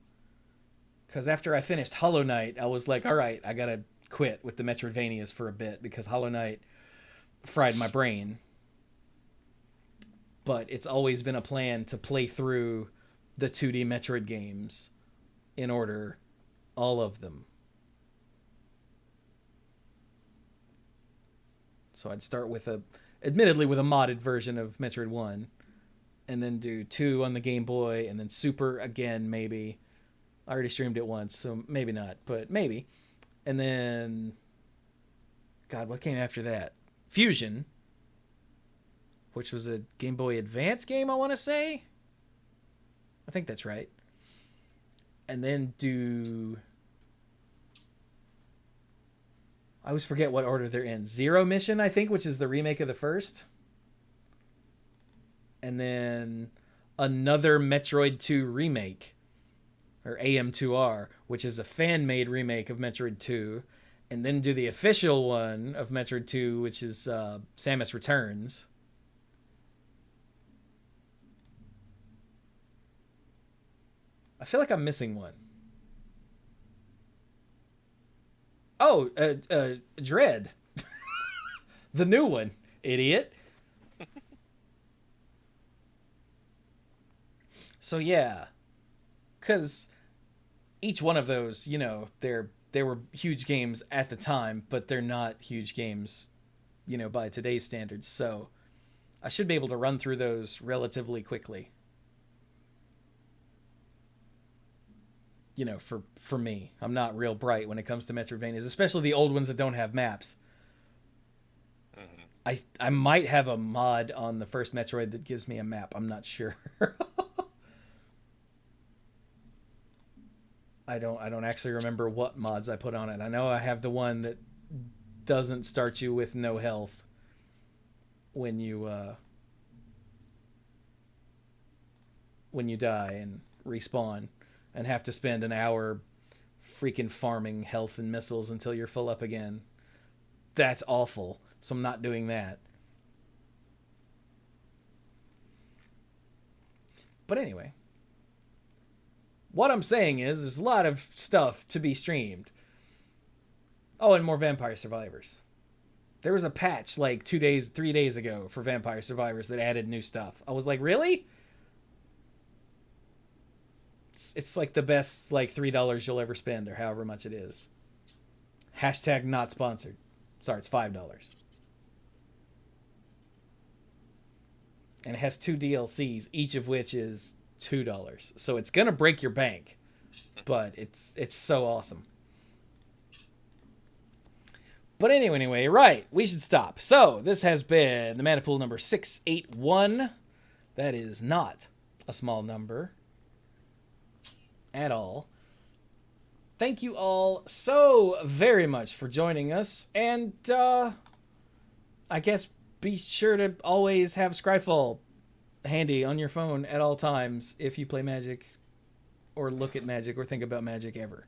Speaker 1: Because after I finished Hollow Knight, I was like, all right, I got to quit with the Metroidvanias for a bit because Hollow Knight fried my brain. But it's always been a plan to play through the 2D Metroid games in order, all of them. So I'd start admittedly with a modded version of Metroid 1, and then do 2 on the Game Boy, and then Super again, maybe. I already streamed it once, so maybe not, but maybe. And then, God, what came after that? Fusion, which was a Game Boy Advance game, I want to say. I think that's right. And then I always forget what order they're in. Zero Mission, I think, which is the remake of the first. And then another Metroid 2 remake, or AM2R, which is a fan-made remake of Metroid 2. And then do the official one of Metroid 2, which is Samus Returns. I feel like I'm missing one. Oh, Dread. The new one, idiot. So yeah, because each one of those, they were huge games at the time, but they're not huge games, by today's standards. So I should be able to run through those relatively quickly. For me, I'm not real bright when it comes to Metroidvanias, especially the old ones that don't have maps. Mm-hmm. I might have a mod on the first Metroid that gives me a map. I'm not sure. I don't actually remember what mods I put on it. I know I have the one that doesn't start you with no health when you die and respawn, and have to spend an hour freaking farming health and missiles until you're full up again. That's awful. So I'm not doing that. But anyway, what I'm saying is there's a lot of stuff to be streamed. Oh, and more Vampire Survivors. There was a patch 3 days ago for Vampire Survivors that added new stuff. I was like, really? It's like the best like $3 you'll ever spend, or however much it is. Hashtag not sponsored. Sorry, it's $5. And it has 2 DLCs, each of which is $2. So it's gonna break your bank, but it's so awesome. But anyway, right, we should stop. So this has been the Mana Pool number 681. That is not a small number at all. Thank you all so very much for joining us, and I guess be sure to always have Scryfall handy on your phone at all times if you play Magic, or look at Magic, or think about Magic ever.